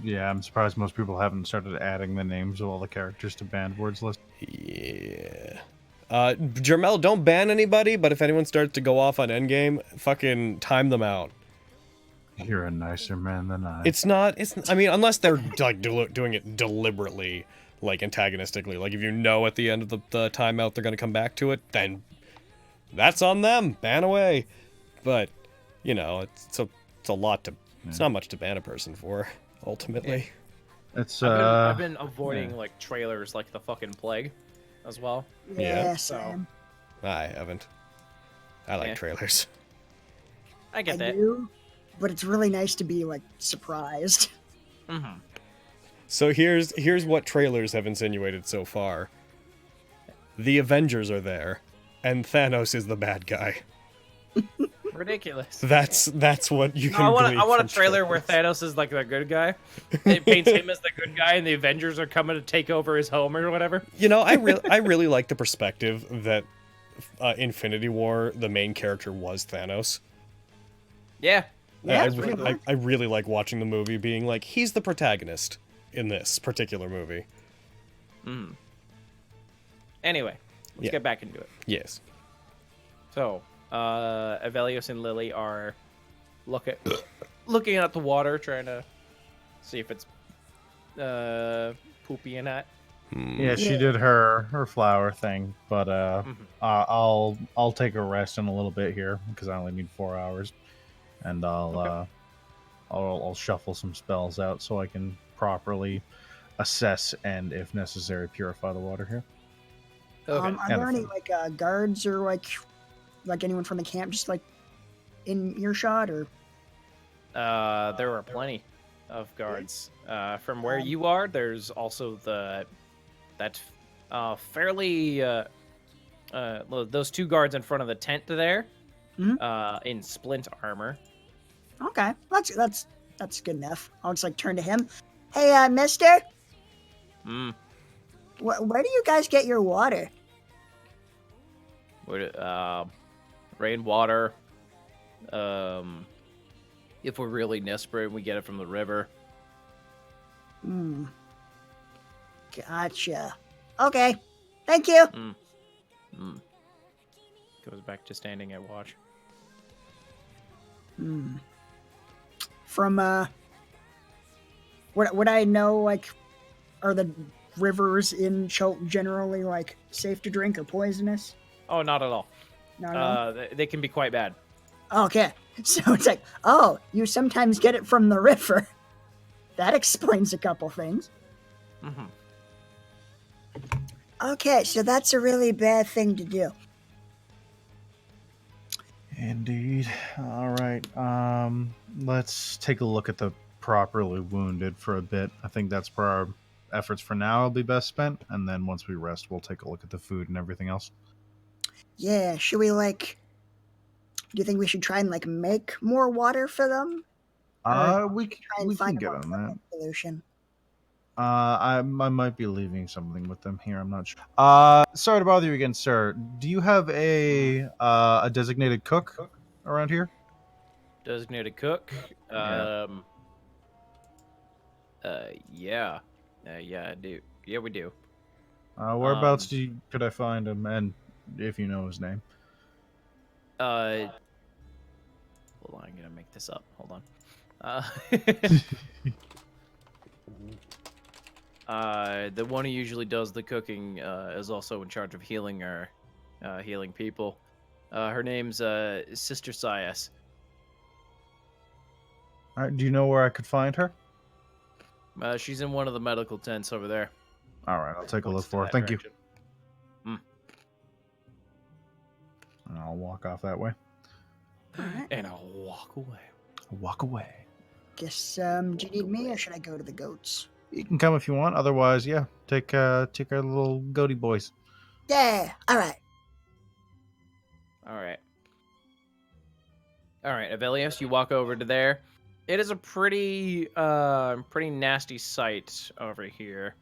Yeah, I'm surprised most people haven't started adding the names of all the characters to banned words list. Yeah. Jermel, don't ban anybody, but if anyone starts to go off on endgame, fucking time them out. You're a nicer man than I. I mean, unless they're like doing it deliberately, like antagonistically. Like if you know at the end of the timeout they're gonna come back to it, then that's on them. Ban away. But you know, it's a lot to. It's not much to ban a person for, ultimately. It's I've been avoiding like trailers like the fucking plague, as well. Yeah. Sam. I haven't. I like Yeah. trailers. I get I that. do, but it's really nice to be like surprised. Mm-hmm. So here's what trailers have insinuated so far. The Avengers are there, and Thanos is the bad guy. Ridiculous. That's what you can. I want glean a from trailer where trailers. Thanos is like the good guy. It paints him as the good guy, and the Avengers are coming to take over his home or whatever. You know, I really like the perspective that Infinity War, the main character was Thanos. Yeah. Yeah, it's pretty cool. I really like watching the movie being like, he's the protagonist in this particular movie. Anyway, let's Yeah. get back into it. Yes. So, Avelios and Lily are looking at the water, trying to see if it's poopy or not. Yeah, she did her flower thing, but I'll take a rest in a little bit here because I only need 4 hours, and I'll shuffle some spells out so I can properly assess and, if necessary, purify the water here. Okay. Are there any like guards or like anyone from the camp just like in earshot or? There are plenty of guards. From where you are, there's also that fairly those two guards in front of the tent there, in splint armor. Okay, that's good enough. I'll just like turn to him. Hey, Mister. Where do you guys get your water? Rainwater. If we're really desperate, we get it from the river. Gotcha. Okay, thank you. Goes back to standing at watch. From what I know, like, are the rivers in Cholt generally like safe to drink or poisonous? Oh, not at all. Not at all? They can be quite bad. Okay, so it's like, oh, you sometimes get it from the river. That explains a couple things. Okay, so that's a really bad thing to do. Indeed. All right. Let's take a look at the properly wounded for a bit. I think that's where our efforts for now will be best spent, and then once we rest, we'll take a look at the food and everything else. Yeah, should we like? Do you think we should try and like make more water for them? We Try and can find a get more on that. solution. I might be leaving something with them here. I'm not sure. Sorry to bother you again, sir. Do you have a designated cook around here? Designated cook. Yeah. Yeah. Yeah, I do. Yeah, we do. Whereabouts could I find him, and if you know his name? Hold on, I'm gonna make this up. Hold on. The one who usually does the cooking is also in charge of healing healing people. Her name's Sister Sias. All right, do you know where I could find her? She's in one of the medical tents over there. All right, I'll take a look Points to for her. that Thank you. direction. And I'll walk off that way. All right. And I'll walk away. Walk away. Guess, do you need me or should I go to the goats? You can come if you want. Otherwise, yeah, take our little goaty boys. Yeah, all right. All right. All right, Avelios, you walk over to there. It is a pretty nasty sight over here.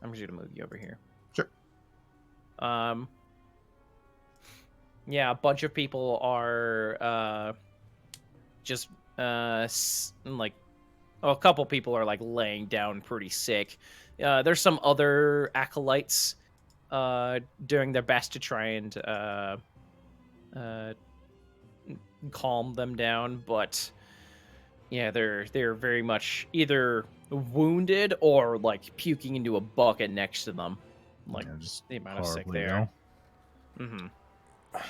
I'm just gonna move you over here. Sure. Yeah, a bunch of people are just like, a couple people are like laying down pretty sick. There's some other acolytes doing their best to try and calm them down, but yeah, they're very much either wounded or like puking into a bucket next to them, like Yeah, just the amount of sick horribly there. ill. Mm-hmm.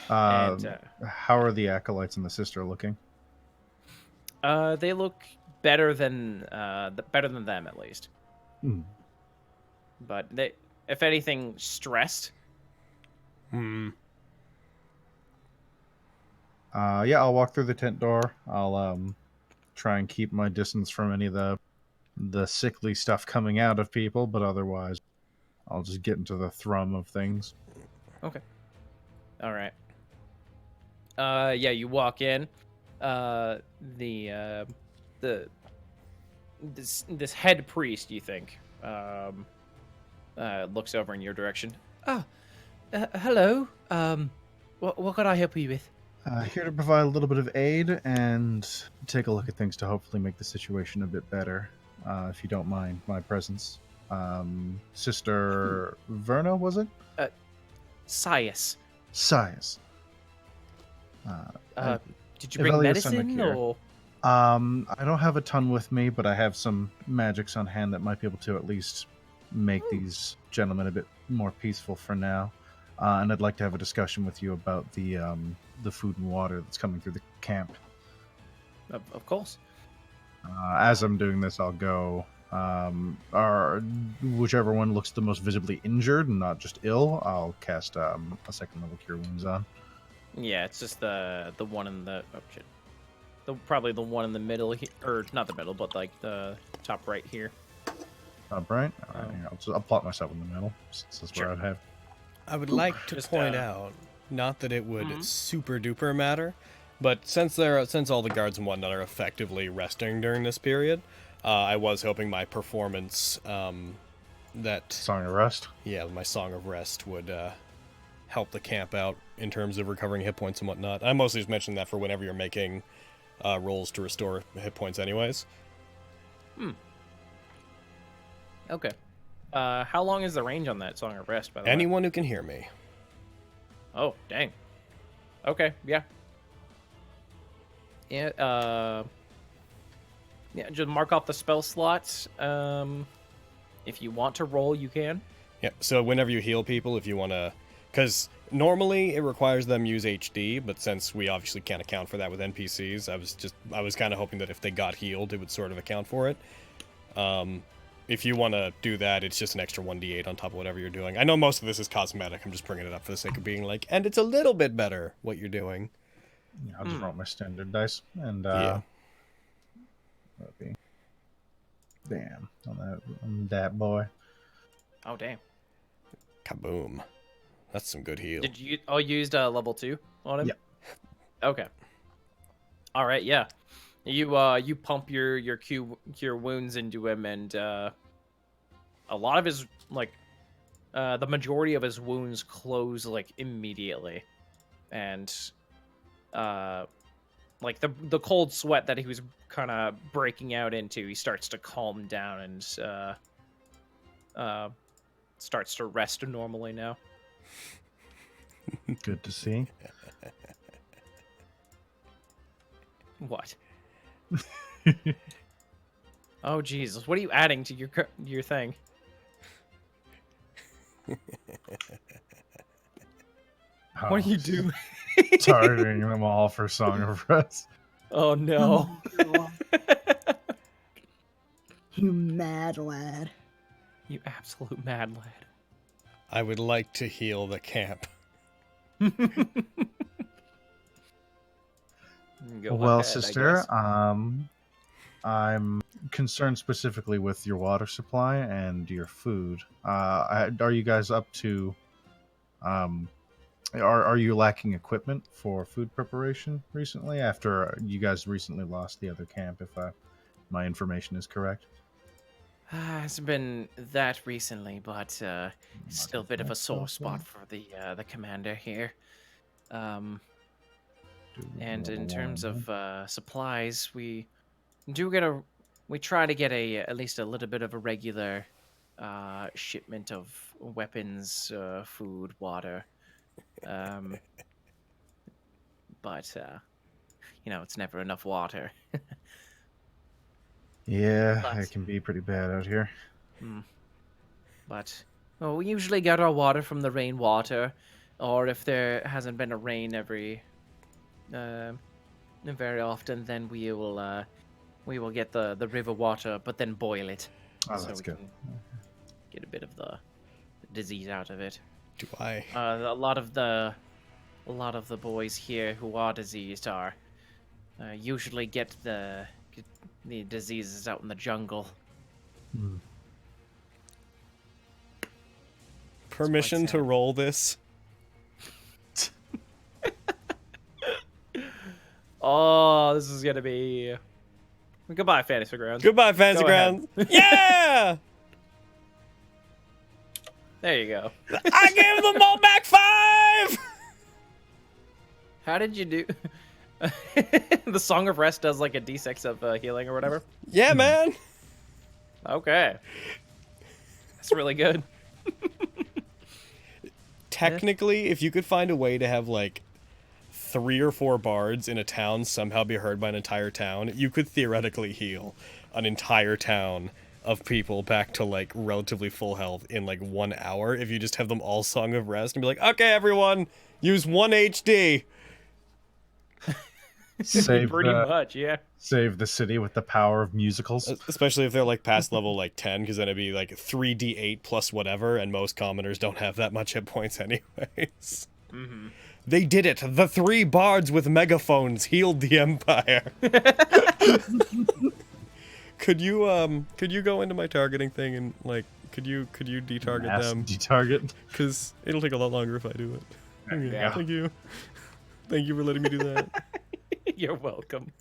How are the acolytes and the sister looking? They look better than them at least. Hmm. But they, if anything, stressed. Yeah, I'll walk through the tent door. I'll try and keep my distance from any of the sickly stuff coming out of people, but otherwise, I'll just get into the thrum of things. Okay. All right. Yeah, you walk in. This head priest, you think, looks over in your direction. Oh, hello. What can I help you with? Here to provide a little bit of aid and take a look at things to hopefully make the situation a bit better, if you don't mind my presence. Sister Verna, was it? Sias. Sias. Did you bring Evelius medicine Senekir. or? I don't have a ton with me, but I have some magics on hand that might be able to at least make these gentlemen a bit more peaceful for now. And I'd like to have a discussion with you about the food and water that's coming through the camp. Of course. As I'm doing this, I'll go, or whichever one looks the most visibly injured and not just ill, I'll cast a second level Cure Wounds on. Yeah, it's just the one in the shit. Probably the one in the middle here, or not the middle, but like the top right here. Top right? All right, I'll plot myself in the middle, since that's where Sure. I'd have. I would like to Just, point out, not that it would Mhm. super duper matter, but since all the guards and whatnot are effectively resting during this period, I was hoping my performance, that Song of Rest. my Song of Rest would help the camp out in terms of recovering hit points and whatnot. I mostly just mentioned that for whenever you're making rolls to restore hit points, anyways. Okay. How long is the range on that Song of Rest, by the way? Anyone who can hear me. Oh, dang. Okay, yeah. Yeah, just mark off the spell slots. If you want to roll, you can. Yeah, so whenever you heal people, if you want to... Because normally it requires them use HD, but since we obviously can't account for that with NPCs, I was kind of hoping that if they got healed, it would sort of account for it. If you want to do that, it's just an extra 1d8 on top of whatever you're doing. I know most of this is cosmetic. I'm just bringing it up for the sake of being like, and it's a little bit better what you're doing. Yeah, I'll just roll my standard dice, and Yeah. that'd be damn on that boy. Oh, damn. Kaboom. That's some good heal. Did you used level 2 on him? Yep. Okay. All right, yeah. You pump your cure wounds into him, and a lot of his the majority of his wounds close like immediately, and like the cold sweat that he was kind of breaking out into, he starts to calm down, and starts to rest normally now. Good to see. What? Oh Jesus! What are you adding to your thing? What are you doing? Targeting them all for Song of Rest. Oh no! God. You mad lad. You absolute mad lad. I would like to heal the camp. Go Well, ahead, I sister, guess. I'm concerned specifically with your water supply and your food. Are you guys up to? Are you lacking equipment for food preparation recently? After you guys recently lost the other camp, if my information is correct. Hasn't been that recently, but it's still a bit of a sore spot for the commander here. And in terms of supplies, we try to get at least a little bit of a regular shipment of weapons, food, water. But it's never enough water. Yeah, But it can be pretty bad out here. But well, we usually get our water from the rainwater, or if there hasn't been a rain very often, then we will get the river water, but then boil it, Oh, so that's we good. can get a bit of the disease out of it. Do I? A lot of the boys here who are diseased are usually get the diseases out in the jungle. Permission to sad. roll this? Oh, this is gonna be. Goodbye, Fantasy Grounds. Goodbye, Fancy Go ahead. Grounds. Yeah! There you go. I gave them all back 5! How did you do? The Song of Rest does like a d6 of healing or whatever. Yeah, man. Okay, that's really good. Technically, if you could find a way to have like 3 or 4 bards in a town somehow be heard by an entire town, you could theoretically heal an entire town of people back to like relatively full health in like 1 hour if you just have them all Song of Rest and be like, okay, everyone, use 1 HD. Save Pretty much, yeah. Save the city with the power of musicals. Especially if they're like past level like 10, because then it'd be like 3d8 plus whatever, and most commoners don't have that much hit points anyways. Mm-hmm. They did it! The 3 bards with megaphones healed the Empire! Could you go into my targeting thing and like could you detarget Mass them? Detarget. Because it'll take a lot longer if I do it. There you Yeah, go. thank you. Thank you for letting me do that. You're welcome.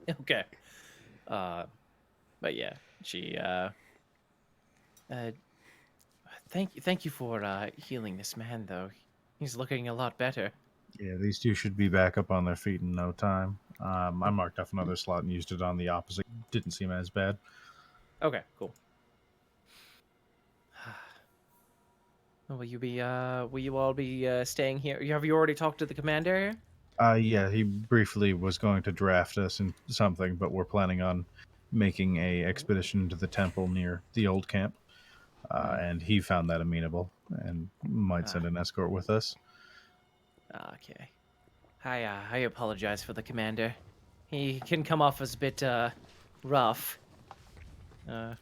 Okay. But yeah, she thank you for healing this man though. He's looking a lot better. Yeah, these two should be back up on their feet in no time. I marked off another slot and used it on the opposite. Didn't seem as bad. Okay, cool. Will you all be staying here? Have you already talked to the commander here? Yeah, he briefly was going to draft us in something, but we're planning on making a expedition to the temple near the old camp. And he found that amenable and might send an escort with us. Okay. I apologize for the commander. He can come off as a bit rough. I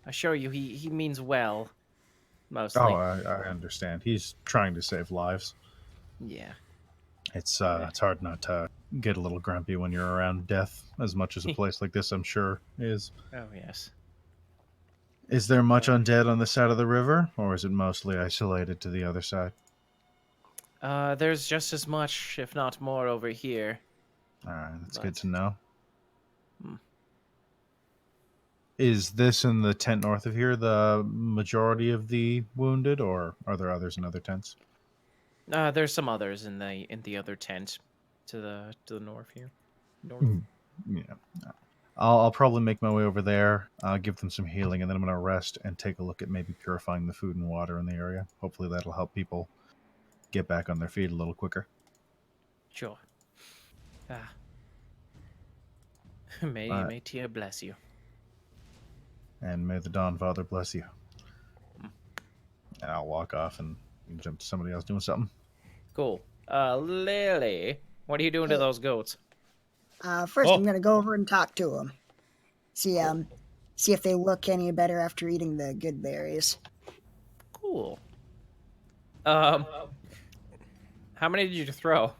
assure you, he means well, mostly. Oh, I understand. He's trying to save lives. Yeah. It's hard not to get a little grumpy when you're around death, as much as a place like this, I'm sure, is. Oh yes. Is there much undead on this side of the river, or is it mostly isolated to the other side? There's just as much, if not more, over here. All right, that's But- good to know. Hmm. Is this in the tent north of here the majority of the wounded, or are there others in other tents? There's some others in the other tent, to the north here. North. Yeah. I'll probably make my way over there, give them some healing, and then I'm going to rest and take a look at maybe purifying the food and water in the area. Hopefully that'll help people get back on their feet a little quicker. Sure. Ah. May Tia bless you. And may the Dawn Father bless you. And I'll walk off and jump to somebody else doing something. Cool. Lily, what are you doing to those goats? First, Oh. I'm gonna go over and talk to them. See if they look any better after eating the good berries. Cool. How many did you throw?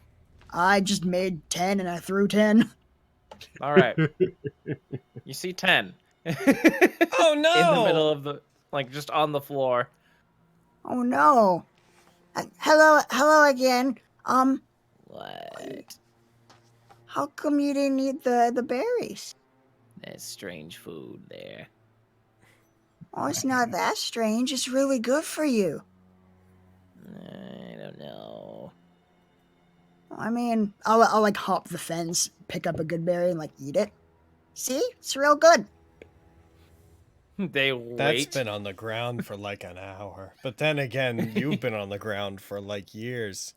I just made 10 and I threw 10. All right. You see 10. Oh no! In the middle of the, like, just on the floor. Oh no. Hello again. What? How come you didn't eat the berries? There's strange food there. Oh, it's not that strange. It's really good for you. I don't know. I mean, I'll like hop the fence, pick up a good berry, and like eat it. See, it's real good. They That's wait. been on the ground for like an hour. But then again, you've been on the ground for like years.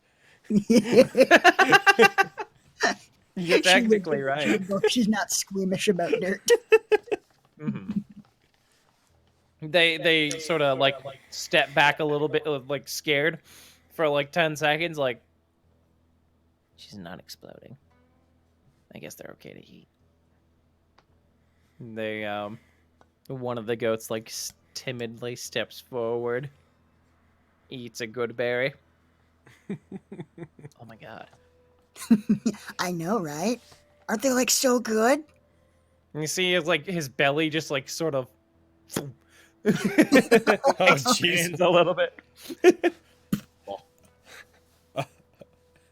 You're technically right. She's not squeamish about dirt. Mm-hmm. They sort of like step back a little bit, like scared, for like 10 seconds. Like, she's not exploding. I guess they're okay to eat. They one of the goats like timidly steps forward, eats a good berry. Oh my god! I know, right? Aren't they like so good? Oh, And you see his like his belly just like sort of jeez. a little bit.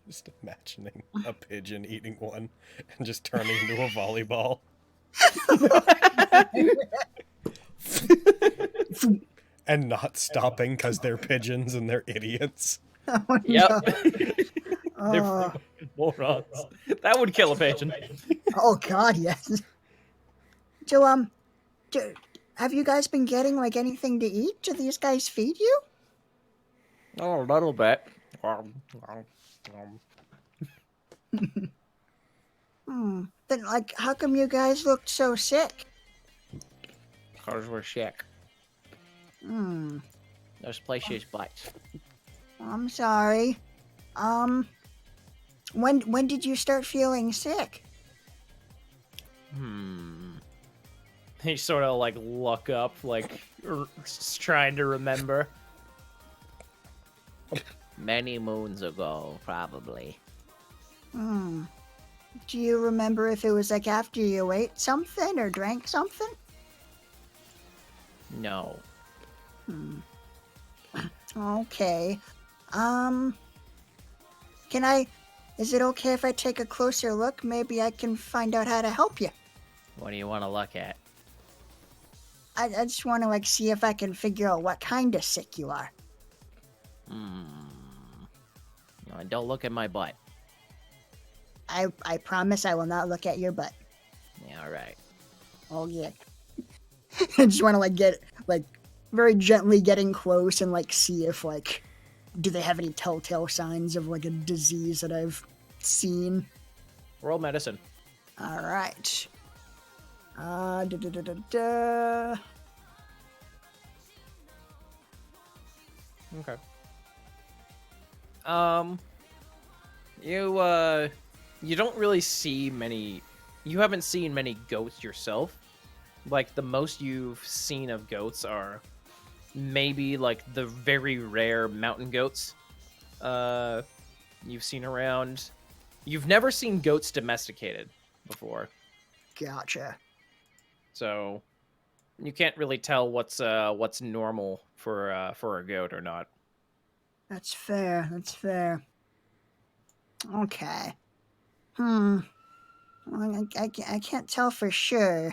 Just imagining a pigeon eating one and just turning into a volleyball. And not stopping because they're pigeons and they're idiots. Oh, Yep. no. They're Oh, freaking morons. That would kill a pigeon. oh God, yes. So, have you guys been getting like anything to eat? Do these guys feed you? Oh, a little bit. Then, like, how come you guys looked so sick? Because we're sick. This place is bites. I'm sorry. When did you start feeling sick? He sort of like look up, like trying to remember. Many moons ago, probably. Do you remember if it was like after you ate something or drank something? No. Okay. Is it okay if I take a closer look? Maybe I can find out how to help you. What do you want to look at? I just want to like see if I can figure out what kind of sick you are. No, don't look at my butt. I promise I will not look at your butt. Yeah, all right. Oh yeah. I just want to like get like very gently getting close and like see if like do they have any telltale signs of like a disease that I've seen. Roll medicine. All right. Da, da, da, da, da. Okay. You don't really see many. You haven't seen many goats yourself. Like the most you've seen of goats are maybe like the very rare mountain goats. You've seen around. You've never seen goats domesticated before, Gotcha. so you can't really tell what's normal for a goat or not. That's fair. That's fair. Okay. Well, I can't tell for sure,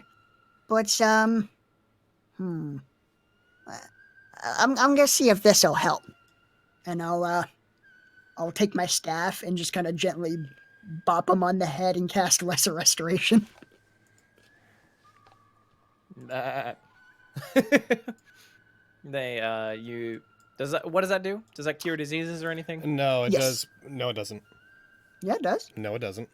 but I'm gonna see if this will help, and I'll take my staff and just kind of gently bop him on the head and cast Lesser Restoration. Uh, they you does that what does that do? Does that cure diseases or anything? No, it Yes. does. No, it doesn't. Yeah, it does. No, it doesn't.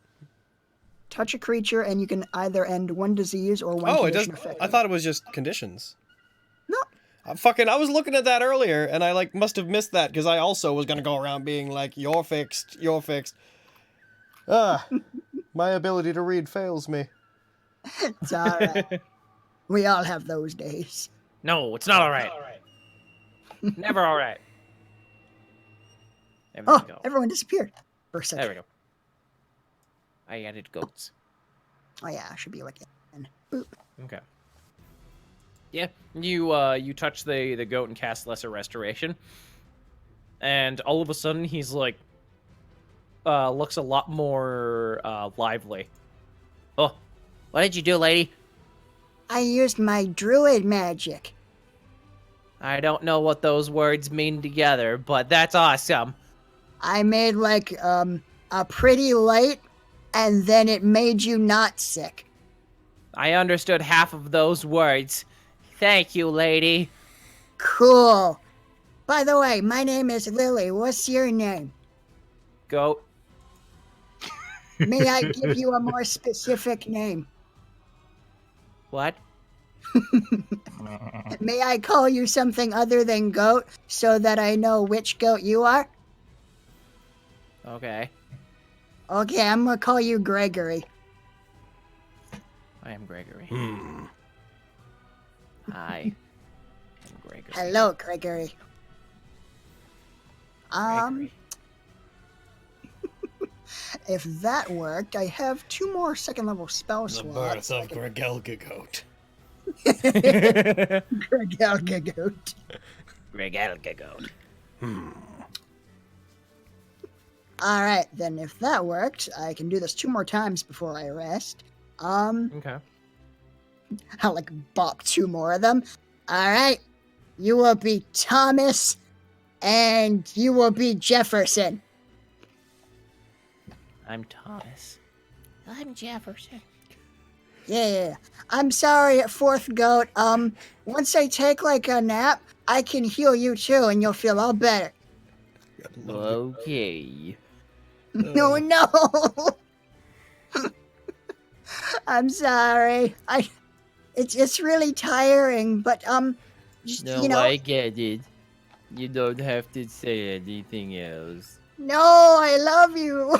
Touch a creature, and you can either end one disease or one Oh, it does. condition affected. I thought it was just conditions. No. I was looking at that earlier, and I like must have missed that because I also was gonna go around being like, "You're fixed. You're fixed." Ah, my ability to read fails me. It's all right. We all have those days. No, it's not all right. Never all right. There we Oh, go. everyone disappeared for a second. There we go. I added goats. Oh yeah, I should be like, and boop. Okay. Yeah, you touch the goat and cast Lesser Restoration, and all of a sudden he's like, looks a lot more lively. Oh, what did you do, lady? I used my druid magic. I don't know what those words mean together, but that's awesome. I made like a pretty light, and then it made you not sick. I understood half of those words. Thank you, lady. Cool. By the way, my name is Lily. What's your name? Goat. May I give you a more specific name? What? May I call you something other than goat so that I know which goat you are? Okay. Okay, I'm gonna call you Gregory. I am Gregory. Hmm. I am Gregory. Hello, Gregory. Gregory. If that worked, I have 2 more second level spell The slots. birth of Gregelgagoat. Gregelgagoat. Gregory. Alright, then if that worked, I can do this 2 more times before I rest. Okay. I'll like bop 2 more of them. Alright, you will be Thomas, and you will be Jefferson. I'm Thomas. I'm Jefferson. Yeah. I'm sorry, 4th goat. Once I take like a nap, I can heal you too, and you'll feel all better. Okay. No. I'm sorry. It's really tiring, but just, No, you know. I get it. You don't have to say anything else. No, I love you.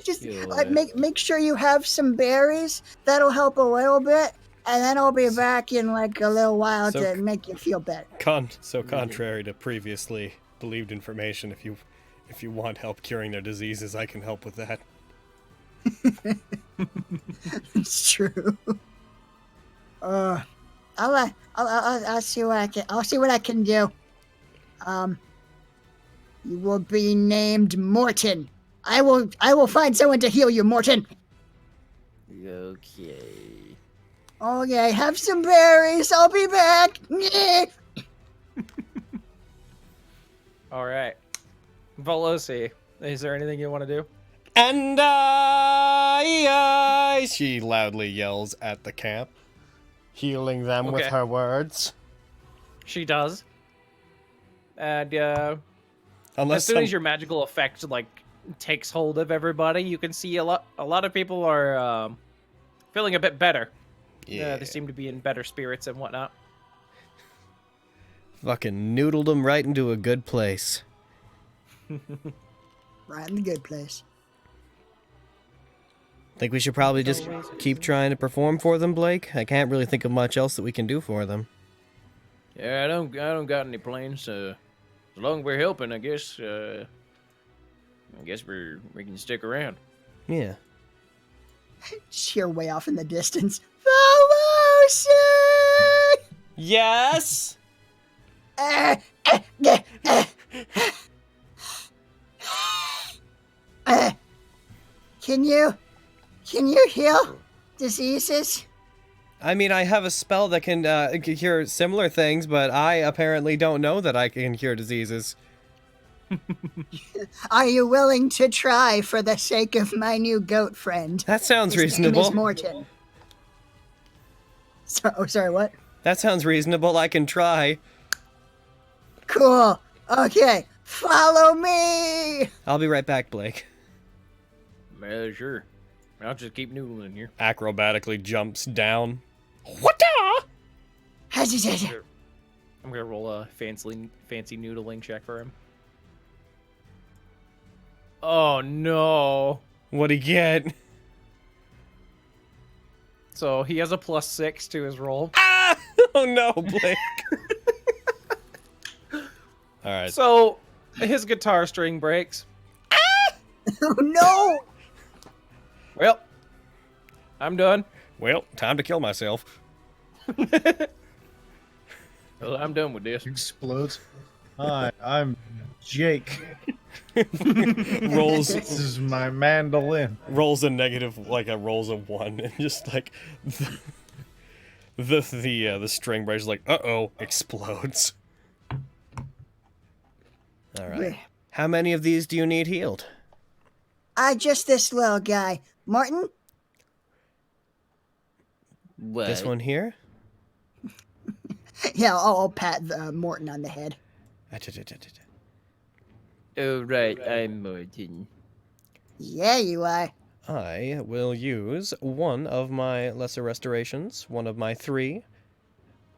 Just Sure. like make sure you have some berries. That'll help a little bit, and then I'll be back in like a little while So- to make you feel better. So contrary to previously believed information, if you want help curing their diseases, I can help with that. It's true. I'll see what I can do. You will be named Morton. I will find someone to heal you, Morton. Okay. Okay, have some berries. I'll be back. All right. Volosi, is there anything you want to do? And she loudly yells at the camp, healing them with Okay. her words. She does. And as Unless soon as your magical effect like takes hold of everybody, you can see a lot of people are feeling a bit better. yeah, They seem to be in better spirits and whatnot. fucking noodled them right into a good place. Right in the good place. Think we should probably just keep trying to perform for them, Blake? I can't really think of much else that we can do for them. Yeah, I don't got any plans. As long as we're helping, I guess. I guess we can stick around. Yeah. Just hear way off in the distance. Volosi! Yes. Can you heal diseases? I mean, I have a spell that can cure similar things, but I apparently don't know that I can cure diseases. Are you willing to try for the sake of my new goat friend? That sounds His name is reasonable. Morton. Sorry, what? That sounds reasonable. I can try. Cool. Okay, follow me. I'll be right back, Blake. Yeah, sure. I'll just keep noodling here. Acrobatically jumps down. What-da? I'm gonna roll a fancy noodling check for him. Oh no! What'd he get? So he has a +6 to his roll. Ah! Oh no, Blake. All right. So his guitar string breaks. Oh no! Well, I'm done. Well, time to kill myself. Well, I'm done with this. Explodes. Hi, I'm Jake. Rolls This is my mandolin. rolls a negative, like a rolls a 1, and just like the string breaks, like explodes. All right. How many of these do you need healed? Just this little guy. Martin? What? This one here? Yeah, I'll pat Morton on the head. Oh, right. I'm Martin. Yeah, you are. I will use one of my lesser restorations, one of my 3,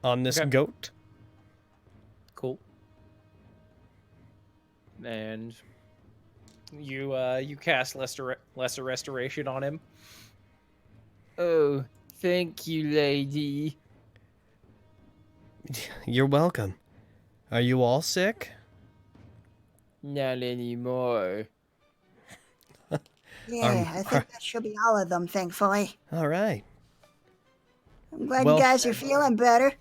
on this Okay. goat. Cool. And you cast lesser restoration on him. Oh, thank you, lady. You're welcome. Are you all sick? Not anymore. Yeah, I think that should be all of them, thankfully. All right. I'm glad Well- you guys are feeling better.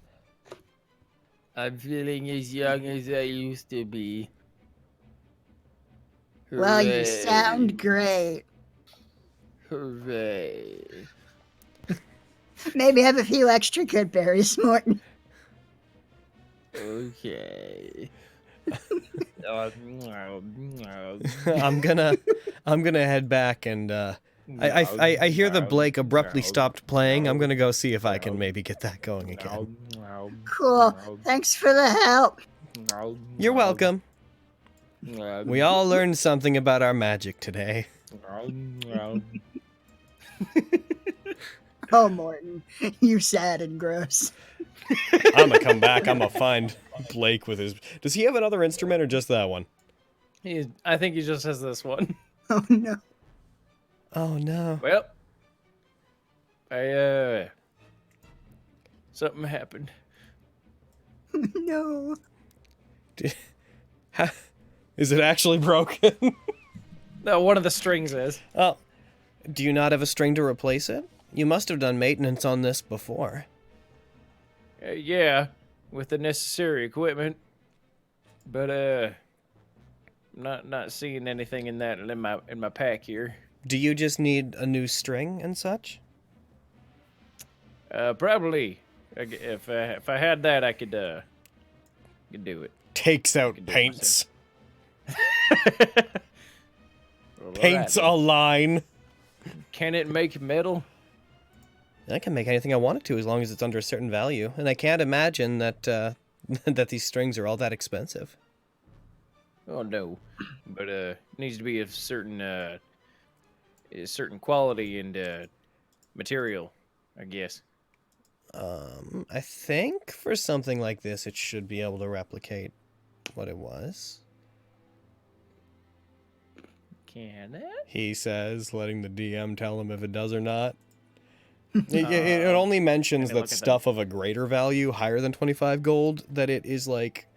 I'm feeling as young as I used to be. Well, you Hooray. sound great. Hooray. Maybe have a few extra good berries, Morton. Okay. I'm gonna head back and I hear the Blake abruptly stopped playing. I'm gonna go see if I can maybe get that going again. Cool. Thanks for the help. You're welcome. We all learned something about our magic today. Oh, Morton, you sad and gross. I'm gonna come back. I'm gonna find Blake with his. Does he have another instrument or just that one? I think he just has this one. Oh no. Oh no. Well, something happened. No. Is it actually broken? No, one of the strings is. Oh, do you not have a string to replace it? You must have done maintenance on this before. Yeah, with the necessary equipment, but not seeing anything in that in my pack here. Do you just need a new string and such? Probably. If I had that, I could do it. Takes out Could do it paints. Well, Paints alright. a line. Can it make metal? I can make anything I want it to as long as it's under a certain value, and I can't imagine that that these strings are all that expensive. Oh no, but it needs to be of certain quality and material, I guess. I think for something like this, it should be able to replicate what it was. Can it? He says, letting the DM tell him if it does or not. It only mentions Let me that look at stuff of a greater value, higher than 25 gold, that it is like,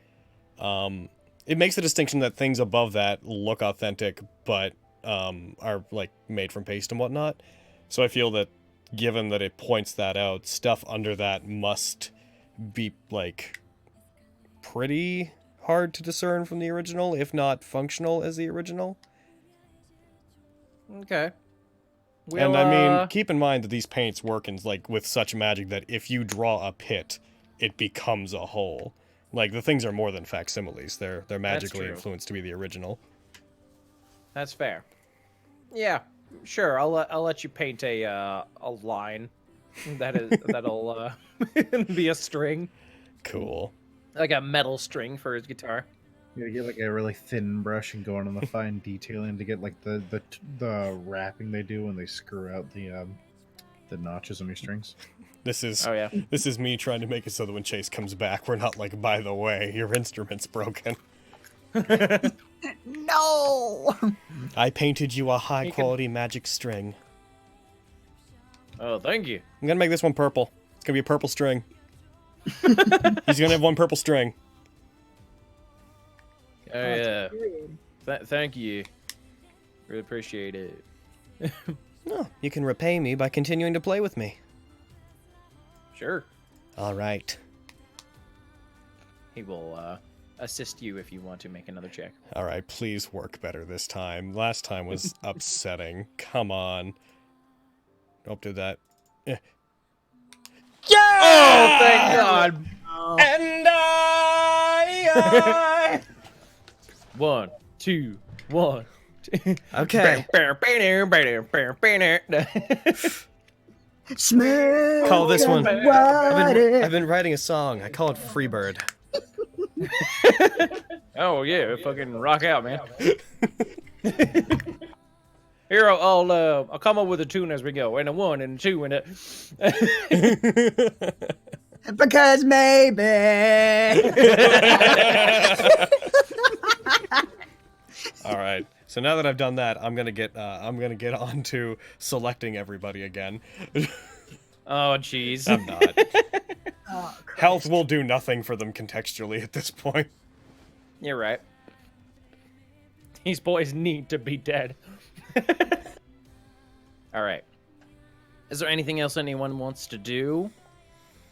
it makes the distinction that things above that look authentic, but are like made from paste and whatnot. So I feel that given that it points that out, stuff under that must be like pretty hard to discern from the original, if not functional as the original. Okay. And I mean, keep in mind that these paints work in like with such magic that if you draw a pit, it becomes a hole. Like the things are more than facsimiles; they're magically true. influenced to be the original. That's fair. Yeah, sure. I'll let you paint a line. That'll be a string, Cool. like a metal string for his guitar. You gotta get like a really thin brush and go on the fine detailing to get like the wrapping they do when they screw out the notches on your strings. This is Oh yeah. this is me trying to make it so that when Chase comes back, we're not like, by the way, your instrument's broken. No! I painted you a high quality magic string. Oh, thank you. I'm gonna make this one purple. It's gonna be a purple string. He's gonna have one purple string. Oh yeah. Thank you. Really appreciate it. Oh, you can repay me by continuing to play with me. Sure. All right. He will assist you if you want to make another check. All right, please work better this time. Last time was upsetting. Come on. Don't do that. Yeah! Oh, thank God. Oh. And I... 1, 2, 1. Okay. Smooth. Call this one. Water. I've been writing a song. I call it Freebird. Oh yeah, fucking rock out, man. Here, I'll come up with a tune as we go, and a 1 and a 2 and a. Because maybe. All right. So now that I've done that, I'm gonna get on to selecting everybody again. Oh jeez. I'm not. Oh, Christ. Health will do nothing for them contextually at this point. You're right. These boys need to be dead. All right. Is there anything else anyone wants to do,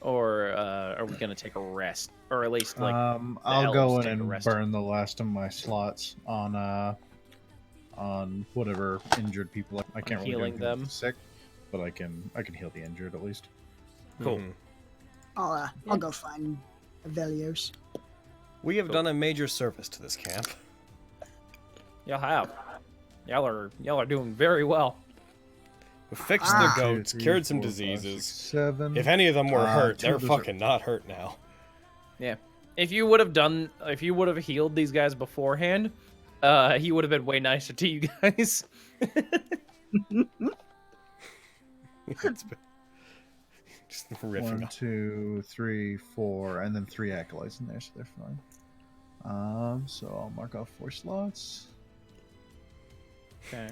or are we gonna take a rest, or at least like? I'll go elves in take a and rest. burn the last of my slots on whatever injured people. I can't really do healing anything with them? the sick, but I can heal the injured at least. Cool. Mhm. I'll go find Velios. We have done a major service to this camp. Y'all have. Y'all are doing very well. We fixed Ah. the goats, 2, 3, cured some 4, 5, diseases. 6, 7. If any of them were hurt, two they're of those are- fucking not hurt now. Yeah. If you would have healed these guys beforehand, he would have been way nicer to you guys. It's been- just riffing 1, off. 2, 3, 4, and then 3 acolytes in there, so they're fine. So I'll mark off 4 slots. Okay.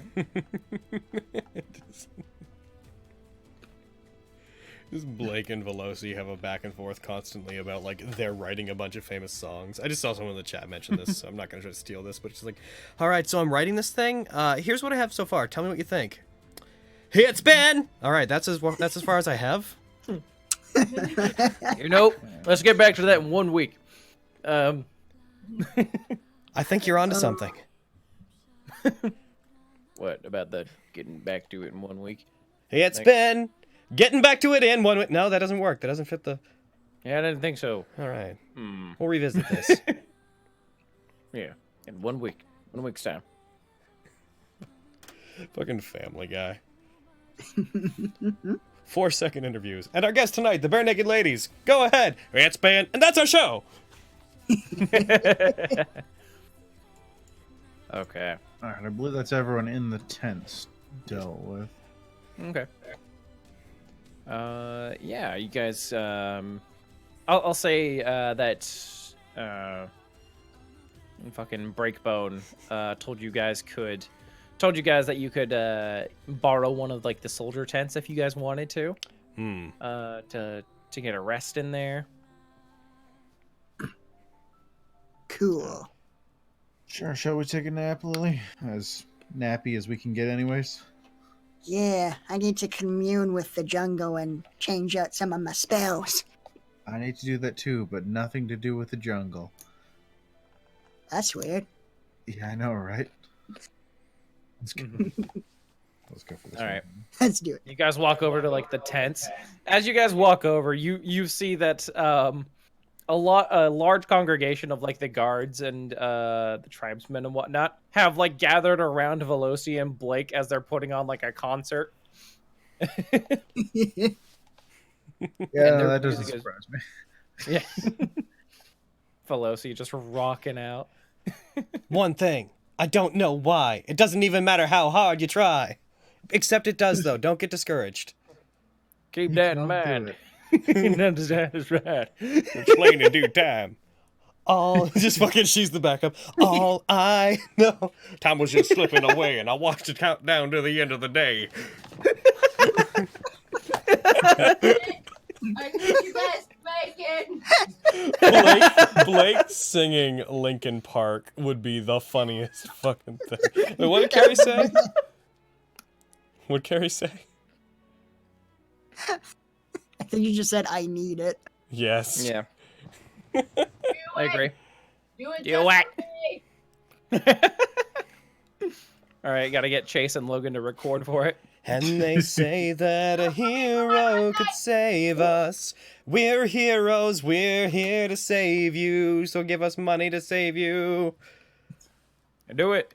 Just Blake and Veloci have a back and forth constantly about like they're writing a bunch of famous songs. I just saw someone in the chat mention this, so I'm not gonna try to steal this, but it's just like, all right, so I'm writing this thing. Here's what I have so far. Tell me what you think. It's been all right. That's as far as I have. You know, let's get back to that in 1 week. I think you're onto something. What about the getting back to it in 1 week? It's Thanks. been getting back to it in 1 week. No, that doesn't work. That doesn't fit the. Yeah, I didn't think so. All right, Hmm. we'll revisit this. Yeah, in 1 week. 1 week's time. Fucking Family Guy. 4-second interviews. And our guest tonight, the Bare Naked Ladies. Go ahead. It's been, and that's our show. Okay. Alright, I believe that's everyone in the tents dealt with. Okay. Yeah, you guys. I'll say that. Fucking Breakbone told you guys that you could borrow one of like the soldier tents if you guys wanted to. To get a rest in there. Cool. Sure, shall we take a nap, Lily? As nappy as we can get anyways. Yeah, I need to commune with the jungle and change out some of my spells. I need to do that too, but nothing to do with the jungle. That's weird. Yeah, I know, right? Let's go. Let's go for this. All one. right. Let's do it. You guys walk over to like the tents. As you guys walk over, you see that a large congregation of like the guards and the tribesmen and whatnot have like gathered around Veloci and Blake as they're putting on like a concert. Yeah, their that doesn't music is- surprise me. Yeah. Veloci just rocking out. One thing. I don't know why. It doesn't even matter how hard you try. Except it does, though. Don't get discouraged. Keep You that can in all do mind. it. You understand is right. Explain in due time. All just fucking she's the backup. All I know. Time was just slipping away and I watched it count down to the end of the day. I need you guys bacon. Blake singing Linkin Park would be the funniest fucking thing. Wait, what did Carrie say? What'd Carrie say? I think you just said I need it. Yes. Yeah, Do I it. agree. Do it. Do just it. for me. All right, gotta get Chase and Logan to record for it. And they say that a hero could save us. We're heroes, we're here to save you. So give us money to save you. Do it.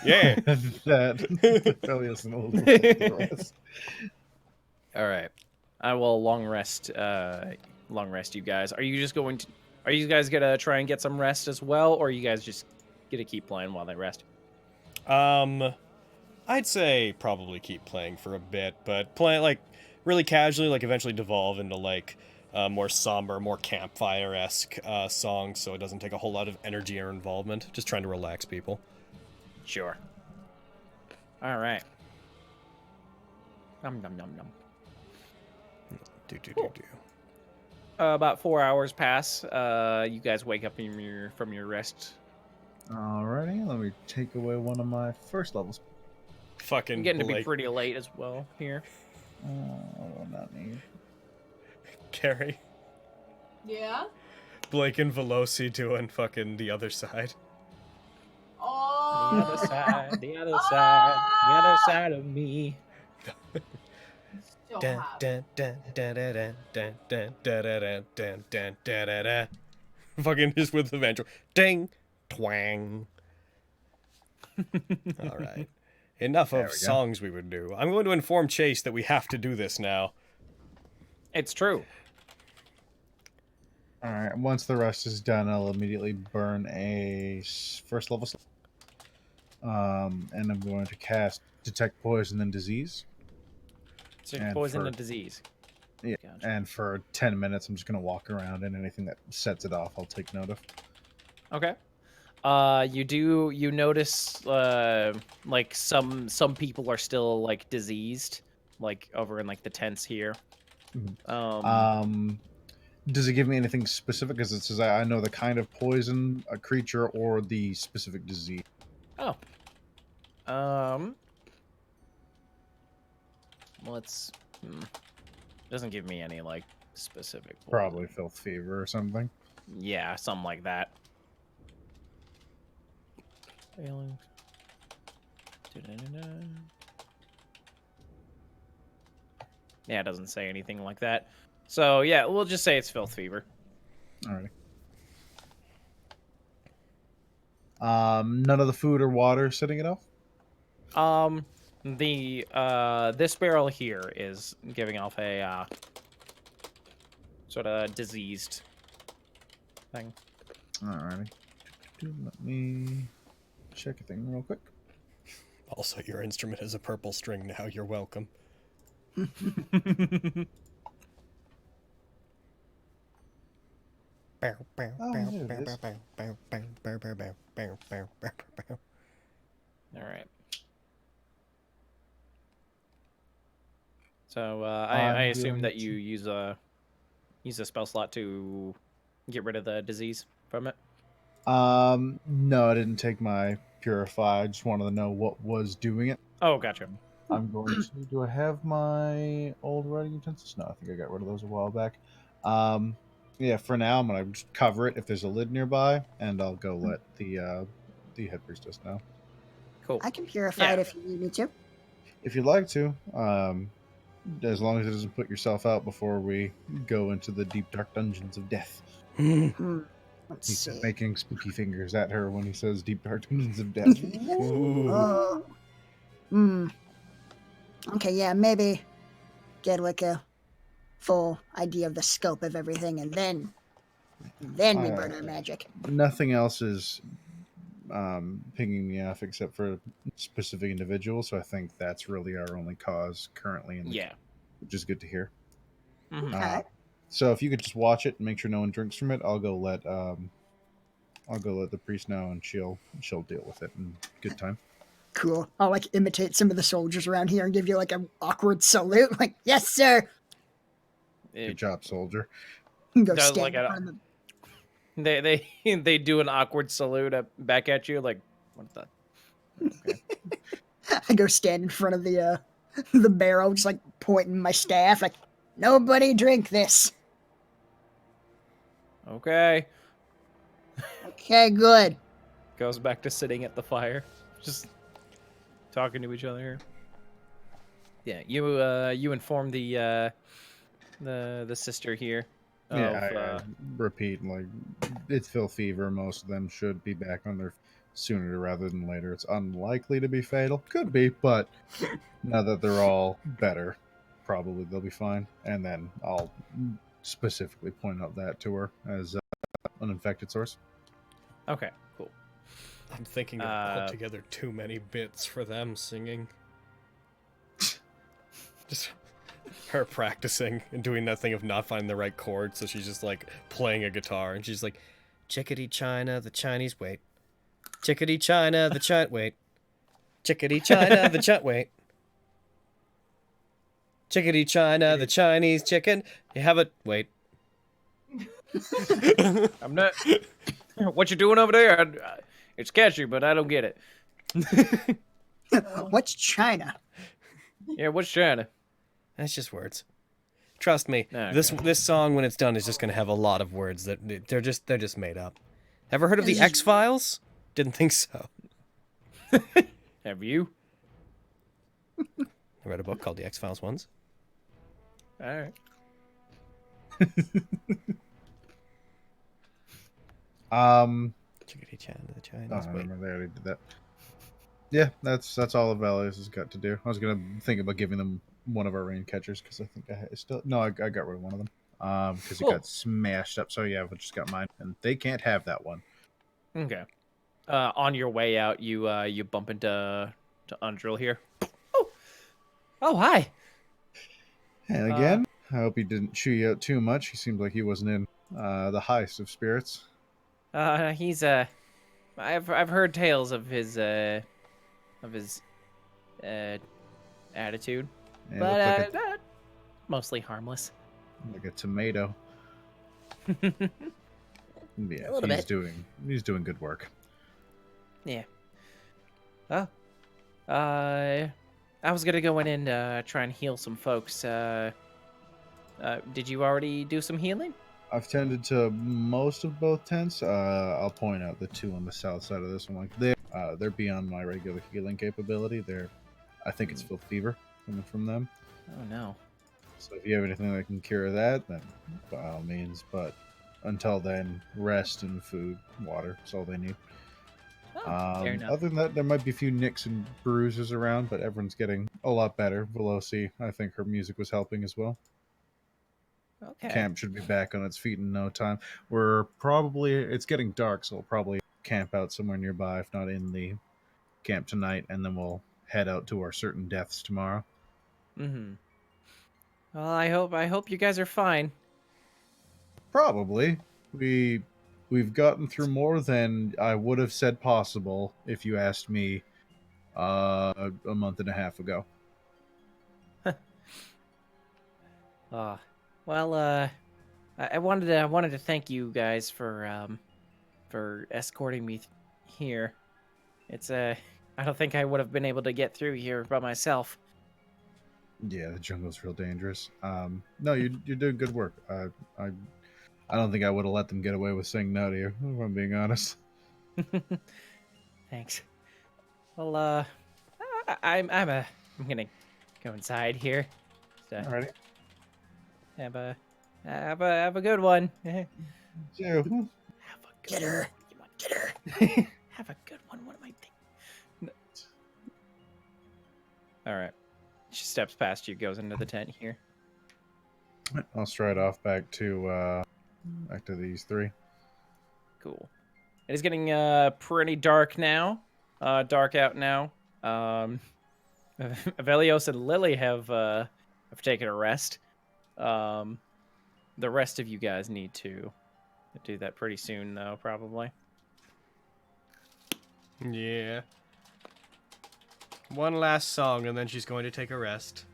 Yeah. That probably isn't a little bit for us. All right, I will long rest you guys. Are you just going to? Are you guys gonna try and get some rest as well, or are you guys just gonna keep playing while they rest? I'd say probably keep playing for a bit, but play like really casually, like eventually devolve into like more somber, more campfire-esque songs, so it doesn't take a whole lot of energy or involvement. Just trying to relax people. Sure. All right. Nom nom nom nom. Do. About 4 hours pass. You guys wake up from your rest. Alrighty, let me take away one of my first levels. Fucking I'm getting to be Blake. pretty late as well here. Not need. Carrie, Yeah. Blake and Veloci doing fucking the other side. Oh. The other side, the other side, the other side of me. Still Dun, have. dun, dun, dun, dun, dun, dun, dun, dun, dun, dun, dun, dun, dun. Fucking just with the ventral. Ding, twang. All right. Enough There of we go. songs we would do. I'm going to inform Chase that we have to do this now. It's true. Alright, once the rest is done, I'll immediately burn a first level. And I'm going to cast Detect Poison and Disease. So And poison for- and disease. Yeah, Gotcha. and for 10 minutes, I'm just going to walk around, and anything that sets it off, I'll take note of. Okay. You notice like some people are still like diseased, like over in like the tents here. Does it give me anything specific? Because it says I know the kind of poison, a creature, or the specific disease. Oh. Let's. Doesn't give me any like specific. poison. Probably filth fever or something. Yeah, something like that. Failing. Da-da-da-da. Yeah, it doesn't say anything like that. So yeah, we'll just say it's filth fever. Alrighty. None of the food or water setting it off? This barrel here is giving off a sort of diseased thing. Alrighty. Let me check a thing real quick. Also, your instrument is a purple string now. You're welcome. All right. So I assume that you use a spell slot to get rid of the disease from it. No, I didn't take my purify. I just wanted to know what was doing it. Oh, gotcha. I'm going to. Do I have my old writing utensils? No, I think I got rid of those a while back. Yeah, for now, I'm gonna just cover it if there's a lid nearby, and I'll go let the head priestess know. Cool. I can purify it Yeah. if you need me to. If you'd like to, as long as it doesn't put yourself out before we go into the deep dark dungeons of death. Let's He's see. making spooky fingers at her when he says deep dark dungeons of death. Oh. Hmm. Okay, yeah, maybe get like a full idea of the scope of everything, and then we burn our magic. Nothing else is pinging me off except for specific individuals. So I think that's really our only cause currently, Yeah. which is good to hear. Mhm. Okay. So if you could just watch it and make sure no one drinks from it, I'll go let the priest know, and she'll deal with it in good time. Cool. I'll like imitate some of the soldiers around here and give you like an awkward salute. Like, yes, sir. Good job, soldier. And go Does stand like in a- front of the They do an awkward salute back at you, like, what the? Okay. I go stand in front of the barrel, just like pointing my staff, like, nobody drink this. Okay. Okay, good. Goes back to sitting at the fire, just talking to each other here. Yeah, you inform the sister here. Yeah, I Of, repeat, like, it's Phil fever. Most of them should be back on their sooner rather than later. It's unlikely to be fatal. Could be, but now that they're all better, probably they'll be fine. And then I'll specifically point out that to her as an infected source. Okay, cool. I'm thinking of altogether too many bits for them singing. Just her practicing and doing that thing of not finding the right chord, so she's just like playing a guitar, and she's like, "Chickadee China, the Chinese wait. Chickadee China, the China wait. Chickadee China, the China wait. Chickadee China, the Chinese chicken. You have it. Wait. I'm not. What you doing over there? It's catchy, but I don't get it. What's China? Yeah, what's China? That's just words. Trust me, Okay. this song when it's done is just gonna have a lot of words that they're just made up. Ever heard of the This is- X-Files? Didn't think so. Have you? I read a book called The X-Files once. All right. Chickadee China, the I Chinese don't wait. remember. They already did that. Yeah, that's all Valius has got to do. I was gonna think about giving them one of our rain catchers because I think I got rid of one of them because Cool. it got smashed up. So yeah, we just got mine, and they can't have that one. Okay. On your way out, you bump into Undrill here. Oh, hi. And again, I hope he didn't chew you out too much. He seemed like he wasn't in the highest of spirits. He's I've heard tales of his attitude, And but looked like mostly harmless. like a tomato. Yeah, A little bit. he's doing good work. Yeah. Oh. I was gonna go in and try and heal some folks. Did you already do some healing? I've tended to most of both tents. I'll point out the two on the south side of this one. Like they're beyond my regular healing capability. I think it's Filth Fever coming from them. Oh no. So if you have anything that can cure that, then by all means. But until then, rest and food, water. That's all they need. Oh, fair enough. Other than that, there might be a few nicks and bruises around, but everyone's getting a lot better. Veloci, I think her music was helping as well. Okay. Camp should be back on its feet in no time. It's getting dark, so we'll probably camp out somewhere nearby, if not in the camp tonight, and then we'll head out to our certain deaths tomorrow. Mm-hmm. Well, I hope you guys are fine. Probably. We've gotten through more than I would have said possible if you asked me a month and a half ago. Well, I wanted to thank you guys for escorting me here. It's I don't think I would have been able to get through here by myself. Yeah, the jungle's real dangerous. No, you're doing good work. I don't think I would have let them get away with saying no to you, if I'm being honest. Thanks. Well, I'm gonna go inside here. Just, Alrighty. have a good one. Have So, a good Get her. one. Get her. Have a good one. What am I thinking? All right. She steps past you, goes into the tent here. I'll stride off back to these three. Cool. It is getting pretty dark now. Dark out now. Avelios and Lily have taken a rest. The rest of you guys need to do that pretty soon, though, probably. Yeah. One last song, and then she's going to take a rest.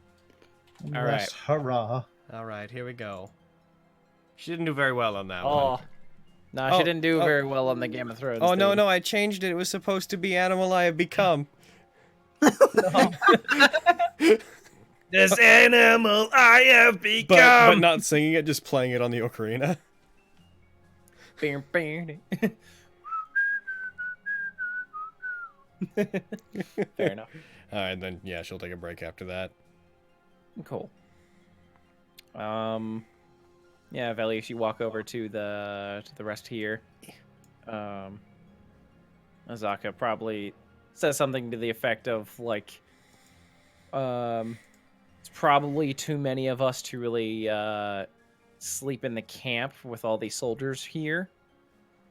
All right. Hurrah. All right, here we go. She didn't do very well on that Oh, one. no, Oh, she didn't do oh. very well on the Game of Thrones. Oh, no, theme. no, I changed it. It was supposed to be Animal I Have Become. This animal I have become. But not singing it, just playing it on the ocarina. Fair enough. Alright, then, yeah, she'll take a break after that. Cool. Yeah, Velius, you walk over to the rest here. Azaka probably says something to the effect of like, it's probably too many of us to really sleep in the camp with all these soldiers here.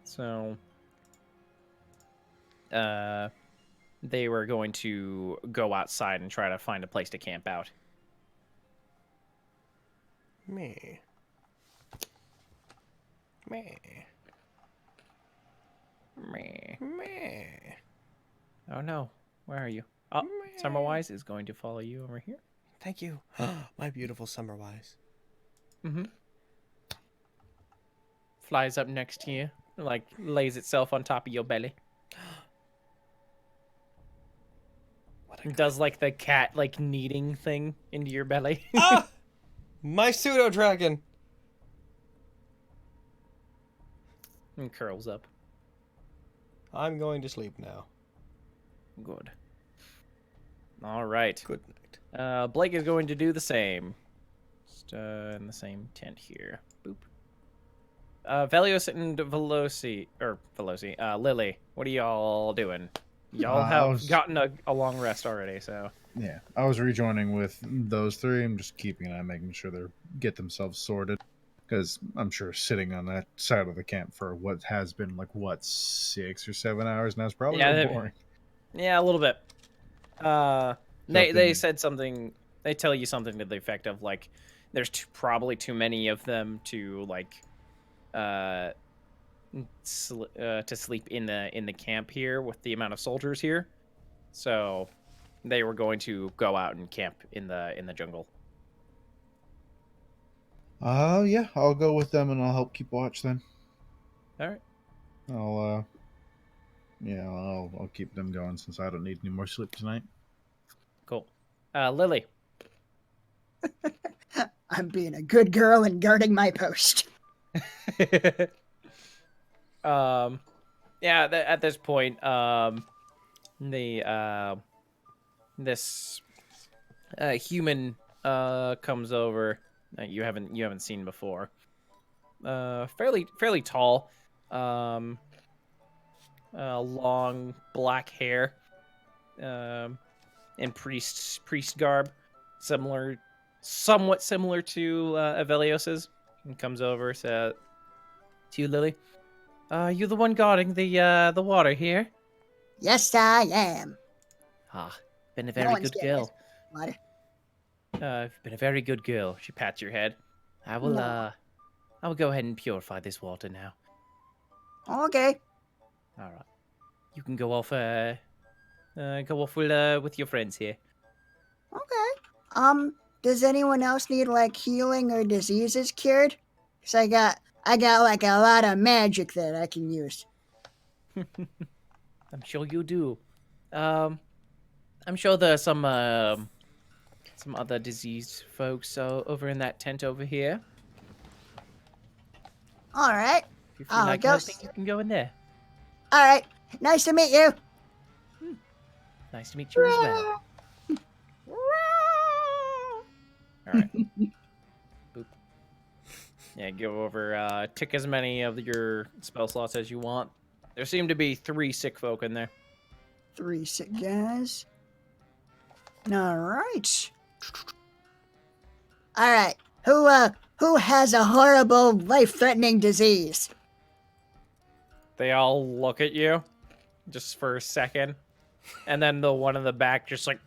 So, they were going to go outside and try to find a place to camp out. Me. Me. Meh. Me. Oh no, where are you? Oh, Summerwise is going to follow you over here. Thank you. My beautiful Summerwise. Mm-hmm. Flies up next to you, like lays itself on top of your belly. It does like the cat like kneading thing into your belly. Ah! My pseudo dragon. And curls up. I'm going to sleep now. Good. All right. Good night. Blake is going to do the same. Just in the same tent here. Boop. Velios and Lily, what are y'all doing? Y'all have gotten a long rest already, so. Yeah, I was rejoining with those three. I'm just keeping an eye, making sure they get themselves sorted. Because I'm sure sitting on that side of the camp for what has been, 6 or 7 hours now is probably a little boring. Yeah, a little bit. They said something, they tell you something to the effect of, like, there's probably too many of them to, like, to sleep in the camp here with the amount of soldiers here. So they were going to go out and camp in the jungle. Yeah, I'll go with them and I'll help keep watch then. All right. I'll keep them going since I don't need any more sleep tonight. Cool. Lily. I'm being a good girl and guarding my post. Yeah, at this point, this human comes over that you haven't seen before. Fairly tall. Long black hair. In priest garb, somewhat similar to Avelios's. And comes over to you, Lily. You the one guarding the water here? Yes, I am. Ah, been a very good girl. Water. Been a very good girl. She pats your head. I will go ahead and purify this water now. Okay. All right. You can go off with your friends here. Okay. Does anyone else need healing or diseases cured? Cause I got a lot of magic that I can use. I'm sure you do. I'm sure there's some other diseased folks over in that tent over here. All right. If you feel like helping, you can go in there. All right. Nice to meet you. Nice to meet you as well. All right. Boop. Yeah, go over. Tick as many of your spell slots as you want. There seem to be 3 sick folk in there. 3 sick guys. All right. All right. Who has a horrible, life-threatening disease? They all look at you just for a second, and then the one in the back just like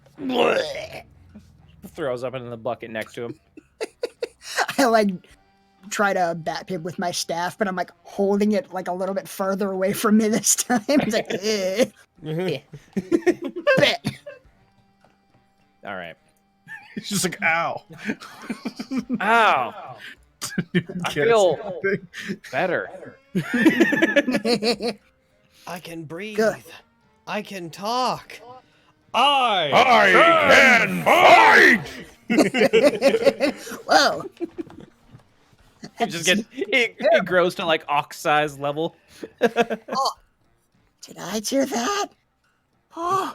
throws up into the bucket next to him. I like try to bat him with my staff, but I'm like holding it like a little bit further away from me this time. It's like, bit. All right. He's just like, ow. Ow! I feel better. I can breathe. Good. I can talk. I can fight! Whoa. He just gets it grows to like ox size level. Oh, did I do that? Oh.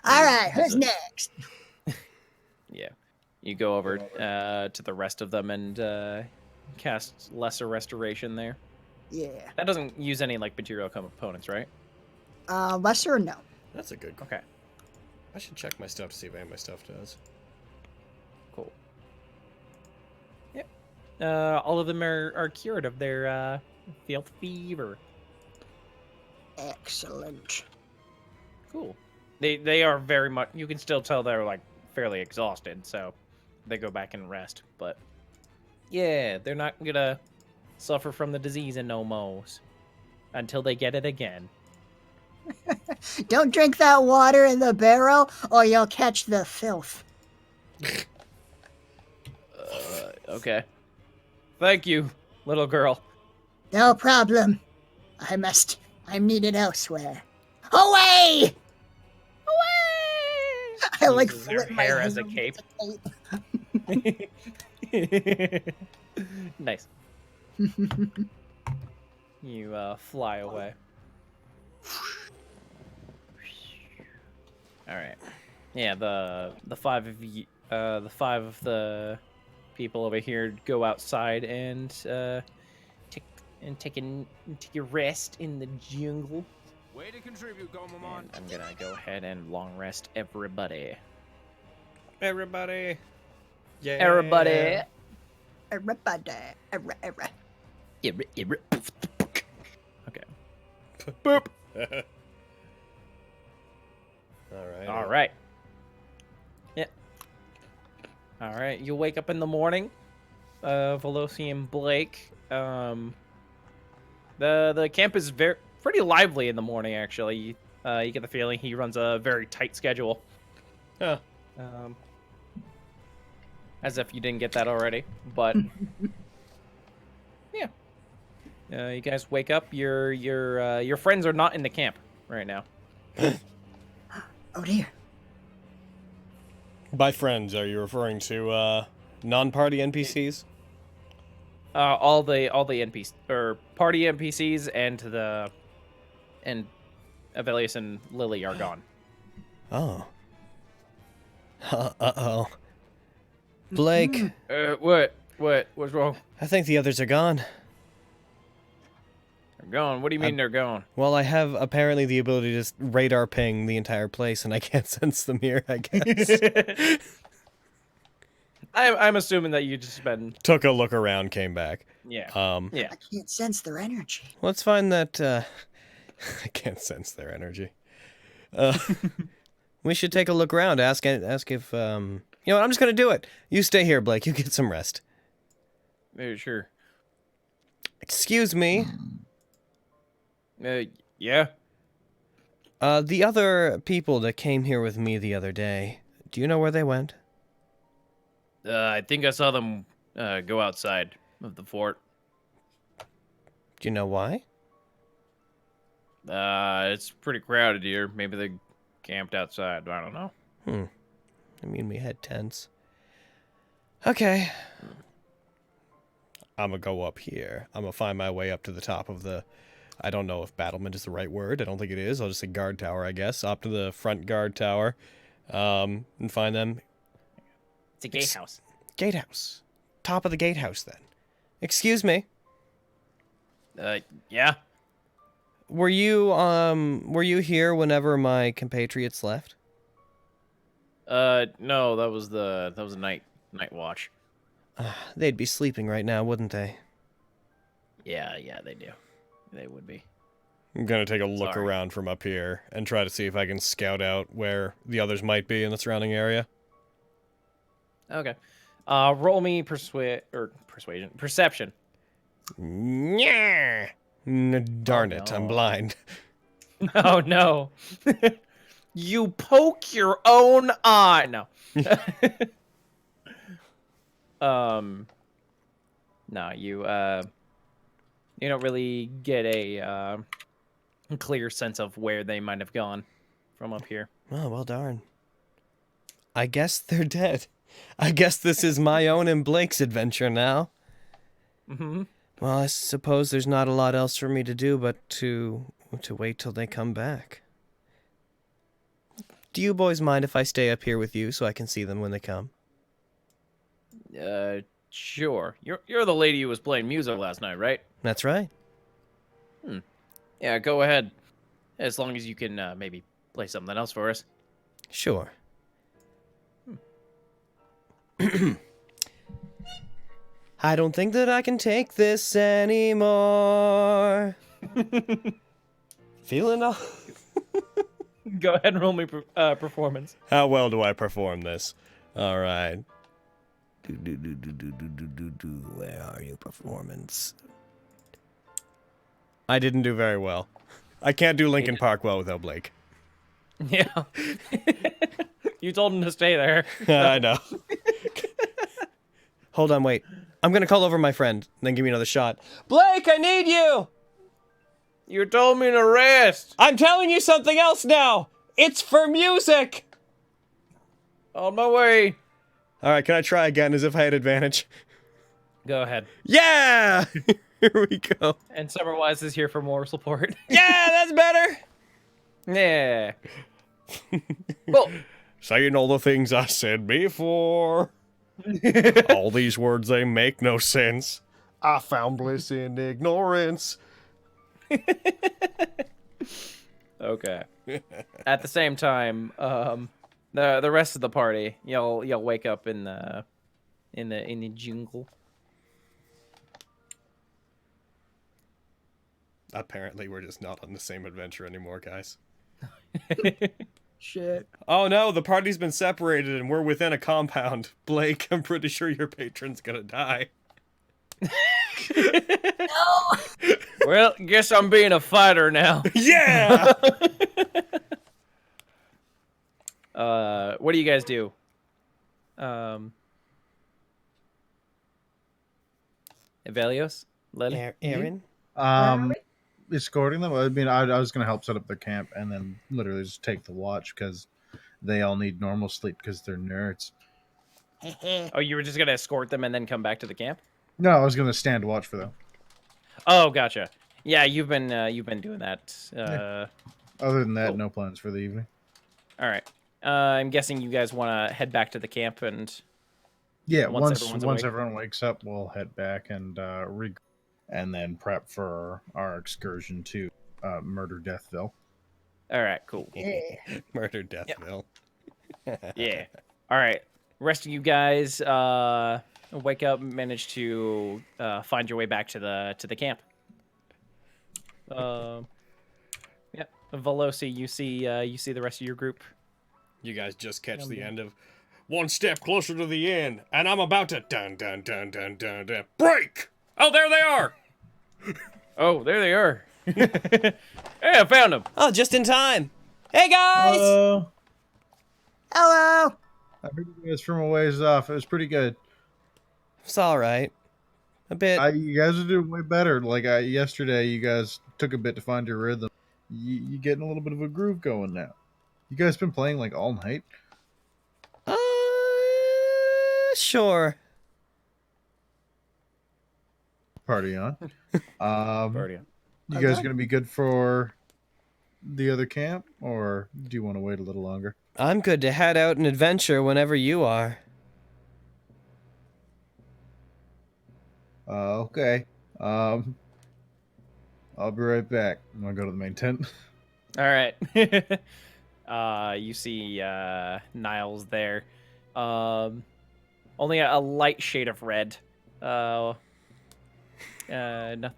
All right, who's next? Yeah, you go over to the rest of them and cast Lesser Restoration there. Yeah. That doesn't use any like material components, right? Lesser or no? That's a good. Okay, I should check my stuff to see if any of my stuff does. cool. Yep. All of them are cured of their field fever. Excellent. Cool. They are very much. You can still tell they're like fairly exhausted, so they go back and rest. But yeah, they're not gonna suffer from the disease in no mo's until they get it again. Don't drink that water in the barrel, or you'll catch the filth. Okay. Thank you, little girl. No problem. I'm needed elsewhere. Away! I like Uses their flip my hair as a hair cape. with a cape. Nice. You fly away. All right. Yeah, the five of you, the five of the people over here go outside and take a rest in the jungle. Way to contribute, Gomamon. And I'm gonna go ahead and long rest everybody. Everybody. Yeah. Everybody. Everybody. Okay. Boop. All right. All right. Yeah. All right. You wake up in the morning. Veloci and Blake. The camp is pretty lively in the morning. Actually, you get the feeling he runs a very tight schedule. Huh. As if you didn't get that already, but yeah. You guys wake up. Your friends are not in the camp right now. Oh dear. By friends, are you referring to non-party NPCs? All the NPCs or party NPCs and Avelius and Lily are gone. Oh. Uh-oh. Blake, What's wrong? I think the others are gone. They're gone. What do you mean they're gone? Well, I have apparently the ability to just radar ping the entire place, and I can't sense them here, I guess. I'm assuming that you just been Took a look around, came back. yeah. I can't sense their energy. Let's find that, I can't sense their energy. We should take a look around, ask if, you know what, I'm just gonna do it. You stay here, Blake, you get some rest. Sure. Excuse me. Yeah. The other people that came here with me the other day, do you know where they went? I think I saw them go outside of the fort. Do you know why? It's pretty crowded here. Maybe they camped outside. I don't know. I mean, we had tents. Okay. I'm gonna go up here. I'm gonna find my way up to the top of the... I don't know if battlement is the right word. I don't think it is. I'll just say guard tower, I guess. Up to the front guard tower. And find them. It's a gatehouse. Gatehouse. Top of the gatehouse, then. Excuse me. Yeah. Were you here whenever my compatriots left? No, that was the night night watch. They'd be sleeping right now, wouldn't they? Yeah, they do. They would be. I'm gonna take a look Sorry. around from up here and try to see if I can scout out where the others might be in the surrounding area. Okay. Roll me perception. Yeah. Darn it, I'm no. blind. Oh no. You poke your own eye. No. No, you don't really get a clear sense of where they might have gone from up here. Oh, well darn. I guess they're dead. I guess this is my own and Blake's adventure now. Mm-hmm. Well, I suppose there's not a lot else for me to do but to wait till they come back. Do you boys mind if I stay up here with you so I can see them when they come? Sure. You're the lady who was playing music last night, right? That's right. Yeah, go ahead. As long as you can maybe play something else for us. Sure. I don't think that I can take this anymore. Feeling all... Go ahead and roll me performance. How well do I perform this? All right. Where are you, performance? I didn't do very well. I can't do Linkin Park well without Blake. Yeah. You told him to stay there. I know. Hold on, wait. I'm gonna call over my friend, then give me another shot. Blake, I need you! You told me to rest. I'm telling you something else now! It's for music! On my way. Alright, can I try again as if I had advantage? Go ahead. Yeah! Here we go. And Summerwise is here for more support. Yeah, that's better! Yeah. Well, Saying all the things I said before. All these words, they make no sense. I found bliss in ignorance. okay. At the same time, the rest of the party, you'll wake up in the jungle. Apparently, we're just not on the same adventure anymore, guys. Shit. Oh no, the party's been separated and we're within a compound. Blake, I'm pretty sure your patron's gonna die. Well, guess I'm being a fighter now. Yeah! What do you guys do? Evelios? Lily? Aaron? Escorting them. I mean, I was gonna help set up their camp and then literally just take the watch because they all need normal sleep because they're nerds. Oh, you were just gonna escort them and then come back to the camp? No, I was gonna stand watch for them. Oh, gotcha. Yeah, you've been doing that. Other than that, Cool. no plans for the evening. All right. I'm guessing you guys want to head back to the camp and Yeah, Once once everyone's awake. everyone wakes up, we'll head back and and then prep for our excursion to Murder Deathville. all right, cool. Murder Deathville. Yeah. All right. Rest of you guys wake up, manage to find your way back to the camp. Yeah. Veloci, you see the rest of your group. You guys just catch the end of one step closer to the end, and I'm about to dun dun dun dun dun dun break! Oh, there they are! Oh, there they are. Hey, I found them. Oh, just in time. Hey guys! Hello. Hello. I heard you guys from a ways off. It was pretty good. It's all right. A bit. You guys are doing way better. Like yesterday, you guys took a bit to find your rhythm. You getting a little bit of a groove going now. You guys been playing like all night? Sure. Party on. Party on. You guys gonna be good for the other camp, or do you want to wait a little longer? I'm good to head out and adventure whenever you are. Okay. I'll be right back. I'm gonna go to the main tent. All right. You see Niles there. only a light shade of red. No, a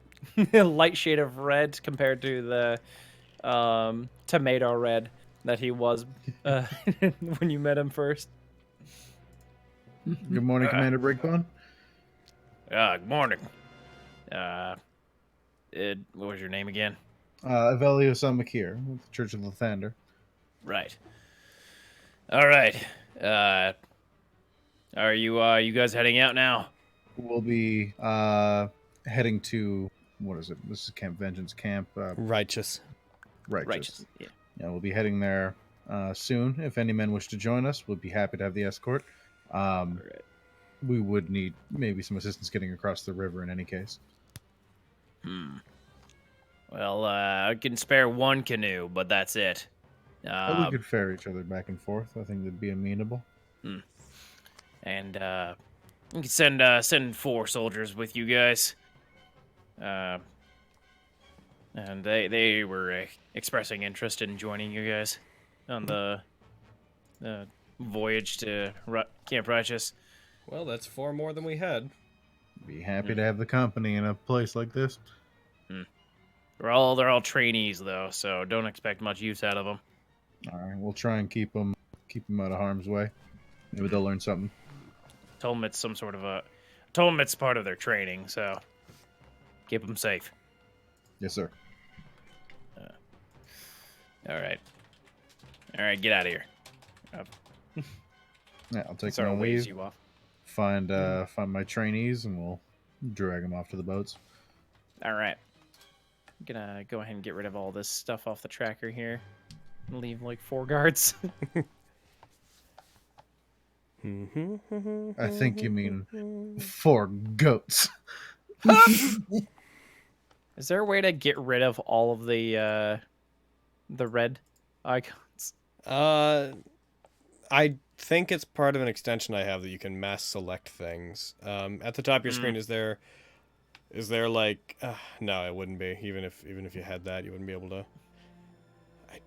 light shade of red compared to the tomato red that he was when you met him first. Good morning, Commander Brickbone. Good morning. What was your name again? Avelius Makir, with the Church of Lathander. Right. All right. Are you guys heading out now? We'll be heading to, what is it? This is Camp Vengeance Camp. Righteous. Righteous. Yeah. Yeah, we'll be heading there soon. If any men wish to join us, we'll be happy to have the escort. All right. We would need maybe some assistance getting across the river in any case. Well, I can spare one canoe, but that's it. But we could ferry each other back and forth. I think that'd be amenable. And you can send 4 soldiers with you guys. And they were expressing interest in joining you guys on the voyage to Camp Righteous. Well, that's 4 more than we had. Be happy to have the company in a place like this. They're all trainees though, so don't expect much use out of them. All right, we'll try and keep them out of harm's way. Maybe they'll learn something. Told them it's told them it's part of their training, so keep them safe. Yes, sir. All right, get out of here. Yeah, I'll take Sort my of waves leave. you off. Find my trainees, and we'll drag them off to the boats. All right. I'm gonna go ahead and get rid of all this stuff off the tracker here. Leave like 4 guards. I think you mean 4 goats. Is there a way to get rid of all of the red icons? I think it's part of an extension I have that you can mass select things. At the top of your screen, is there like no, it wouldn't be. Even if you had that, you wouldn't be able to.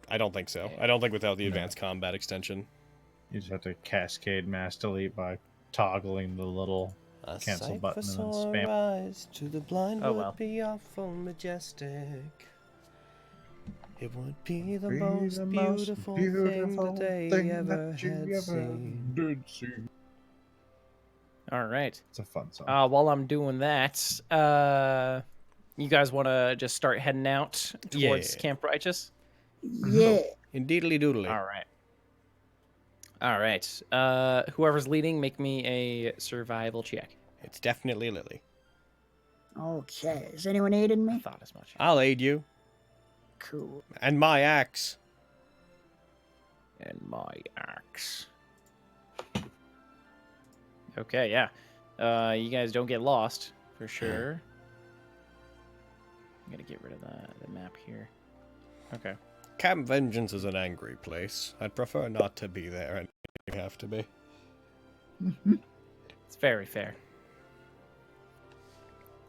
I don't think so. I don't think without the advanced combat extension. You just have to cascade mass delete by toggling the little cancel button and then spam. To the blind Oh, would well. be awful majestic. It would be the Be most the beautiful thing that they thing ever that you had ever seen. did see. All right. It's a fun song. While I'm doing that, you guys want to just start heading out towards Yeah. Camp Righteous? Yeah. Indeedly doodly. All right. All right. Whoever's leading, make me a survival check. It's definitely Lily. Okay. Is anyone aiding me? Thought as much. I'll aid you. Cool. And my axe. And my axe. Okay, yeah. You guys don't get lost, for sure. I'm gonna get rid of the map here. Okay. Camp Vengeance is an angry place. I'd prefer not to be there, and you have to be. It's very fair.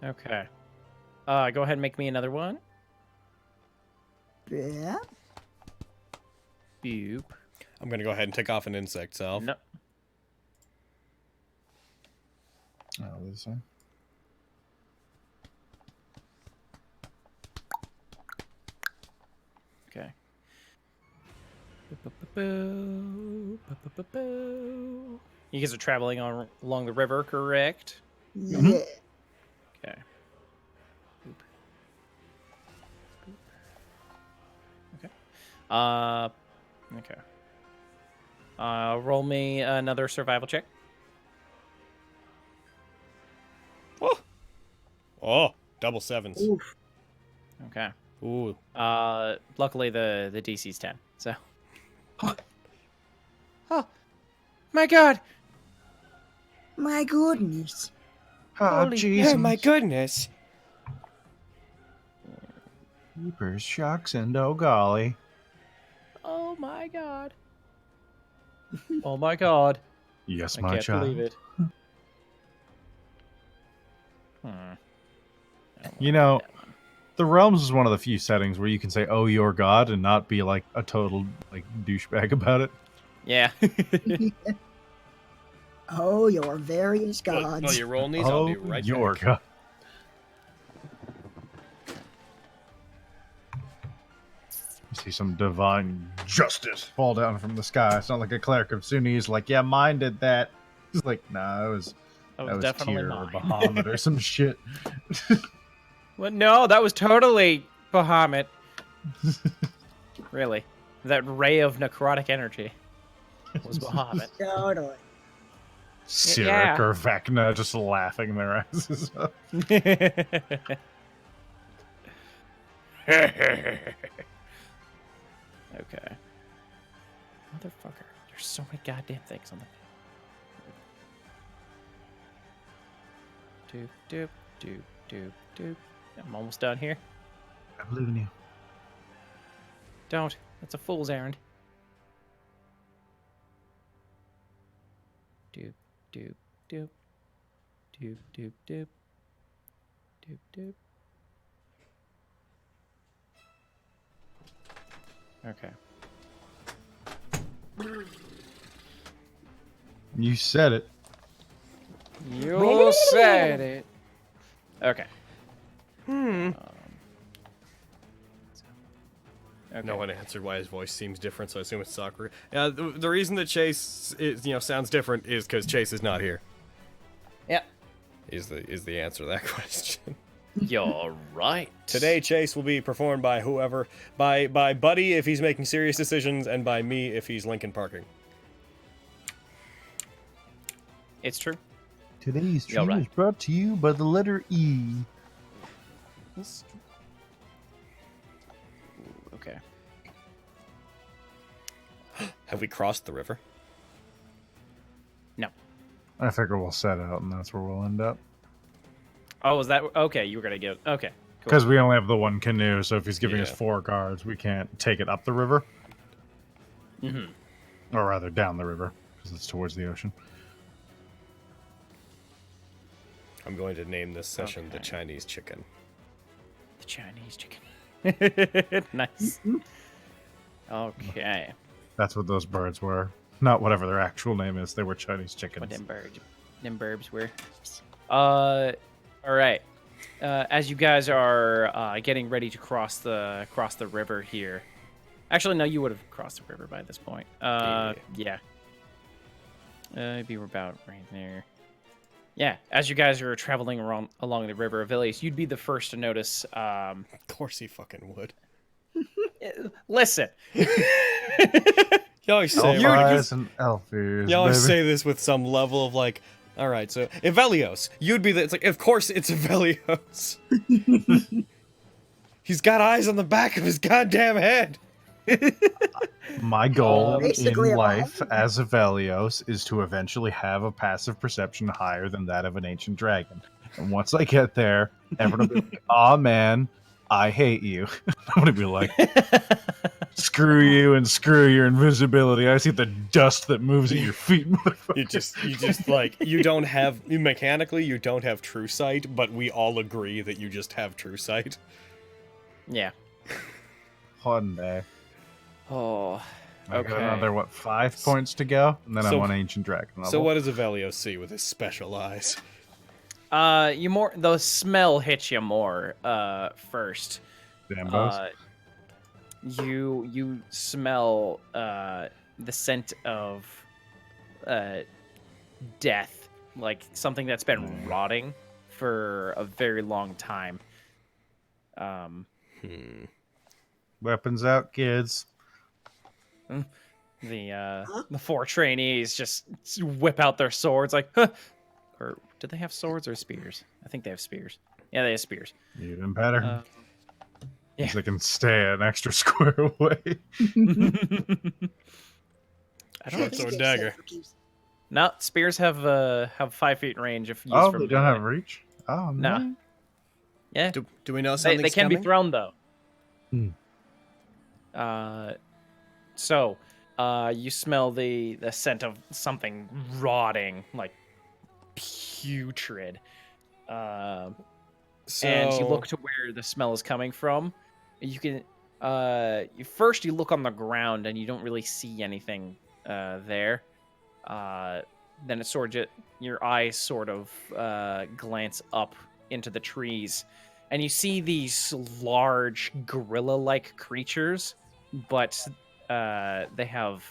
Okay. Go ahead and make me another one. Yeah. Boop. I'm gonna go ahead and take off an insect self. No. Oh, this one. Okay. You guys are traveling along the river, correct? Yeah. Okay. Boop. Boop. Okay. Okay. Roll me another survival check. Oh, double 7s. Oof. Okay. Ooh. Luckily the DC's 10. So. Oh, my God! My goodness. Oh, Holy- Jesus. Oh my goodness. Jeepers, shucks, and oh golly. Oh my God! Oh my God! Yes, I my can't child. believe it. You know, the Realms is one of the few settings where you can say, "Oh, your God," and not be like a total like douchebag about it. Yeah. Oh, your various While gods. you're rolling these, I'll be Oh, right your back. god. You see some divine justice fall down from the sky. It's not like a cleric of Sunnis like, yeah, mine did that. He's like, nah, that was definitely Tyr or mine. Bahamut or some shit. Well, no, that was totally Bahamut. Really. That ray of necrotic energy was Bahamut. Totally. Cyric Yeah. or Vecna just laughing their asses up. Okay. Motherfucker. There's so many goddamn things on the doop doop doop doop doop. I'm almost done here. I believe in you. Don't. That's a fool's errand. Doop doop doop doop doop doop doop doop. Okay. You said it. You said it. Okay. Okay. No one answered why his voice seems different, so I assume it's Sakura. The reason that Chase is, sounds different is because Chase is not here. Yeah. Is the answer to that question. You're right. Today, Chase will be performed by whoever, by Buddy if he's making serious decisions, and by me if he's Lincoln Parking. It's true. Today's You're stream right. is brought to you by the letter E. Okay. Have we crossed the river? No. I figure we'll set out, and that's where we'll end up. Oh, was that okay? You were gonna get okay. Cool. Because we only have the one canoe, so if he's giving us Yeah. 4 guards, we can't take it up the river. Mm-hmm. Or rather, down the river, because it's towards the ocean. I'm going to name this session the Okay. Chinese Chicken. The Chinese chicken. Nice. Okay. That's what those birds were. Not whatever their actual name is. They were Chinese chickens. What them burbs were. All right. As you guys are getting ready to cross the river here. Actually, no, you would have crossed the river by this point. Yeah. Maybe we're about right there. Yeah, as you guys are traveling along the river of Ilias, you'd be the first to notice. Of course he fucking would. Listen. You always say, Elf-eyes and elf ears, you always baby. say this with some level of like, all right, so Evelios, you'd be the. It's like, of course it's Evelios. He's got eyes on the back of his goddamn head. My goal Basically in a life as a Velios is to eventually have a passive perception higher than that of an ancient dragon. And once I get there, everyone will be like, aw man, I hate you. I'm gonna be like, screw you and screw your invisibility. I see the dust that moves at your feet, motherfucker. You just like, you don't have, mechanically, you don't have true sight, but we all agree that you just have true sight. Yeah. One day. Oh. I got Okay. another, 5 points to go? And then So- I'm on ancient dragon level. So what does Evelios see with his special eyes? The smell hits you more first. Dambos? You smell the scent of death, like something that's been rotting for a very long time. Weapons out, kids. The 4 trainees just whip out their swords, like, huh. Or do they have swords or spears? I think they have spears. Yeah, they have spears. Even better. Yeah. Because they can stay an extra square away. I don't Short think. sword dagger. No, spears have 5 feet range if used Oh, from they don't melee. have reach? Oh, No. no. Yeah, Do we know they something's can be coming? thrown though. Hmm. So you smell the scent of something rotting, like putrid. And you look to where the smell is coming from. You can you look on the ground and you don't really see anything there. then it sort of your eyes sort of glance up into the trees, and you see these large gorilla-like creatures, but they have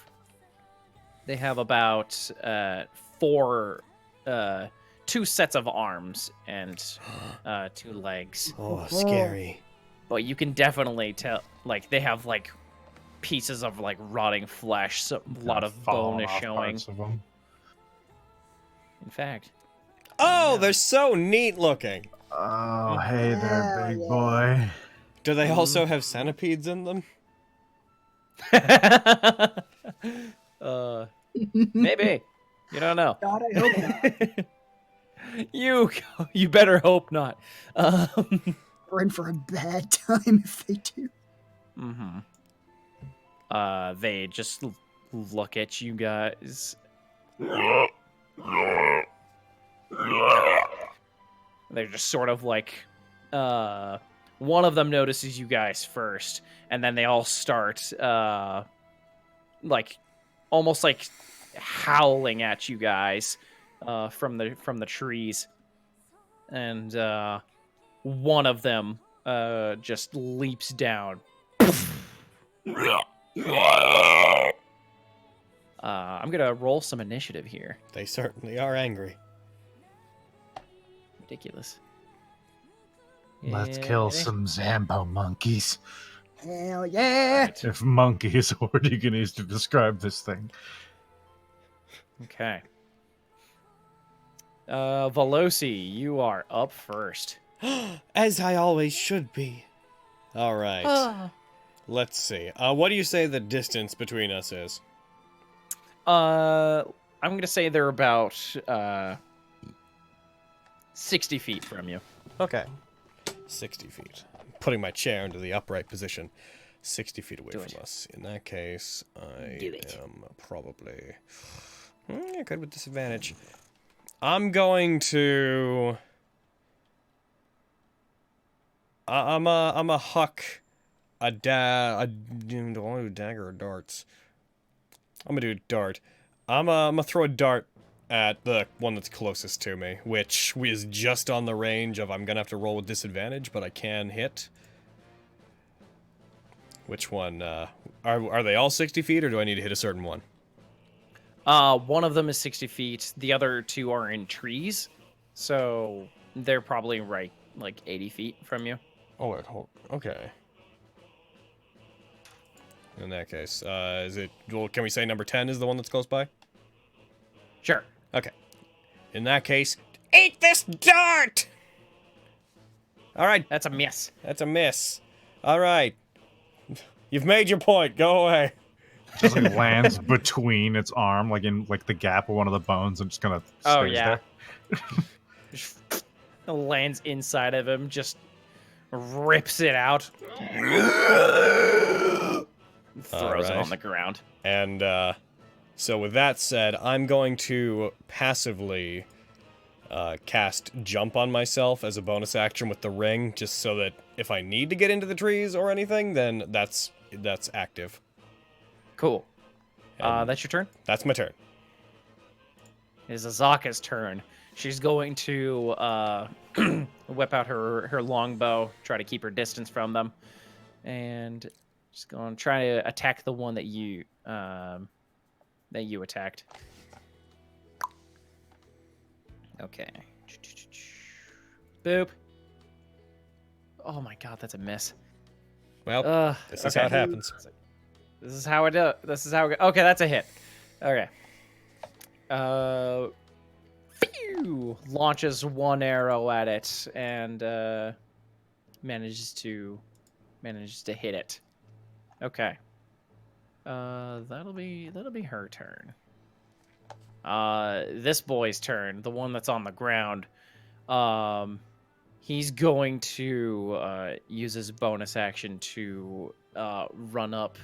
about two sets of arms and 2 legs. Oh, scary. But you can definitely tell, like, they have like pieces of like rotting flesh, so a lot of bone is showing. Parts of them. In fact, Oh, they're so neat looking. Oh, hey there, Hell big yeah. boy. Do they also have centipedes in them? maybe, you don't know. God, I hope not. You better hope not. We're in for a bad time if they do. They just look at you guys. They're just sort of like, one of them notices you guys first, and then they all start, like, almost like howling at you guys, from the trees, and one of them just leaps down. I'm gonna roll some initiative here. They certainly are angry. Ridiculous. Let's kill some Zambo monkeys. Hell yeah. Right. If monkey is a word you can use to describe this thing. Okay. Veloci, you are up first. As I always should be. All right. Let's see. What do you say the distance between us is? I'm gonna say they're about 60 feet from you. Okay. 60 feet. Putting my chair into the upright position. 60 feet away Do from it. us. In that case, I Do it. am probably... good with disadvantage. I'm going to... I'm a huck do I do dagger or darts? I'm gonna do dart. I'm gonna throw a dart at the one that's closest to me, which is just on the range of I'm gonna have to roll with disadvantage, but I can hit. Which one? Are they all 60 feet, or do I need to hit a certain one? One of them is 60 feet. The other 2 are in trees, so they're probably right like 80 feet from you. Oh wait, hold. Okay. In that case, is it? Well, can we say number 10 is the one that's close by? Sure. Okay. In that case, eat this dart! Alright, That's a miss. that's a miss. Alright. You've made your point, go away. Just like lands between its arm, like in like the gap of one of the bones, and just kind of Oh, stays yeah. there. Just lands inside of him, just rips it out. Throws it Alright. on the ground. And, so with that said, I'm going to passively cast Jump on myself as a bonus action with the ring, just so that if I need to get into the trees or anything, then that's active. Cool. And That's your turn? that's my turn. It is Azaka's turn. She's going to whip out her longbow, try to keep her distance from them, and just going to try to attack the one that you attacked. Okay. Boop. Oh my god, that's a miss. Well, this is how it happens. This is how it do. This is how it go. Okay, that's a hit. Okay. Phew, launches one arrow at it and manages to hit it. Okay. That'll be her turn. This boy's turn, the one that's on the ground. He's going to use his bonus action to run up.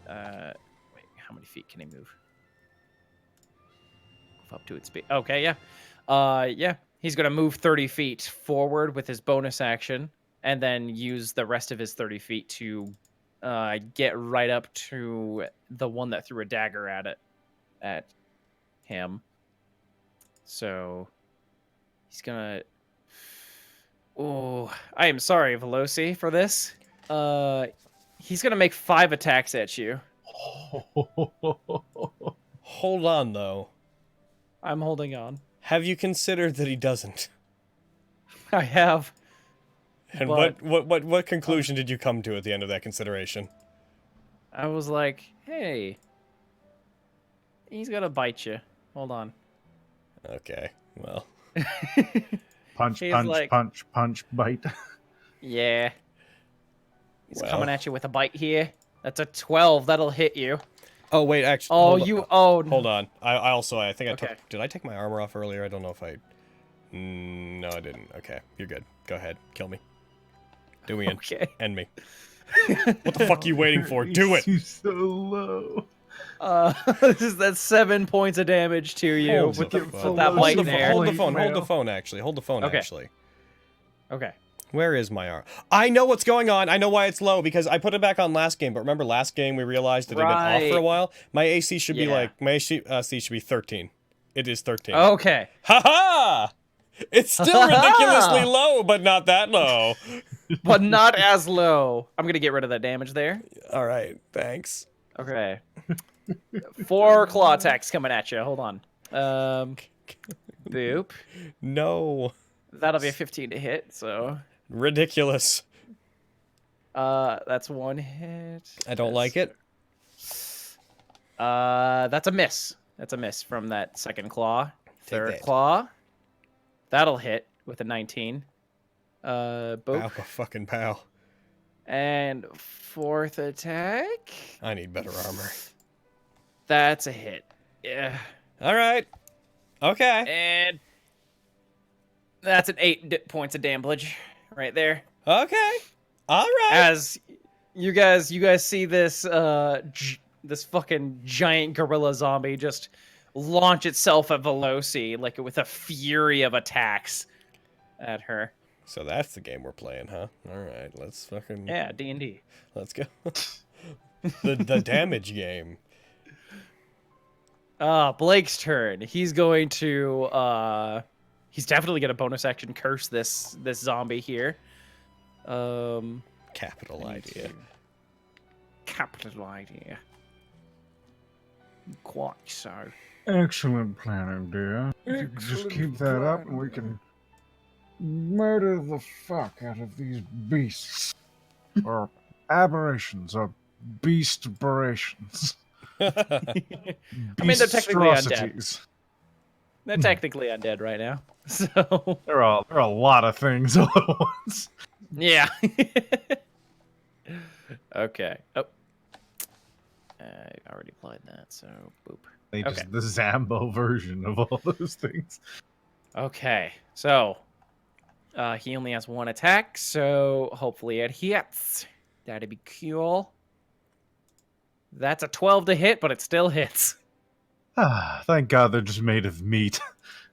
Wait, how many feet can he move? Up to its speed. Okay, yeah. Yeah. He's gonna move 30 feet forward with his bonus action, and then use the rest of his 30 feet to get right up to the one that threw a dagger at him. So he's gonna. Oh, I am sorry, Veloci, for this. He's gonna make 5 attacks at you. Hold on, though. I'm holding on. Have you considered that he doesn't? I have. And But- what conclusion did you come to at the end of that consideration? I was like, hey, he's gonna bite you. Hold on. Okay, well. Punch, He's punch, like- punch, punch, bite. Yeah. He's Well. coming at you with a bite here. That's a 12. That'll hit you. Oh, wait, actually. Oh, hold on. you. Oh, Hold on. I think I Okay. took. Did I take my armor off earlier? I don't know if I. No, I didn't. Okay, you're good. Go ahead. Kill me. Do me in. Okay. End me. What the fuck are you waiting for? Do it! He's so low. That's 7 points of damage to you Hold with, the the, phone. with that Hold bite the there. Hold the Holy phone. Hold the mail. phone, actually. Hold the phone, Okay. actually. Okay. Where is my arm? I know what's going on. I know why it's low, because I put it back on last game, but remember last game we realized that it had been off for a Right. while? My AC should be Yeah. like, my AC should be 13. It is 13. Okay. Ha-ha! It's still ridiculously low, but not that low. But not as low. I'm gonna get rid of that damage there. All right, thanks. Okay. 4 claw attacks coming at you. Hold on. Boop. No. That'll be a 15 to hit. So, Ridiculous. that's 1 hit. I don't like it. That's a miss. That's a miss from that second claw. Third that. claw. That'll hit with a 19. Boop. Pow, fucking pow. And 4th attack. I need better armor. That's a hit. Yeah. All right. Okay. And that's an 8 points of damage right there. Okay. All right. As you guys see this this fucking giant gorilla zombie just launch itself at Veloci like with a fury of attacks at her. So that's the game we're playing, huh? All right. Let's fucking. Yeah, D&D. Let's go. the damage game. Blake's turn. He's going to he's definitely gonna bonus action curse this zombie here. Capital idea. Capital idea. Quite so. Excellent planning, dear. If you could just keep that up and we can murder the fuck out of these beasts. Or aberrations, or beast-berations. I mean, they're technically undead. Beastrosities. They're technically undead right now. So There are a lot of things all at once. yeah. Okay. Oh. I already applied that, so boop. They Okay. just the Zambo version of all those things. Okay. So he only has 1 attack, so hopefully it hits. That'd be cool. That's a 12 to hit, but it still hits. Ah, thank God they're just made of meat.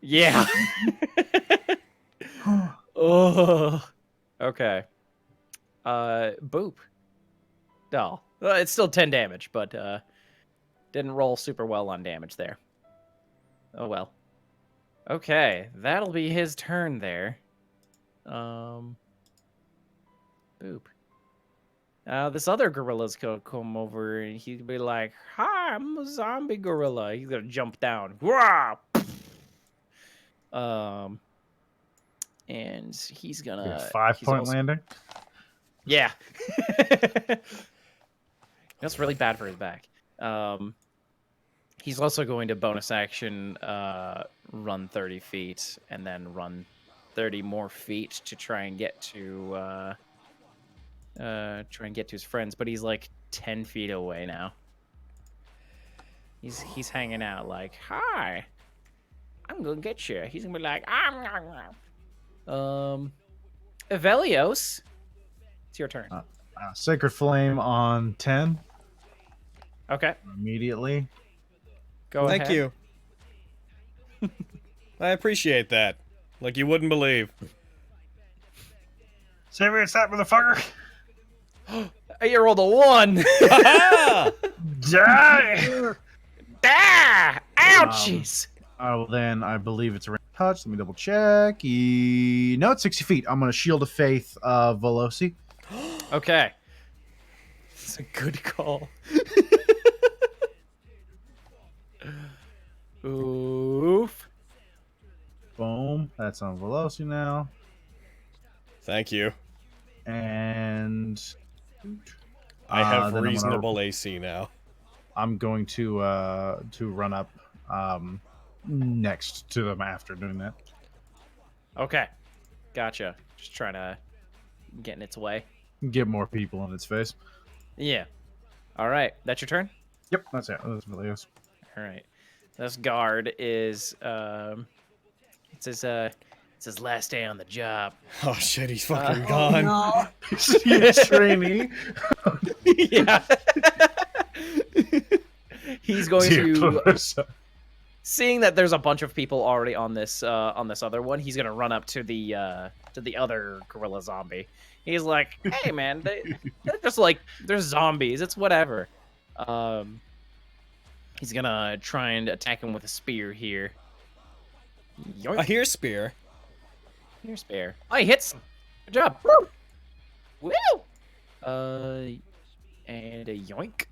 Yeah. Oh. Okay. Boop. No. It's still 10 damage, but didn't roll super well on damage there. Oh well. Okay, that'll be his turn there. Boop. Now this other gorilla's gonna come over and he'd be like, "Hi, I'm a zombie gorilla." He's gonna jump down. Wah! And he's gonna he's 5-point also- landing. Yeah. That's really bad for his back. He's also going to bonus action run 30 feet and then run 30 more feet to try and get to his friends, but he's like 10 feet away now. He's hanging out like, "Hi, I'm gonna get you." He's gonna be like, Evelios, it's your turn. Sacred Flame on 10 Okay, immediately. go Thank ahead. you. I appreciate that. Like you wouldn't believe. Serious that motherfucker? You rolled a 1. Ha-ha! Die! Ah! Ouchies! Then I believe it's a range touch. Let me double check. No, it's 60 feet. I'm going to Shield of Faith Veloci. Okay. It's a good call. Oof. Boom. That's on Veloci now. Thank you. And I have then reasonable AC now. I'm going to run up next to them after doing that. Okay. Gotcha. Just trying to get in its way. Get more people in its face. Yeah. All right. That's your turn? Yep, that's it. That's Velios. All right. This guard is it's his last day on the job. Oh shit, he's fucking Oh gone. no! Trainee. Yeah. He's going to, seeing that there's a bunch of people already on this other one, he's gonna run up to the other gorilla zombie. He's like, "Hey man, they're just like, they're zombies. It's whatever." He's gonna try and attack him with a spear here. Yoink. I hear spear. Here's spear. Oh, he hits. Good job. Woo! And a yoink.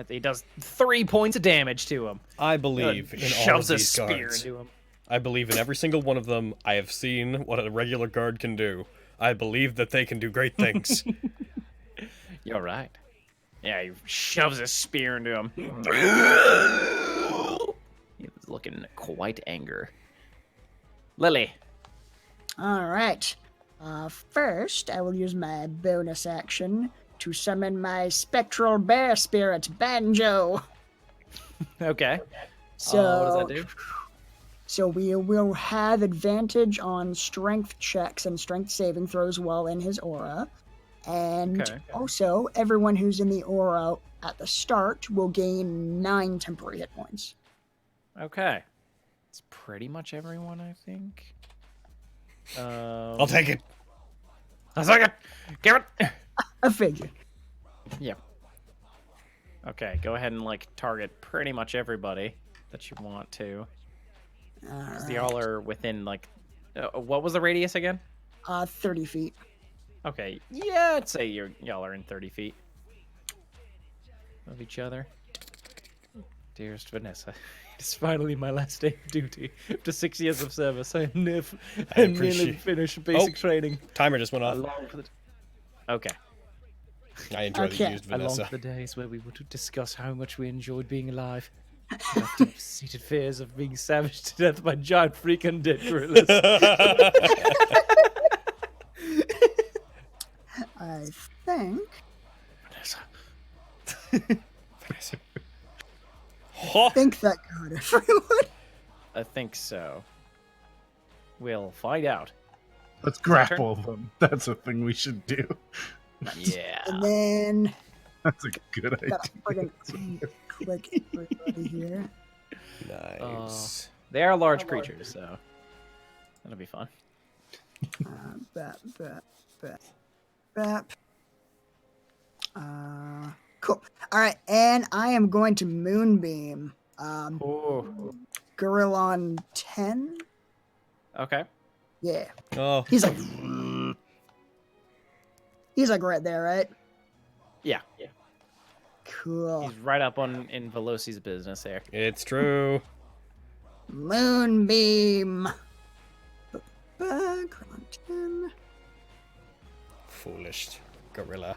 He does 3 points of damage to him. I believe in all of Shoves a these spear guards. into him. I believe in every single one of them. I have seen what a regular guard can do. I believe that they can do great things. You're right. Yeah, he shoves a spear into him. He was looking quite angry. Lily. All right. First, I will use my bonus action to summon my spectral bear spirit, Banjo. Okay. So, what does that do? So we will have advantage on strength checks and strength saving throws while in his aura. And Okay. also, everyone who's in the aura at the start will gain 9 temporary hit points. Okay. It's pretty much everyone, I think. I'll take it. A second. Give it. I figure. Yeah. Okay, go ahead and target pretty much everybody that you want to. Because they all are within what was the radius again? 30 feet. Okay, yeah, I'd say y'all are in 30 feet of each other. Dearest Vanessa, it's finally my last day of duty. After 6 years of service, I nearly appreciate- finished basic training. Timer just went I off. long for the... Okay. I enjoy Okay. the used I long Vanessa. for the days where we would discuss how much we enjoyed being alive. Our deep-seated fears of being savaged to death by giant freak undead gorillas. I think. Vanessa. I think that got everyone. I think so. We'll find out. Let's grapple them. That's a thing we should do. Yeah. And then That's a good idea. gotta friggin' click everybody here. Nice. They are large creatures, so that'll be fun. Bap. Cool. All right, and I am going to moonbeam. Ooh. Gorillon 10. Okay. Yeah, Oh, he's like right there, right? Yeah. Cool. He's right up in Veloci's business there. it's true. Moonbeam. Gorillon 10. Foolish gorilla.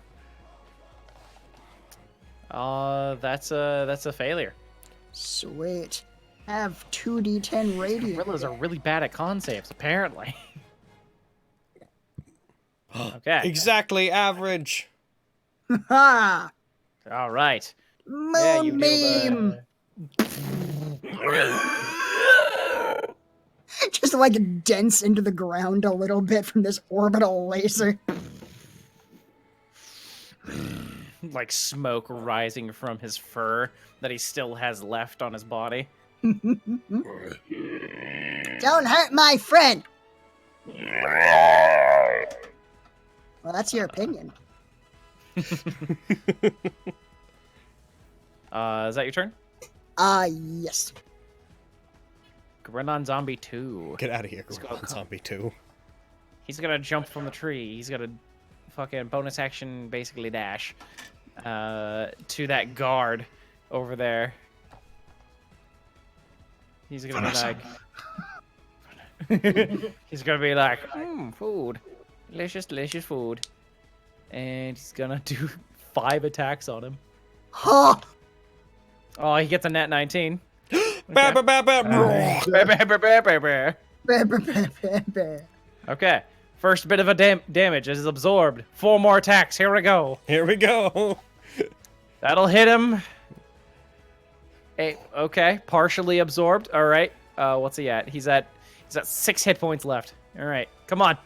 That's a failure. Sweet. Have 2d10 radiant. Gorillas are really bad at con saves, apparently. Okay. Exactly average. Ha! All right. Yeah, you Moonbeam. deal Just like dents into the ground a little bit from this orbital laser. like smoke rising from his fur that he still has left on his body. Don't hurt my friend. Well, that's your opinion. Is that your turn? Yes. Gorillon Zombie 2. Get out of here, go- Gorillon Zombie 2. He's gonna jump from the tree. He's gonna fucking bonus action, basically dash to that guard over there. He's gonna be like, he's gonna be like, food, delicious food, and he's gonna do 5 attacks on him. Huh. Oh, he gets a nat 19. Bah, bah, bah, bah. Okay, first bit of a damage is absorbed. 4 more attacks. Here we go. Here we go. That'll hit him. Okay, partially absorbed. All right. What's he at? He's at 6 hit points left. All right, come on.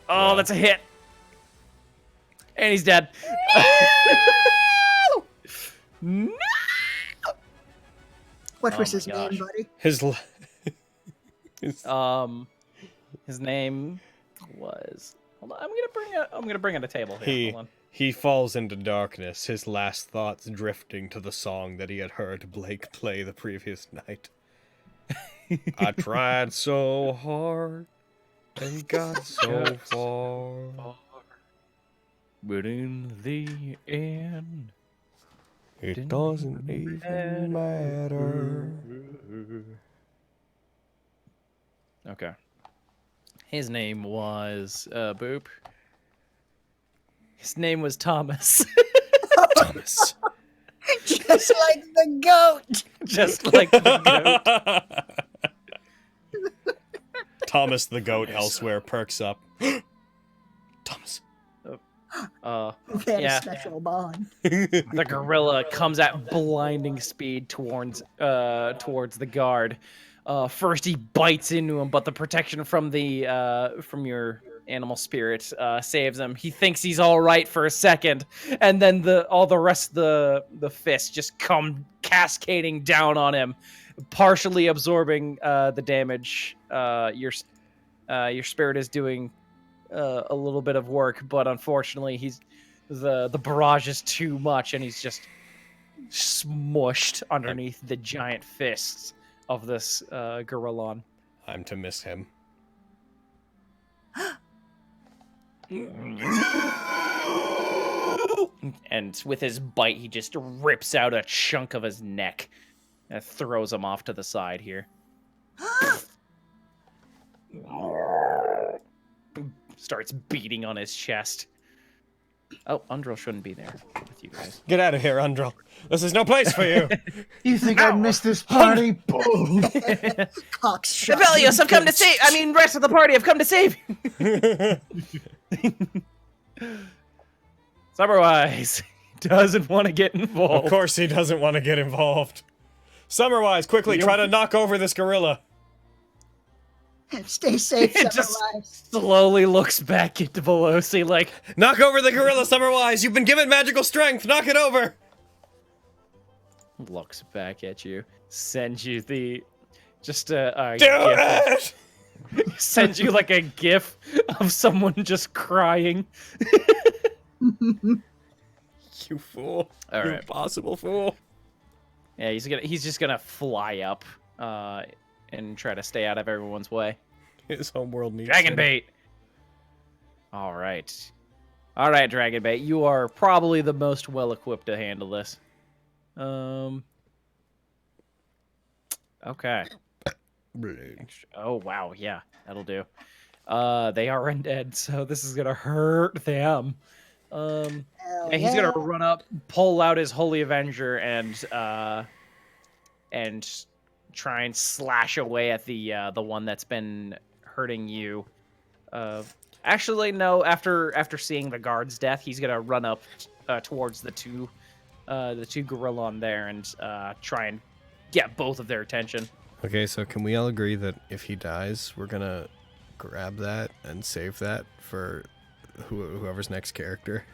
Oh, that's a hit. And he's dead. No! What was Oh his my name, gosh. buddy? His name was. Hold on, I'm gonna bring it a table here. Hold on. He falls into darkness, his last thoughts drifting to the song that he had heard Blake play the previous night. I tried so hard and got so far. But in the end, It doesn't even matter. okay. His name was Boop. His name was Thomas. Thomas. Just like the goat. Just like the goat. Thomas the goat elsewhere perks up. Thomas. They had Yeah. a special bond. The gorilla comes at blinding speed towards the guard. First he bites into him, but the protection from your animal spirit saves him. He thinks he's all right for a second, and then all the rest of the fists just come cascading down on him, partially absorbing the damage. Your spirit is doing a little bit of work, but unfortunately the barrage is too much, and he's just smushed underneath the giant fists of this gorillon. I'm to miss him. And with his bite, he just rips out a chunk of his neck and throws him off to the side here. Starts beating on his chest. Oh, Undril shouldn't be there with you guys. Get out of here, Undril. This is no place for you. You think I'd miss this party? Boom! Cox shot. Rebellious, I've come to save. I mean, rest of the party, I've come to save you. Summerwise doesn't want to get involved. Of course he doesn't want to get involved. Summerwise, quickly, try to knock over this gorilla. Stay safe, It just Summerwise. slowly looks back at Veloci like, Knock over the gorilla, Summerwise! You've been given magical strength! Knock it over! looks back at you, sends you the, just a Do gif. it! Sends you like a gif of someone just crying. You fool. All You right. impossible fool. Yeah, he's just gonna fly up, and try to stay out of everyone's way. His homeworld needs Dragon him. bait. All right, Dragon bait. You are probably the most well equipped to handle this. Okay. Oh wow, yeah, that'll do. They are undead, so this is gonna hurt them. Hell Yeah, he's gonna run up, pull out his Holy Avenger, and try and slash away at the one that's been hurting you. Actually, no. After seeing the guard's death, he's gonna run up towards the two gorillon there and try and get both of their attention. Okay, so can we all agree that if he dies, we're gonna grab that and save that for whoever's next character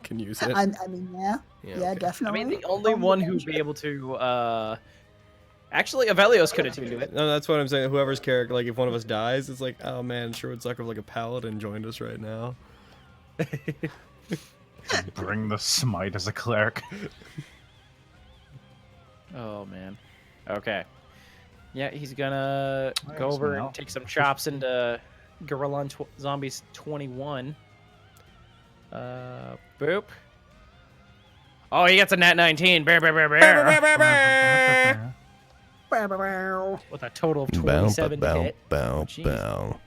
can use it? I mean, yeah, okay. definitely. I mean, the only one who'd be able to actually, Avelios could do it. No, that's what I'm saying. Whoever's character, like if one of us dies, it's like, oh man, sure would suck if like a paladin joined us right now. Bring the smite as a cleric. Oh man. Okay. Yeah, he's gonna go Thanks, over Mal. and take some chops into Gorilla Zombies 21. Boop. Oh, he gets a Nat19. Bear, bear, bear, bear. With a total of 27 to hit. Jeez. Bow,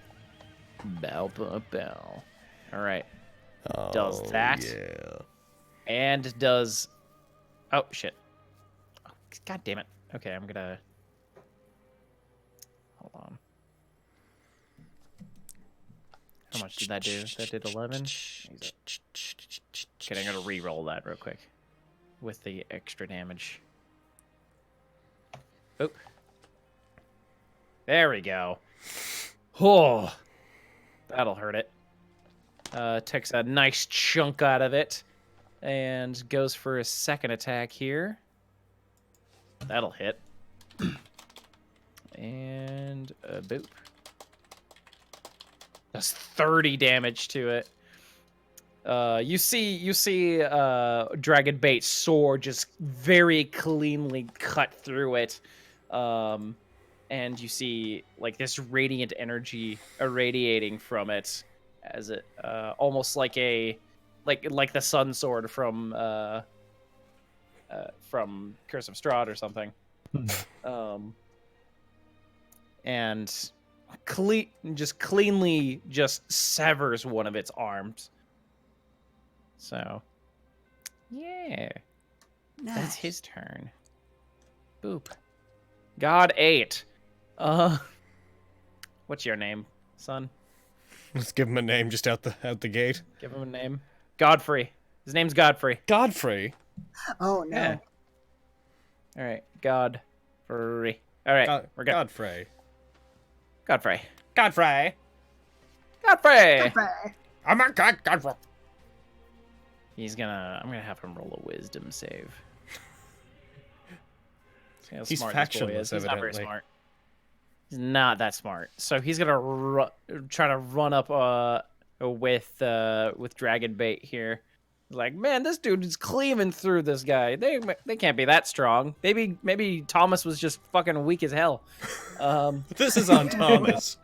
bow, bow. All right. Does that. Yeah. And does... Oh, shit. Oh, God damn it. Okay, I'm gonna... Hold on. How much did that do? That did 11? Okay, I'm gonna re-roll that real quick. With the extra damage. Oop. There we go. Oh, that'll hurt it. Takes a nice chunk out of it. And goes for a second attack here. That'll hit. And boop. Does 30 damage to it. You see Dragon Bait's sword just very cleanly cut through it. And you see like this radiant energy irradiating from it as it almost like a like the sun sword from Curse of Strahd or something. And cleanly just severs one of its arms. So, yeah. Nice. That's his turn. Boop. God 8. What's your name, son? Let's give him a name just out the gate. Give him a name. Godfrey. His name's Godfrey. Godfrey. Oh no. Yeah. All right, Godfrey. All right, we're good. Godfrey. Godfrey. Godfrey. Godfrey. Oh my God, Godfrey. I'm gonna have him roll a wisdom save. See how He's smart this boy factionless, is. He's not very evidently. smart. He's not that smart. So he's gonna try to run up with Dragon Bait here. Like, man, this dude is cleaving through this guy. They can't be that strong. Maybe Thomas was just fucking weak as hell. This is on Thomas.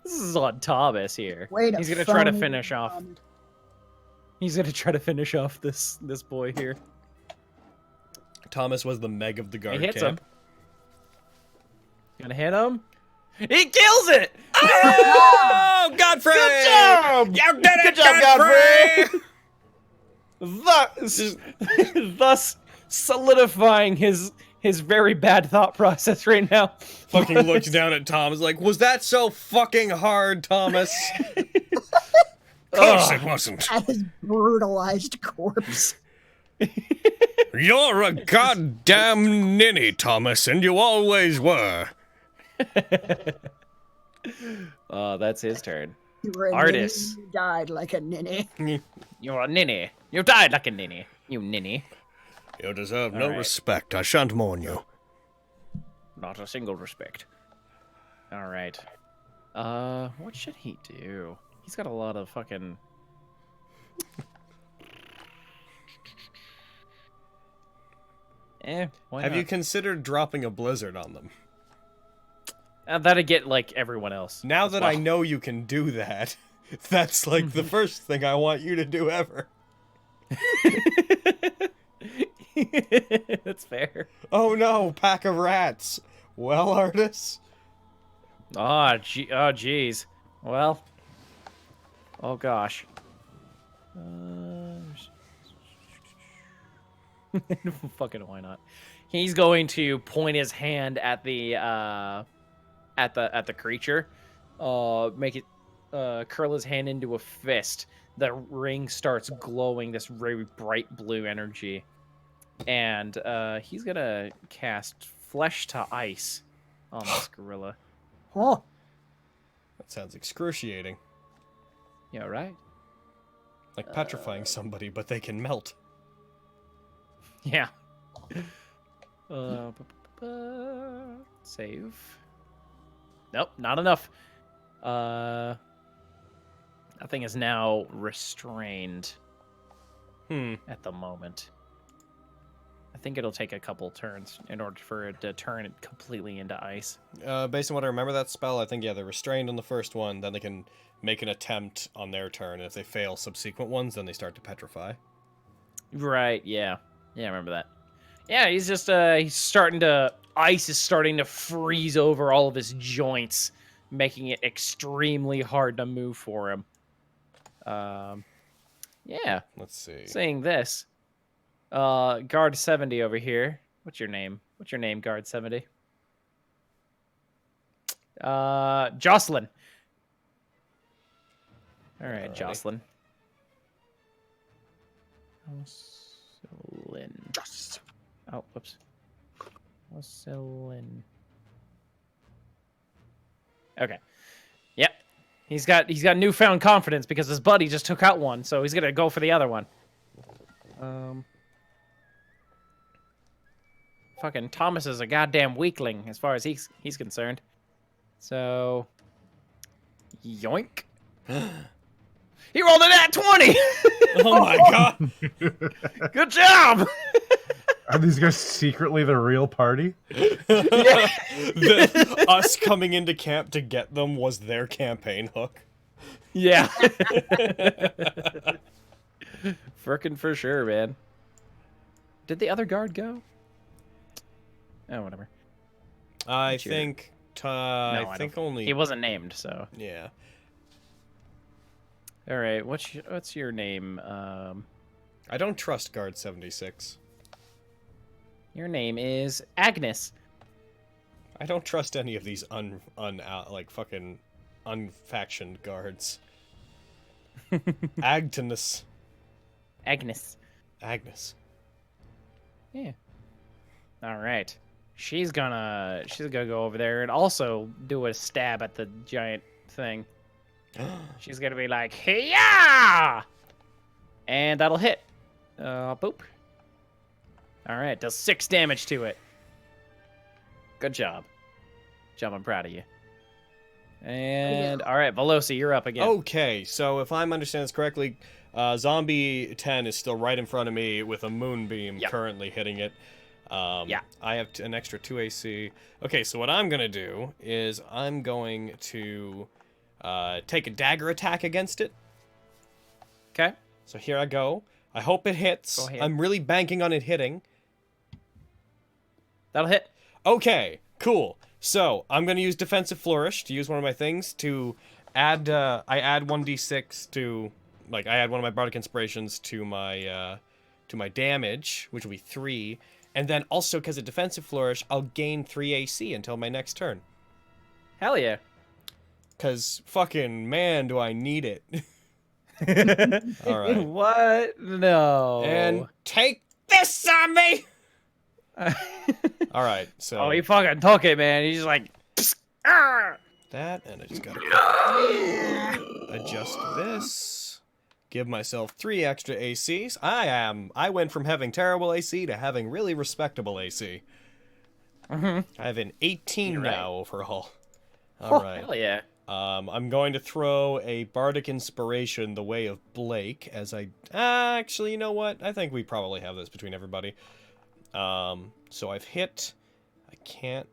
This is on Thomas here. Wait a He's gonna try to phone finish off. bomb. He's gonna try to finish off this boy here. Thomas was the Meg of the guard He hits camp. him. Gonna hit him. He kills it! Oh, Godfrey! Good job! You did it, Good job, Godfrey! Thus solidifying his very bad thought process right now. Fucking looks down at Tom. Is like, was that so fucking hard, Thomas? Of course it wasn't. At his brutalized corpse. You're a goddamn ninny, Thomas, and you always were. That's his turn. You were a Artis. ninny, you died like a ninny. You're a ninny. You died like a ninny. You ninny. You deserve no All right. respect. I shan't mourn you. Not a single respect. All right. What should he do? He's got a lot of fucking... why Have not? you considered dropping a blizzard on them? That'd get, like, everyone else. Now as that well. I know you can do that, that's like the first thing I want you to do ever. That's fair. Oh no, pack of rats. Well, Artis? Oh, jeez. Well. Oh, gosh. Fucking why not? He's going to point his hand at the creature. Make it curl his hand into a fist. The ring starts glowing this very bright blue energy. And he's gonna cast Flesh to Ice on this gorilla. Oh, That sounds excruciating. Yeah, right? Like petrifying somebody, but they can melt. Yeah. Save. Nope, not enough. That thing is now restrained Hmm. at the moment. I think it'll take a couple turns in order for it to turn it completely into ice. Based on what I remember that spell, I think, yeah, they're restrained on the first one, then they can make an attempt on their turn, and if they fail subsequent ones, then they start to petrify. Right, yeah. Yeah, I remember that. Yeah, he's just, he's starting to, ice is starting to freeze over all of his joints, making it extremely hard to move for him. Yeah, Let's see. saying this. Guard 70 over here. What's your name? What's your name, Guard 70? Jocelyn. All right, Alrighty. Jocelyn. Jocelyn. Oh, whoops. Jocelyn. Okay. Yep. He's got newfound confidence because his buddy just took out one, so he's gonna go for the other one. Fucking Thomas is a goddamn weakling as far as he's concerned. So, yoink. He rolled a nat 20. Oh my god! Good job. Are these guys secretly the real party? Us coming into camp to get them was their campaign hook. Yeah. Frickin' for sure, man. Did the other guard go? Oh, whatever. I What's your- think. No, I think don't- only. He wasn't named, so. Yeah. All right, what's your name? I don't trust Guard 76. Your name is Agnes. I don't trust any of these like fucking unfactioned guards. Agnes. Agnes. Agnes. Yeah. All right. She's gonna go over there and also do a stab at the giant thing. She's gonna be like, "Hey-ya!" And that'll hit. Boop. All right, does 6 damage to it. Good job. I'm proud of you. And all right, Veloci, you're up again. Okay, so if I'm understanding this correctly, Zombie 10 is still right in front of me with a moonbeam Yep. currently hitting it. Yeah. I have an extra 2 AC. Okay, so what I'm going to do is I'm going to take a dagger attack against it. Okay. So here I go. I hope it hits. Go ahead. I'm really banking on it hitting. That'll hit. Okay, cool. So I'm going to use Defensive Flourish to use one of my things to add. I add 1d6 to, like, I add one of my Bardic Inspirations to my damage, which will be 3, and then also because of Defensive Flourish, I'll gain 3 AC until my next turn. Hell yeah. Cause fucking man, do I need it. All right, What? No. and take this, zombie. All right, so Oh, he fucking took it, man. He's just like, "Psst, ah!" that, and I just gotta adjust this. Give myself 3 extra ACs. I went from having terrible AC to having really respectable AC. I have an 18 You're now overall. All right. Hell yeah. I'm going to throw a Bardic Inspiration the way of Blake as I... actually, you know what? I think we probably have this between everybody. So I've hit... I can't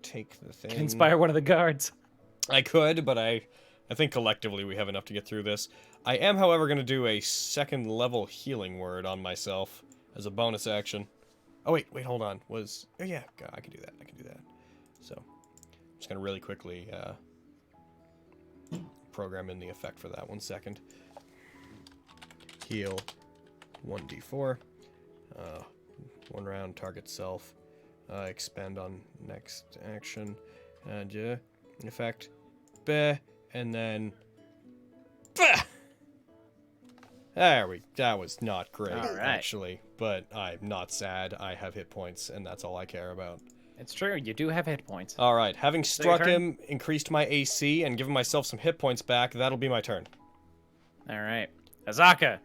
take the thing... Inspire one of the guards. I could, but I think collectively we have enough to get through this. I am, however, going to do a 2nd level healing word on myself as a bonus action. Oh, wait, hold on. Oh, yeah, I can do that. So, I'm just going to really quickly program in the effect for that 1 second. Heal 1d4. 1 round, target self. Expend on next action. Effect. Bah, and then... Bah! That was not great, All right. actually. But I'm not sad. I have hit points, and that's all I care about. It's true. You do have hit points. Alright, having struck turn? him, increased my AC, and given myself some hit points back, that'll be my turn. All right. Azaka.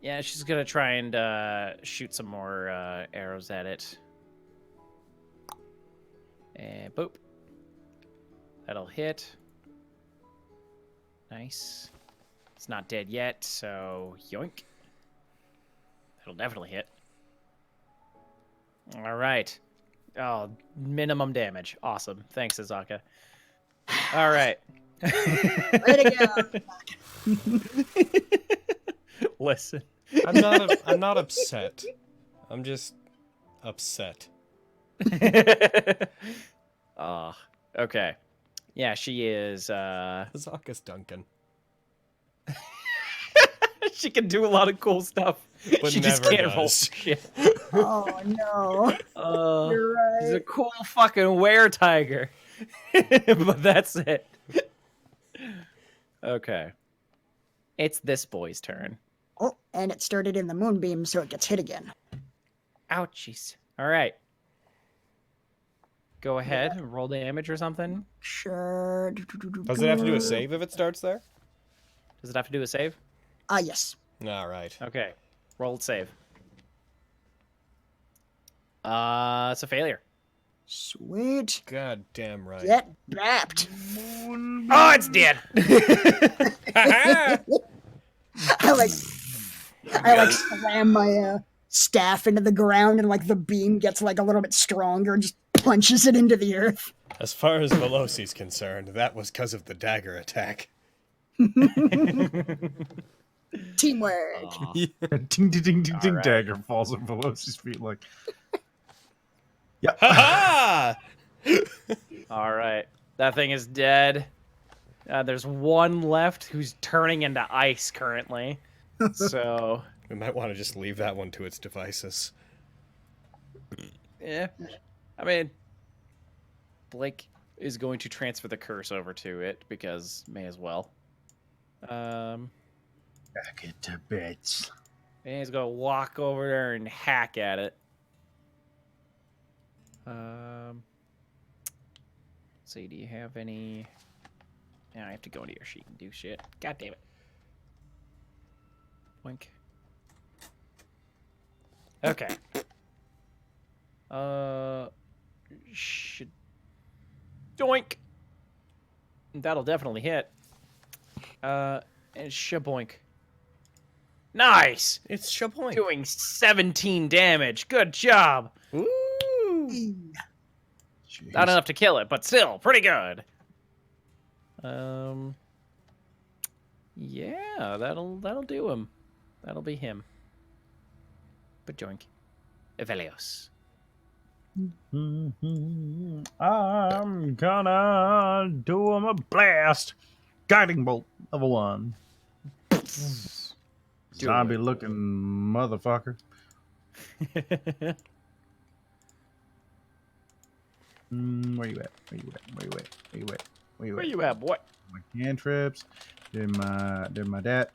Yeah, she's gonna try and shoot some more arrows at it. And boop. That'll hit. Nice. It's not dead yet, so yoink. That'll definitely hit. All right. Oh, minimum damage. Awesome. Thanks, Azaka. All right. Way to Listen. I'm not upset. I'm just upset. Okay. Yeah, she is, Azaka's Duncan. she can do a lot of cool stuff. But she just never can't roll does. for shit. Oh no. You're She's a right. cool fucking were-tiger. But that's it. Okay. It's this boy's turn. Oh, and it started in the moonbeam, so it gets hit again. Ouchies. All right. Go ahead and roll damage or something. Sure. Does it have to do a save if it starts there? Does it have to do a save? Ah, yes. All right. Okay. Roll save. It's a failure. Sweet. God damn right. Get bapped. Oh, it's dead. I like slam my staff into the ground, and like the beam gets like a little bit stronger and just punches it into the earth. As far as Veloci's concerned, that was because of the dagger attack. Teamwork. Ding, ding, ding, ding, ding, All right. dagger falls at Veloci's feet like. Ha All right. That thing is dead. There's one left who's turning into ice currently. So, We might want to just leave that one to its devices. yeah. I mean, Blake is going to transfer the curse over to it because may as well. Back into bits. And he's gonna walk over there and hack at it. Let's see, do you have any? Now I have to go into your sheet and do shit. God damn it. Wink. Okay. Should doink. That'll definitely hit. And shaboink. Nice. It's Shaboink. Doing 17 damage. Good job. Ooh. Jeez. Not enough to kill it, but still pretty good. Yeah, that'll do him. That'll be him. But joink. Evelios. I'm gonna do him a blast. Guiding bolt, level 1. Zombie looking motherfucker. Where you at? Where you at? Where you at? Where you at? Where you Where at? you at, boy? My cantrips. Did my dat.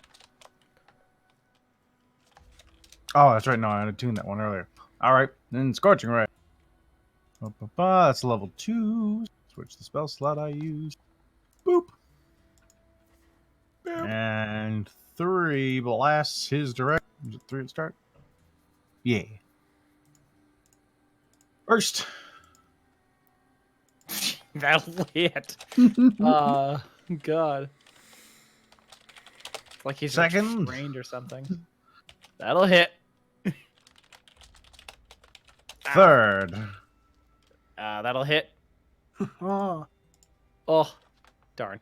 Oh, that's right. No, I had tuned that one earlier. All right, then scorching ray. That's level 2. Switch the spell slot I used. Boop. And 3 blasts his direct. Was it 3 at start? Yeah. First. That'll hit. God. Like he's Second. trained or something. That'll hit. Third. That'll hit. Oh, Oh, darn.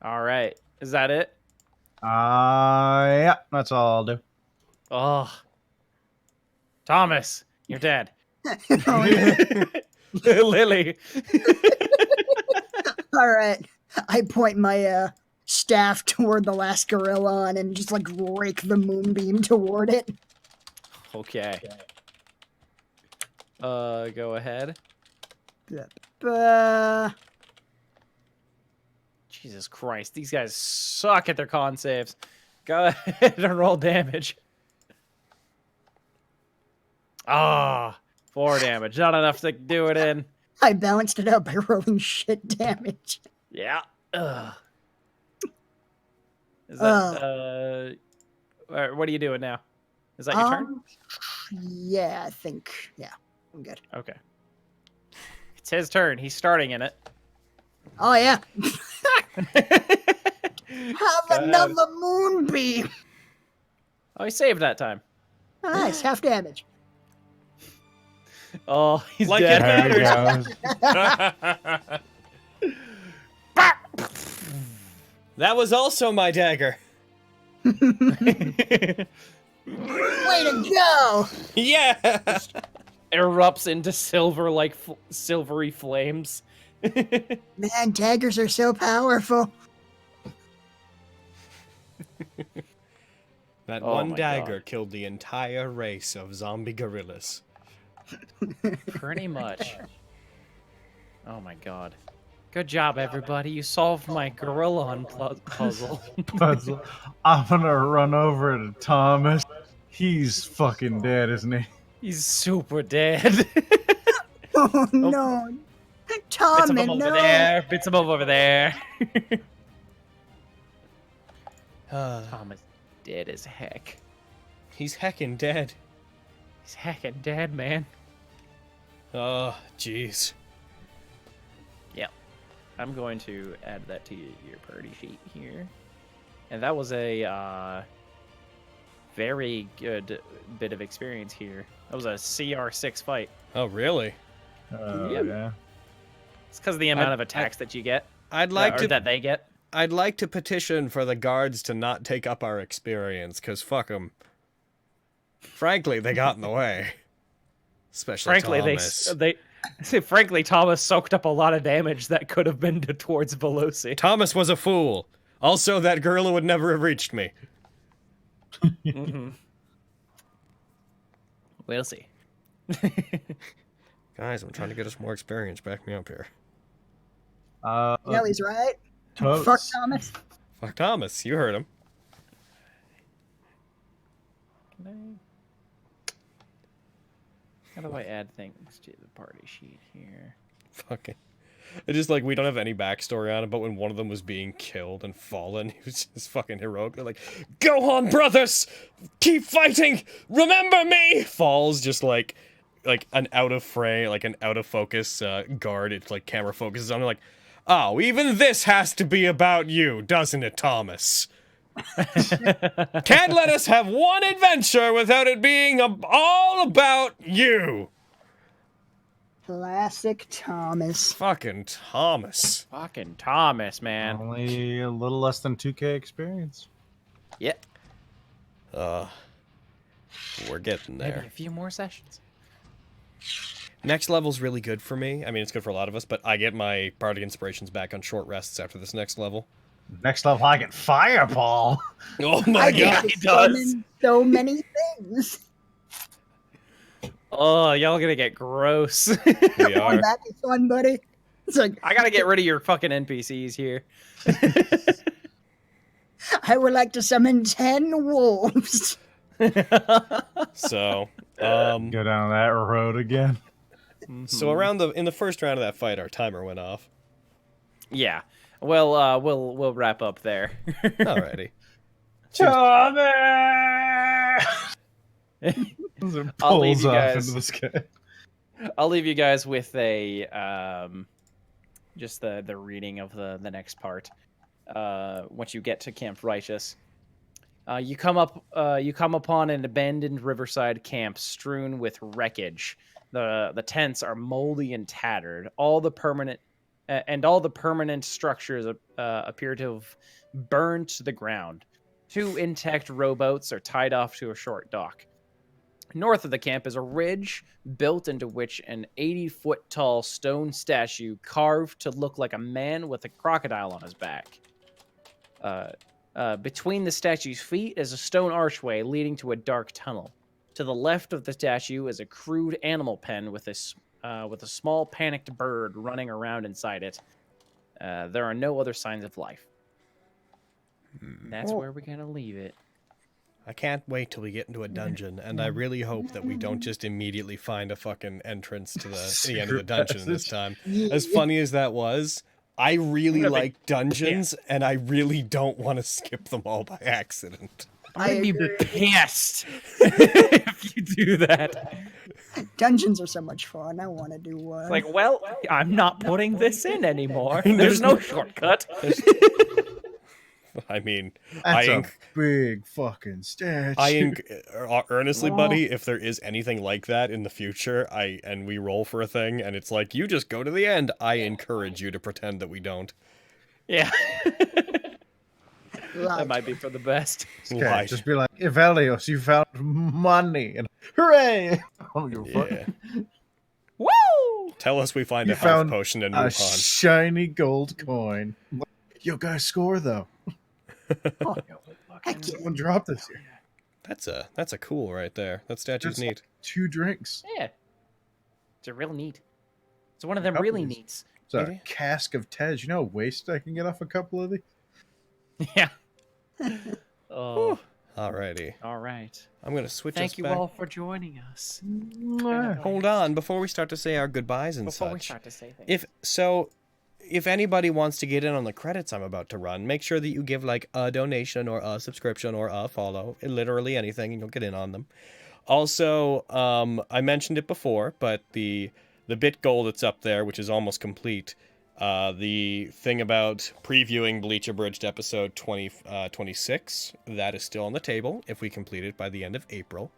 All right. Is that it? Yeah, that's all I'll do. Oh. Thomas, you're dead. Oh, Lily. all right. I point my staff toward the last gorilla and just like rake the moonbeam toward it. Okay. Go ahead. Jesus Christ, these guys suck at their con saves. Go ahead and roll damage. Ah, 4 damage. Not enough to do it in. I balanced it out by rolling shit damage. Yeah. Ugh. Is that, alright, what are you doing now? Is that your turn? Yeah, I think. Yeah, I'm good. Okay. It's his turn. He's starting in it. Oh, yeah. Go Have another moonbeam. Oh, he saved that time. Oh, nice, half damage. Oh, he's Like dead. it There he goes. That was also my dagger. Way to go! Yeah. Erupts into silvery flames. Man, daggers are so powerful. That Oh one my dagger God. killed the entire race of zombie gorillas. Pretty much. Oh my god. Good job, everybody. You solved my gorilla puzzle. Puzzle. I'm gonna run over to Thomas. He's fucking dead, isn't he? He's super dead. Oh no. Bits of Tommy, him over no! there. Bits of him over there. He's Thomas dead as heck. heckin' dead. He's heckin' dead, man. Oh, jeez. Yep. I'm going to add that to your party sheet here. And that was a very good bit of experience here. That was a CR6 fight. Oh, really? Yep. Yeah. It's because of the amount of attacks that you get. I'd like or to. that they get. I'd like to petition for the guards to not take up our experience, cause fuck them. Frankly, they got in the way. Especially Frankly, Thomas. frankly, Thomas soaked up a lot of damage that could have been towards Veloci. Thomas was a fool. Also, that gorilla would never have reached me. Mm-hmm. We'll see. Guys, I'm trying to get us more experience. Back me up here. No, he's right. Totes. Fuck Thomas. Fuck Thomas. You heard him. How do I add things to the party sheet here? Fucking. It just like we don't have any backstory on it, but when one of them was being killed and fallen, he was just fucking heroic. They're like, "Go on, brothers, keep fighting. Remember me." Falls just like an out of frame, like an out of focus guard. It's like camera focuses on him. Like, oh, even this has to be about you, doesn't it, Thomas? Can't let us have one adventure without it being all about you. Classic Thomas. Fucking Thomas. Fucking Thomas, man. Only a little less than 2K experience. Yeah. We're getting there. Maybe a few more sessions. Next level's really good for me. I mean, it's good for a lot of us, but I get my bardic inspirations back on short rests after this next level. Next level, I get Fireball. Oh my I god! get he to does. summon so many things. Oh, y'all gonna get gross. We Won't are. that be fun, buddy? It's like, I gotta get rid of your fucking NPCs here. I would like to summon 10 wolves. So, Go down that road again. so around in the first round of that fight, our timer went off. Yeah. Well, we'll wrap up there. Alrighty. I'll leave Pulls you off guys. into the sky. I'll leave you guys with a just the reading of the next part. Once you get to Camp Righteous, you come upon an abandoned riverside camp strewn with wreckage. The tents are moldy and tattered. All the permanent structures appear to have burned to the ground. 2 intact rowboats are tied off to a short dock. North of the camp is a ridge built into which an 80-foot tall stone statue carved to look like a man with a crocodile on his back. Between the statue's feet is a stone archway leading to a dark tunnel. To the left of the statue is a crude animal pen with a small panicked bird running around inside it. There are no other signs of life. That's where we're gonna leave it. I can't wait till we get into a dungeon, and I really hope that we don't just immediately find a fucking entrance to the end of the dungeon this time. As funny as that was, I really like dungeons, and I really don't want to skip them all by accident. I'm gonna be agree. pissed if you do that. Dungeons are so much fun. I want to do one. It's like, well, I'm not putting this in anymore. There's no shortcut. I mean, That's I a big fucking statue. earnestly, Oh. buddy, if there is anything like that in the future, and we roll for a thing, and it's like, you just go to the end, I encourage you to pretend that we don't. Yeah. That Like, might be for the best. Okay, Why? just be like, Evelios, you found money, and hooray! I don't give a fuck. Yeah. Woo! Tell us we find You a health found potion and A move on. shiny gold coin. Yo, guys, score though. heck yeah. Someone dropped this here. That's a cool right there. That statue's Just neat. 2 drinks. Yeah. It's a real neat. It's one of them Couple really of these. neats. It's a Maybe. cask of Tej. You know how wasted I can get off a couple of these? Yeah. Oh, Alrighty. all right. I'm gonna switch us Thank you back. all for joining us. Hold on, before we start to say our goodbyes and Before such. we start to say things. If anybody wants to get in on the credits I'm about to run, make sure that you give like a donation or a subscription or a follow, literally anything, and you'll get in on them. Also, I mentioned it before, but the bit goal that's up there, which is almost complete, the thing about previewing Bleach Abridged episode 26, that is still on the table if we complete it by the end of April.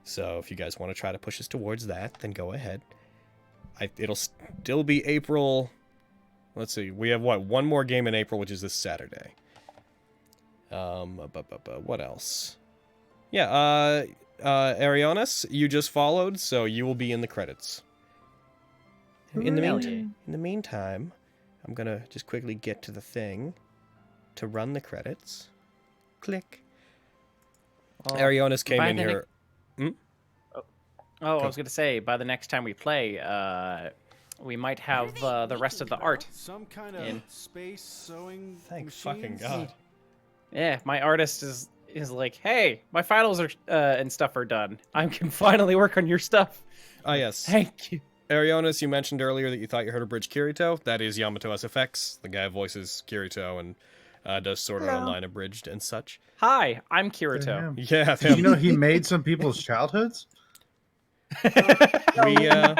So if you guys want to try to push us towards that, then go ahead. It'll still be April. Let's see. We have one more game in April, which is this Saturday. What else? Yeah, Arianas, you just followed, so you will be in the credits. In the meantime, I'm gonna just quickly get to the thing to run the credits. Click. Well, Arianas came by in the here. I was going to say, by the next time we play, we might have the rest of the art. Some kind In. of space sewing Thank machines? fucking God. Yeah, my artist is like, hey, my finals are and stuff are done. I can finally work on your stuff. Ah, yes. Thank you. Arianas, you mentioned earlier that you thought you heard a bridge Kirito. That is Yamato SFX, the guy who voices Kirito and does Sword Art Hello. Online Abridged and such. Hi, I'm Kirito. Damn. Yeah, Did you know he made some people's childhoods? we I'm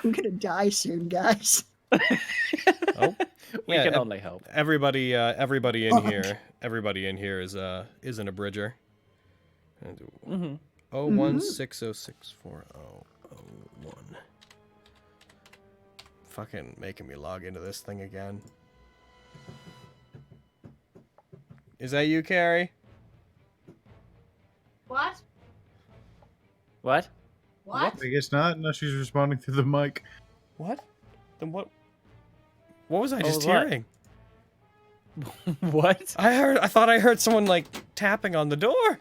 gonna die soon, guys. oh We yeah, can only hope. everybody in here is an abridger. Mm-hmm. 016064001. Fucking making me log into this thing again. Is that you, Carrie? What? What? What? I guess not. No, she's responding through the mic. What? Then what? What was I What just was what? hearing? What? I thought I heard someone like tapping on the door.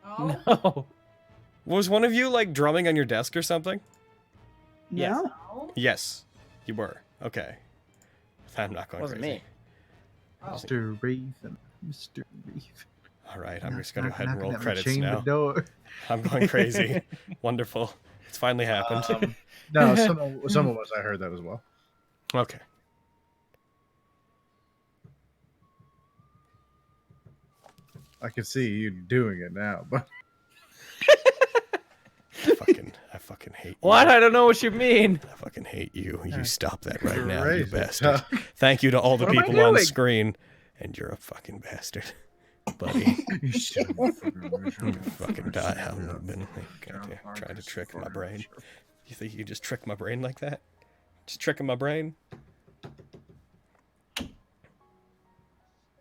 Oh. No. Was one of you like drumming on your desk or something? Yes. No? No. Yes, you were. Okay. I'm not going Wasn't crazy. me. Oh. Mr. Raven. Mr. Raven. All right, I'm just going to go Knock, ahead and knock, roll knock, credits chain now. The door. I'm going crazy. Wonderful. It's finally happened. No, some of us, I heard that as well. Okay. I can see you doing it now, but I fucking hate you. What? I don't know what you mean. I fucking hate you. You stop that right now, you Crazy bastard. talk. Thank you to all the What am I people on doing? screen. And you're a fucking bastard. Buddy. You should You fucking die. I've been trying to trick my brain. You think you can just trick my brain like that? Just tricking my brain?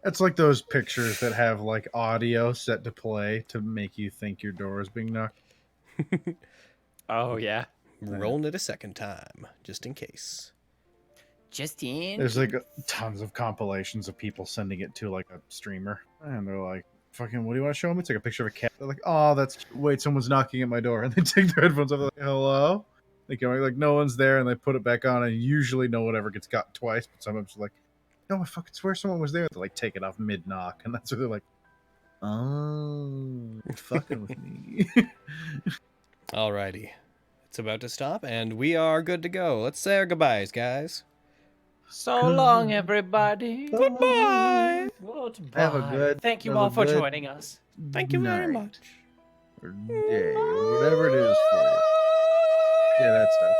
It's like those pictures that have like audio set to play to make you think your door is being knocked. Oh, yeah. Rolling it a second time, just in case. Just in. There's like tons of compilations of people sending it to like a streamer, and they're like, "Fucking, what do you want to show them?" It's like a picture of a cat. They're like, "Oh, wait, someone's knocking at my door," and they take their headphones off. They're like, "Hello." They go like no one's there, and they put it back on, and usually no one ever gets got twice, but sometimes they're like, "No, I fucking swear someone was there." They like take it off mid knock, and that's where they're like, "Oh, you're fucking with me." Alrighty. It's about to stop, and we are good to go. Let's say our goodbyes, guys. So long, everybody. Goodbye. Goodbye. Have a good- Thank you have all a for good joining us. Thank you very Night. much. Or day, or whatever it is for you. Yeah, that stuff.